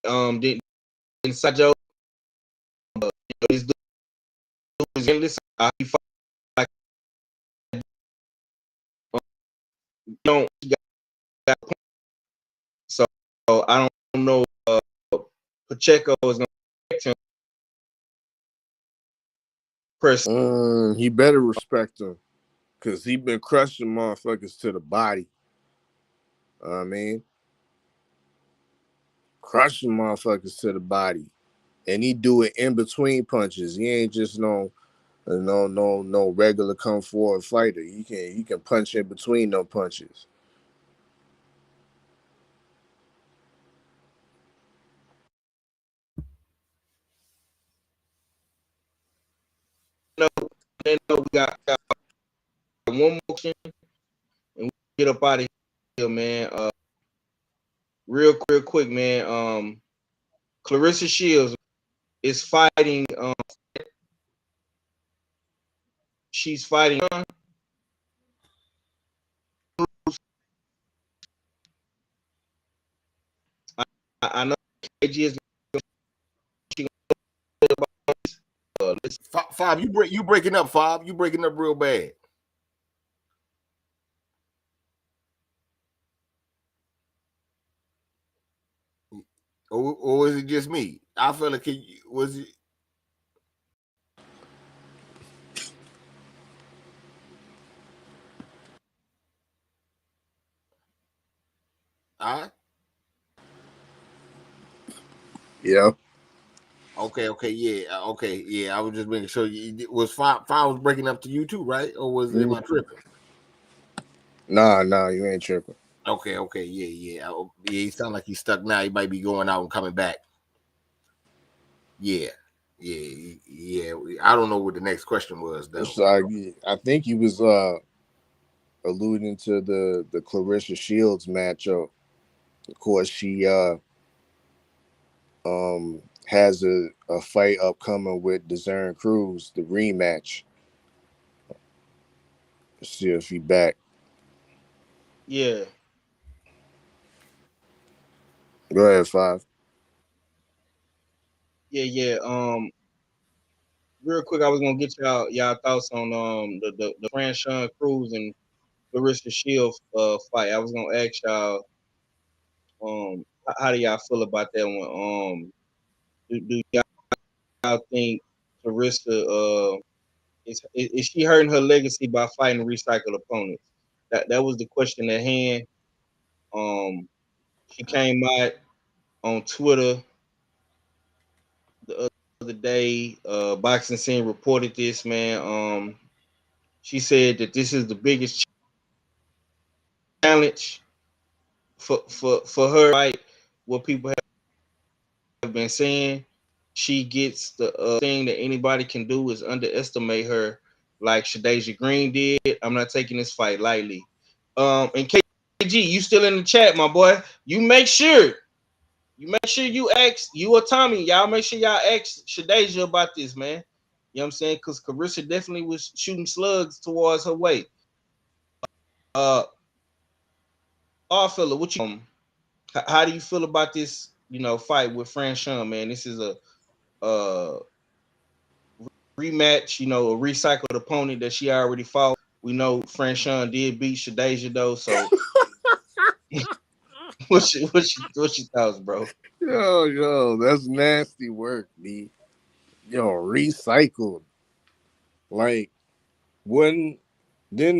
Than Sajo. This dude is endless. He fight like don't got so I don't know. Pacheco is gonna respect him. He better respect him because he been crushing motherfuckers to the body. I mean, crushing motherfuckers to the body, and he do it in between punches. He ain't just no regular come forward fighter. He can punch in between no punches. We got one motion and we get up out of here, man. Real quick, man. Clarissa Shields is fighting. She's fighting. I know KG is. Fob, you breaking up, Fob. You breaking up real bad. Or was it just me? I feel like was it? Yeah. Okay, yeah, okay, yeah. I was just making sure. Was Fob was breaking up to you too, right? Or was it my tripping? Nah, you ain't tripping. Okay, yeah. He sound like he's stuck now. He might be going out and coming back. Yeah. I don't know what the next question was though. So I think he was alluding to the Clarissa Shields matchup. Of course, she has a fight upcoming with Desern Cruz, the rematch. Let's see if he back. Yeah. Go ahead, Five. Yeah. Real quick, I was gonna get y'all thoughts on the Shakur Cruz and Clarissa Shields fight. I was gonna ask y'all how do y'all feel about that one? Do y'all think Clarissa is she hurting her legacy by fighting recycled opponents? That was the question at hand. She came out on Twitter the other day. Boxing Scene reported this, man. She said that this is the biggest challenge for her, right? What people have been saying. She gets the thing that anybody can do is underestimate her, like Shadeja Green did. I'm not taking this fight lightly. And KG, you still in the chat, my boy? You make sure you ask you or Tommy. Y'all make sure y'all ask Shadeja about this, man. You know what I'm saying? Because Clarissa definitely was shooting slugs towards her weight. Fella, what you how do you feel about this? Fight with Franchon, man. This is a rematch. A recycled opponent that she already fought. We know Franchon did beat Shadeja though. So, what's your thoughts, bro? Yo, that's nasty work, B. Yo, recycled. Like, didn't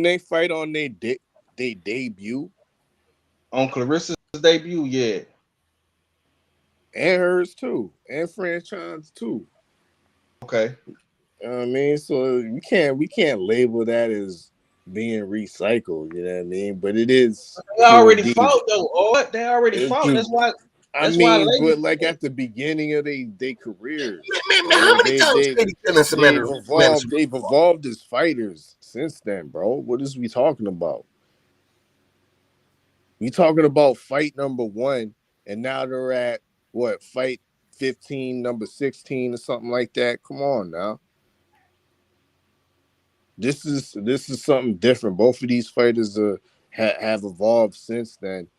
they fight on their debut? On Clarissa's debut, yeah. And hers too. And Franchon's too. Okay. I mean, so we can't label that as being recycled, you know what I mean? But it is. They already fought though. They already fought. That's why. But like at the beginning of their careers, Man, how many times can he tell us a matter of they've evolved as fighters since then, bro. What is we talking about? We talking about fight number 1, and now they're at what, fight 15, number 16 or something like that. Come on now. This is something different. Both of these fighters have evolved since then.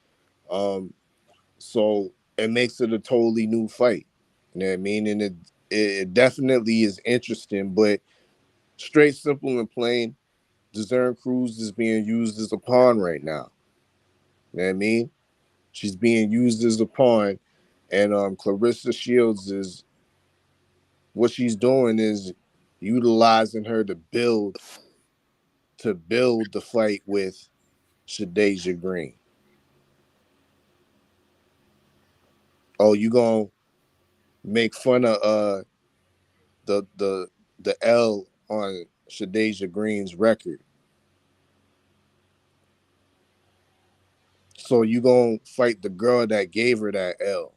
So it makes it a totally new fight. You know what I mean? And it definitely is interesting, but straight, simple, and plain, Desern Cruz is being used as a pawn right now. You know what I mean? She's being used as a pawn, and Clarissa Shields is what she's doing is utilizing her to build the fight with Shadeja Green. Oh, you gonna make fun of the L on Shadeja Green's record? So you gonna fight the girl that gave her that L?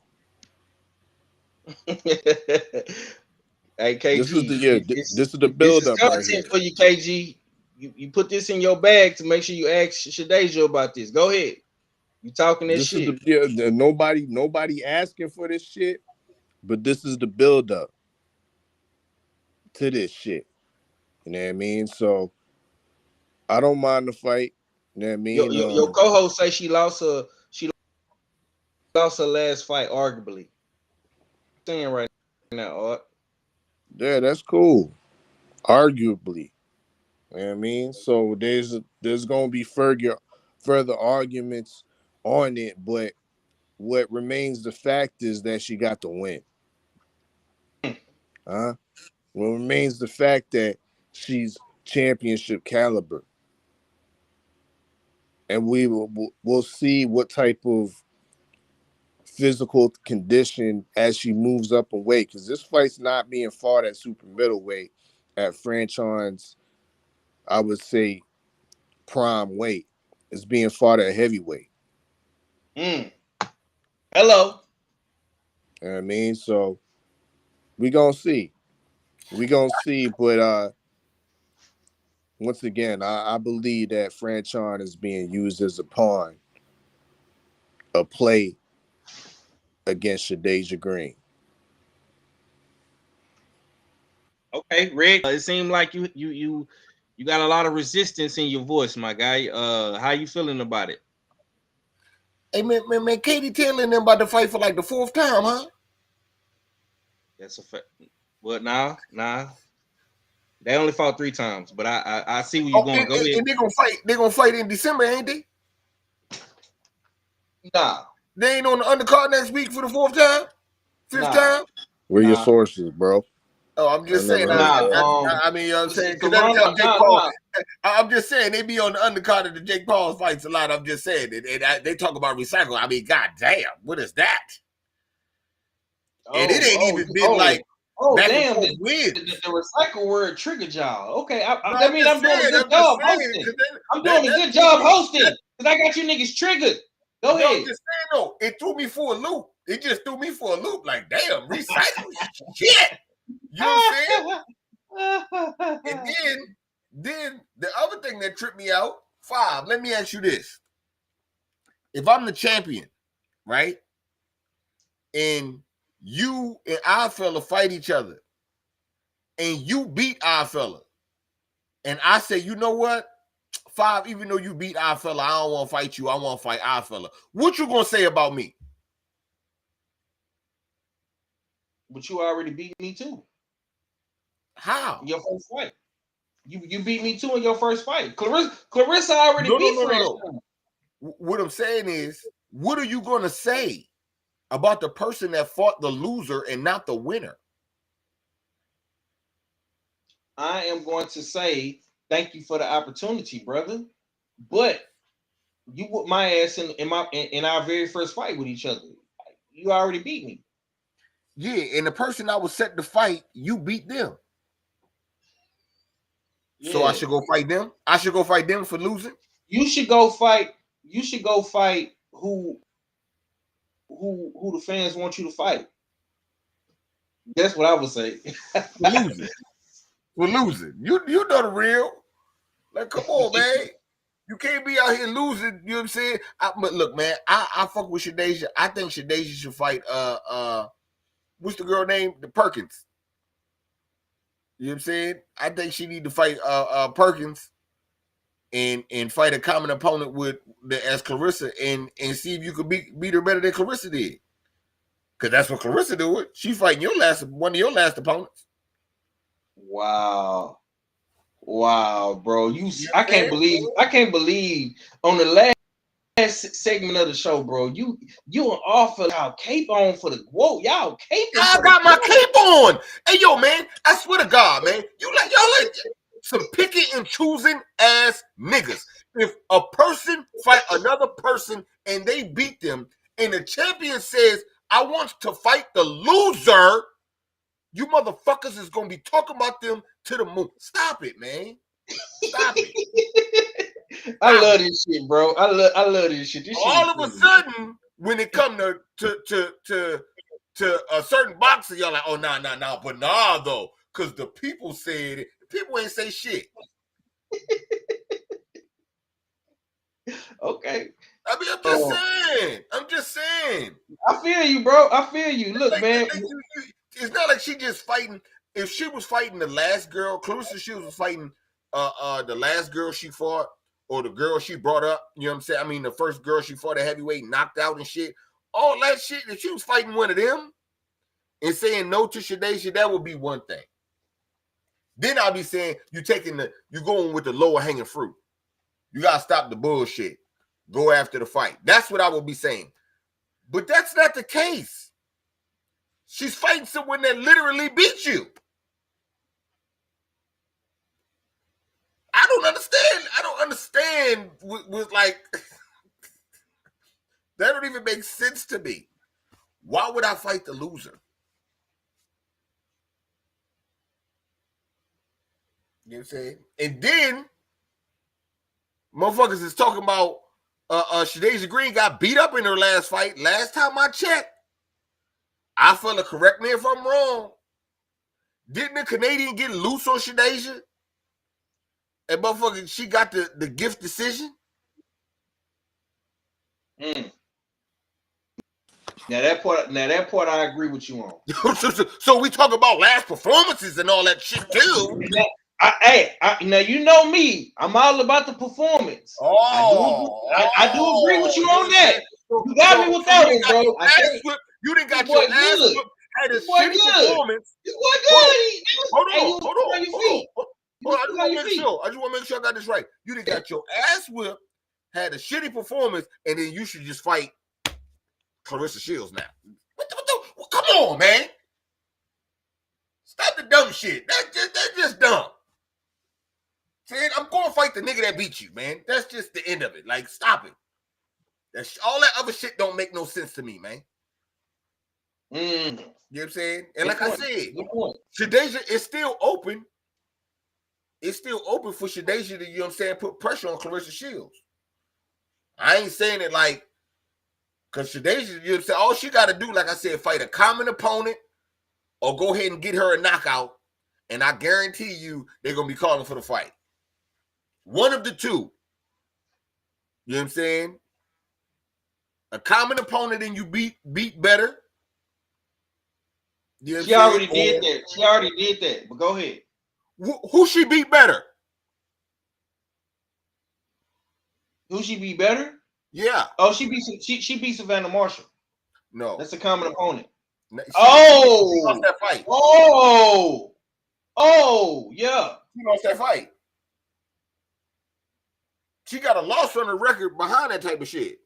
Hey KG, this is the build up right here. Content for you, KG. You put this in your bag to make sure you ask Shadeja about this. Go ahead. You talking that shit. Nobody asking for this shit, but this is the build up to this shit. You know what I mean? So I don't mind the fight. You know what I mean? Your co-host say she lost her last fight, arguably. Saying right now, Art. Yeah, that's cool. Arguably. You know what I mean? So there's gonna be further arguments on it, but what remains the fact is that she got the win. What remains the fact that she's championship caliber. And we'll see what type of physical condition as she moves up in weight, because this fight's not being fought at super middleweight at Franchon's, I would say, prime weight. It's being fought at heavyweight. Hello. You know what I mean? So We gonna see. But once again, I believe that Franchon is being used as a pawn, a play against Shadeja Green. Okay, Rick. It seemed like you got a lot of resistance in your voice, my guy. How you feeling about it? Hey man, Katie Taylor and them about to fight for like the 4th time, huh? That's a fact. But nah. They only fought 3 times, but I see where you're going. Go ahead. And they're gonna fight in December, ain't they? Nah. They ain't on the undercard next week for the 4th time? 5th time? Where your sources, bro? Oh, I'm just saying. I mean, you know what I'm saying? I'm just saying they be on the undercard of the Jake Paul fights a lot. I'm just saying. And they talk about recycle. I mean, goddamn, what is that? And it ain't even been like damn, the recycle word triggered y'all. Okay, I mean, I'm doing a good job hosting. I'm doing a good job hosting because I got you niggas triggered. Go ahead. I'm just saying, though, it threw me for a loop. It just threw me for a loop. Like, damn, recycle shit. You know what I'm saying? And then the other thing that tripped me out, 5, let me ask you this. If I'm the champion, right? And you and our fella fight each other, and you beat our fella, and I say, you know what? 5, even though you beat our fella, I don't want to fight you. I want to fight our fella. What you gonna say about me? But you already beat me too. How? Your first fight. You beat me too in your first fight. Clarissa already beat No. What I'm saying is, what are you gonna say about the person that fought the loser and not the winner? I am going to say thank you for the opportunity, brother. But you put my ass in our very first fight with each other. You already beat me. Yeah, and the person I was set to fight, you beat them. Yeah. So I should go fight them. I should go fight them for losing. You should go fight. You should go fight who the fans want you to fight. That's what I would say. We're losing. You know the real. Like, come on, man. You can't be out here losing. You know what I'm saying? But look, man, I fuck with Shadeja. I think Shadeja should fight what's the girl name? The Perkins. You know what I'm saying? I think she need to fight Perkins and fight a common opponent as Clarissa and see if you could beat her better than Clarissa did. Because that's what Clarissa do. She fighting one of your last opponents. Wow, bro. I can't believe on the last segment of the show, bro. You an awful y'all cape on for the y'all cape. I got my cape on. Hey, yo, man. I swear to God, man. Y'all like some picking and choosing ass niggas. If a person fight another person and they beat them, and the champion says, "I want to fight the loser," you motherfuckers is gonna be talking about them to the moon. Stop it, man. Stop it. I love this shit, bro. I love this shit. All of a sudden, when it come to a certain boxer, y'all like, oh no, but nah though, because the people said it. People ain't say shit. Okay. I mean, I'm just saying. I feel you, bro. I feel you. Look, man. It's not like she just fighting. If she was fighting the last girl, Clarissa Shields was fighting the last girl she fought, or the girl she brought up, you know what I'm saying? I mean, the first girl she fought at heavyweight, knocked out and shit. All that shit, if she was fighting one of them and saying no to Shadeja, that would be one thing. Then I'll be saying you're going with the lower hanging fruit. You gotta stop the bullshit. Go after the fight. That's what I will be saying. But that's not the case. She's fighting someone that literally beat you. I don't understand with like that don't even make sense to me. Why would I fight the loser? You know what I'm saying? And then motherfuckers is talking about Shadeja Green got beat up in her last fight. Last time I checked, I feel to correct me if I'm wrong. Didn't the Canadian get loose on Shadeja? And motherfucker, she got the gift decision. Now that part I agree with you on. So we talk about last performances and all that shit too. Now you know me. I'm all about the performance. I do agree with you on that. You got me with that one, bro. You didn't got your ass whipped. Had a shitty performance. This boy good. Hold on. I just want to make sure. I just want to make sure I got this right. You done got your ass whipped, had a shitty performance, and then you should just fight Clarissa Shields now. Come on, man. Stop the dumb shit. That's just dumb. Saying I'm going to fight the nigga that beat you, man. That's just the end of it. Like, stop it. All that other shit don't make no sense to me, man. You know what I'm saying? And like I said, Shadeja is still open. It's still open for Shadeja to, you know what I'm saying, put pressure on Clarissa Shields. I ain't saying it like, because Shadeja, you know what I'm saying, all she got to do, like I said, fight a common opponent or go ahead and get her a knockout, and I guarantee you they're going to be calling for the fight. One of the two. You know what I'm saying? A common opponent and you beat better. You know she already did that. She already did that. But go ahead. Who she beat better? Who she beat better? Yeah. Oh, she beat Savannah Marshall. No. That's a common opponent. She lost that fight. Oh, yeah. She lost that fight. She got a loss on the record behind that type of shit.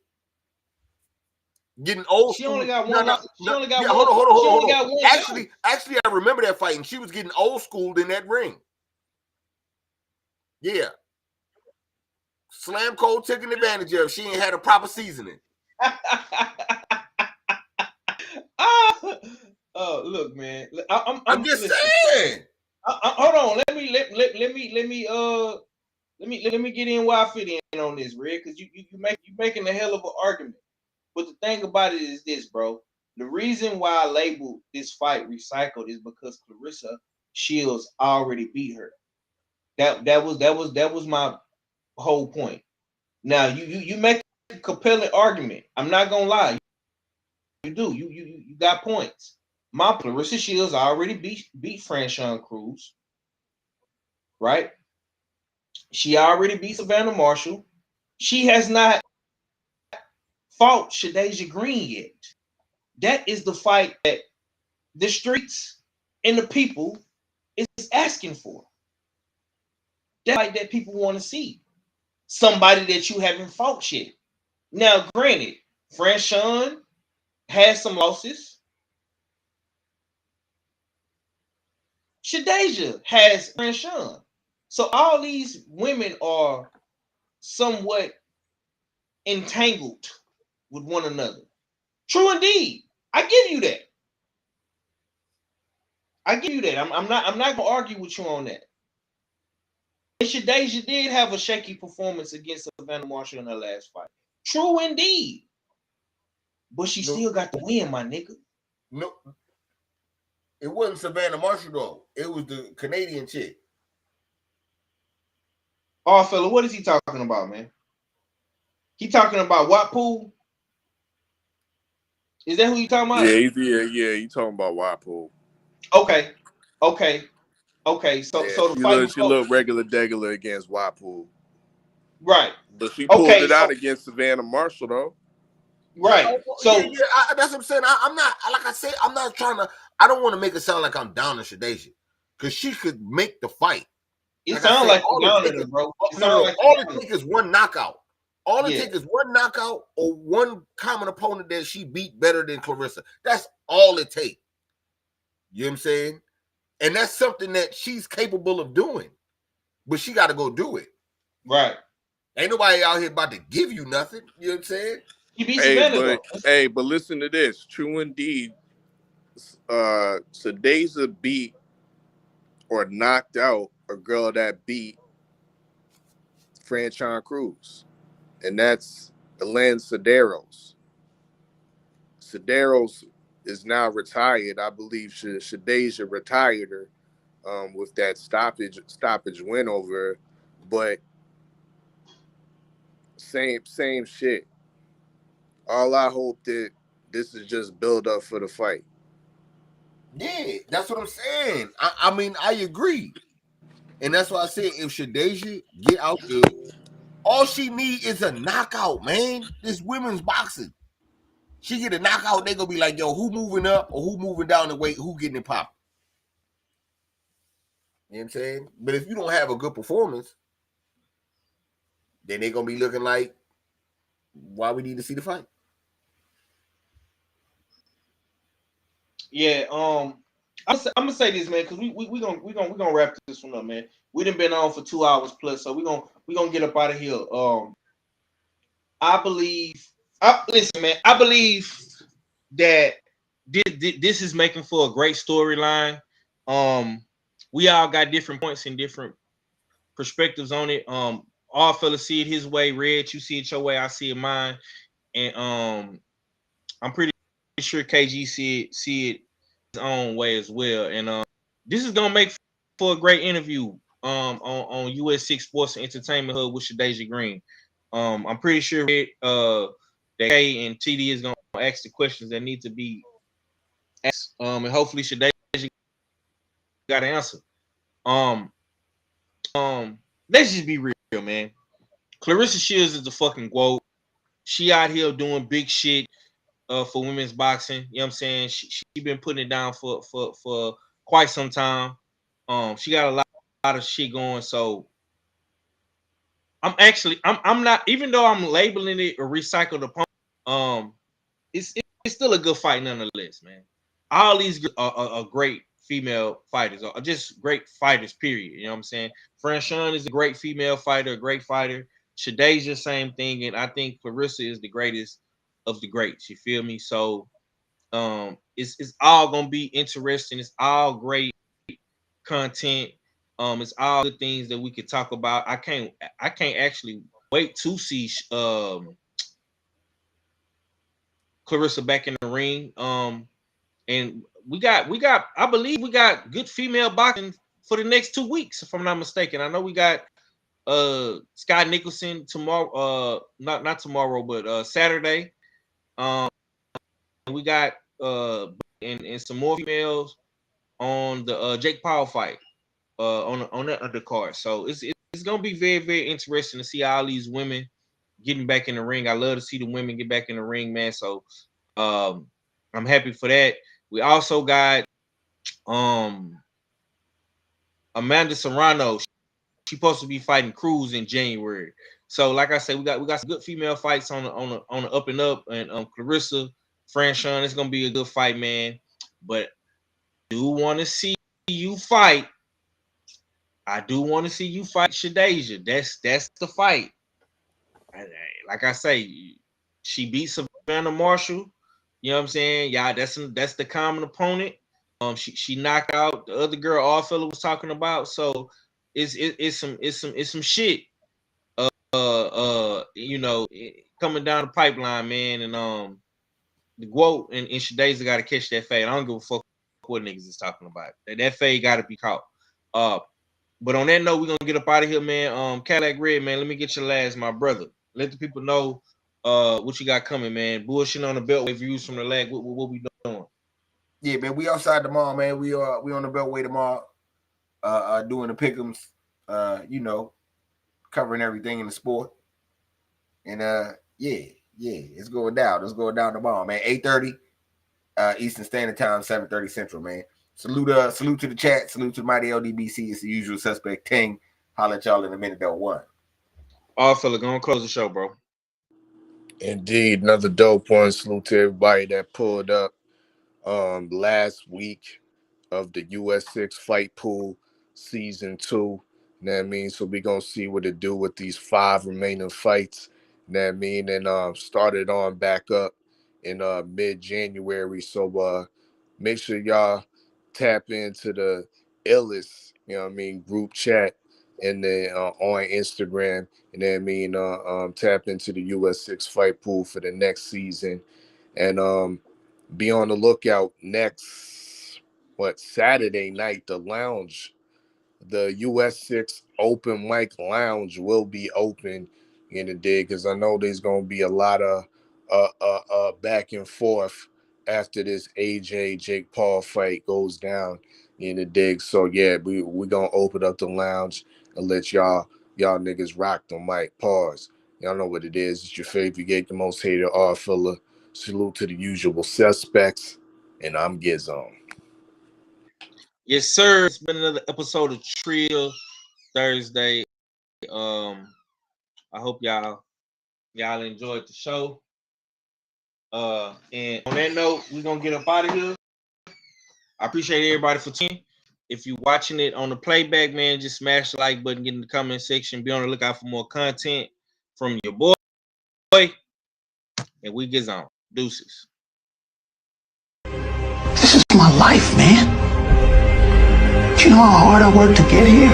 Getting old. She only got one. She only got one. Hold on. Actually, I remember that fight, and she was getting old schooled in that ring. Yeah. Slam Cole taking advantage of. She ain't had a proper seasoning. Oh, look, man. I'm just saying. Hold on. Let me get in where I fit in on this, Red, because you making a hell of an argument. But the thing about it is this, bro. The reason why I labeled this fight recycled is because Clarissa Shields already beat her. That was my whole point. Now you make a compelling argument. I'm not gonna lie. You do. You got points. My Clarissa Shields already beat Franchon Cruz. Right? She already beat Savannah Marshall. She has not fought Shadeja Green yet. That is the fight that the streets and the people is asking for. That fight that people want to see. Somebody that you haven't fought yet. Now, granted, Franchon has some losses. Shadeja has Franchon. So all these women are somewhat entangled with one another. True indeed. I give you that. I'm not gonna argue with you on that. And Shadeja did have a shaky performance against Savannah Marshall in her last fight. True indeed. But she still got the win, my nigga. No. It wasn't Savannah Marshall, though. It was the Canadian chick. Oh, fella, what is he talking about, man? He talking about Watpool? Is that who you talking about? Yeah. You talking about Watpool? Okay. So the fight she looked regular against Watpool. Right. But she pulled it out against Savannah Marshall, though. Right. So that's what I'm saying. I'm not, like I said, I'm not trying to. I don't want to make it sound like I'm down on Shadeja, because she could make the fight. It sounds like you're down on her, bro. All it takes is one knockout. All it takes is one knockout or one common opponent that she beat better than Clarissa. That's all it takes. You know what I'm saying? And that's something that she's capable of doing. But she got to go do it. Right. Ain't nobody out here about to give you nothing. You know what I'm saying? But listen to this. True indeed. Shadeja beat or knocked out a girl that beat Franchon Cruz. And that's Elaine Cederos. Cederos is now retired. I believe Shadeja retired her with that stoppage win over her. But same shit. All I hope that this is just build up for the fight. Yeah, that's what I'm saying. I mean, I agree. And that's why I said if Shadeja get out there, all she need is a knockout, man. This women's boxing. She get a knockout, they gonna be like, yo, who moving up or who moving down the weight, who getting it popping? You know what I'm saying? But if you don't have a good performance, then they gonna be looking like, why we need to see the fight? Yeah, I'm gonna say this, man, because we gonna wrap this one up, man. We done been on for 2 hours plus, so we gonna get up out of here. I believe that this is making for a great storyline. We all got different points and different perspectives on it. All fellas see it his way. Red, you see it your way. I see it mine, and I'm pretty sure KG see it his own way as well. And this is gonna make for a great interview. On US6 Sports and Entertainment Hub with Shadeja Green. I'm pretty sure that K and TD is gonna ask the questions that need to be asked. And hopefully Shadeja got an answer. Let's just be real, man. Clarissa Shields is the fucking GOAT. She out here doing big shit for women's boxing. You know what I'm saying? She been putting it down for quite some time. She got a lot of shit going. So I'm not, even though I'm labeling it a recycled opponent, it's still a good fight nonetheless, man. All these are great female fighters, are just great fighters, period. You know what I'm saying? Franchon is a great female fighter, a great fighter. Shadeja, same thing. And I think Clarissa is the greatest of the greats. You feel me? So it's all gonna be interesting. It's all great content. It's all good things that we could talk about. I can't actually wait to see Clarissa back in the ring. And we got I believe we got good female boxing for the next 2 weeks, if I'm not mistaken. I know we got Scott Nicholson tomorrow, not tomorrow, but Saturday. We got and some more females on the Jake Paul fight on that undercard. So it's gonna be very, very interesting to see all these women getting back in the ring. I love to see the women get back in the ring, man. So I'm happy for that. We also got Amanda Serrano. She's supposed to be fighting Cruz in January. So like I said, we got some good female fights on the up and up, and Clarissa, Franchon, it's gonna be a good fight, man. But I do want to see you fight. I do want to see you fight Shadeja. That's the fight. Like I say, she beat Savannah Marshall. You know what I'm saying? Yeah, that's the common opponent. She knocked out the other girl all fella was talking about. So it's some shit. You know, coming down the pipeline, man. And the GOAT and Shadeja got to catch that fade. I don't give a fuck what niggas is talking about. That fade got to be caught. But on that note, we're gonna get up out of here, man. Cadillac Red, man. Let me get your last, my brother. Let the people know what you got coming, man. Bullshit on the Beltway, views from the lag. What we doing? Yeah, man. We outside tomorrow, man. We on the Beltway tomorrow. Doing the pick'ems. You know, covering everything in the sport. And yeah, it's going down. It's going down tomorrow, man. 8:30 Eastern Standard Time, 7:30 Central, man. Salute to the chat. Salute to the mighty LDBC. It's the usual suspect Ting. Holla at y'all in a minute, though. One. All fella, go and close the show, bro. Indeed, another dope one. Salute to everybody that pulled up last week of the US6 Fight Pool Season 2. You know what I mean? So we're going to see what it do with these 5 remaining fights. You know what I mean? And started on back up in mid-January. So make sure y'all tap into the illest, you know what I mean, group chat and then on Instagram. You know what I mean? Tap into the US6 Fight Pool for the next season. And be on the lookout next Saturday night. The Lounge the US6 open mic lounge will be open in the day, because I know there's gonna be a lot of back and forth after this AJ Jake Paul fight goes down in the dig. So yeah, we gonna open up the lounge and let y'all niggas rock the mic. Pause. Y'all know what it is. It's your favorite gate, the most hated R filler. Salute to the usual suspects, and I'm Gizon. Yes, sir. It's been another episode of Trill Thursday. I hope y'all enjoyed the show. And on that note, we're gonna get up out of here. I appreciate everybody for tuning. If you're watching it on the playback, man, just smash the like button, get in the comment section, be on the lookout for more content from your boy. And we get on. Deuces. This is my life, man. Do you know how hard I worked to get here?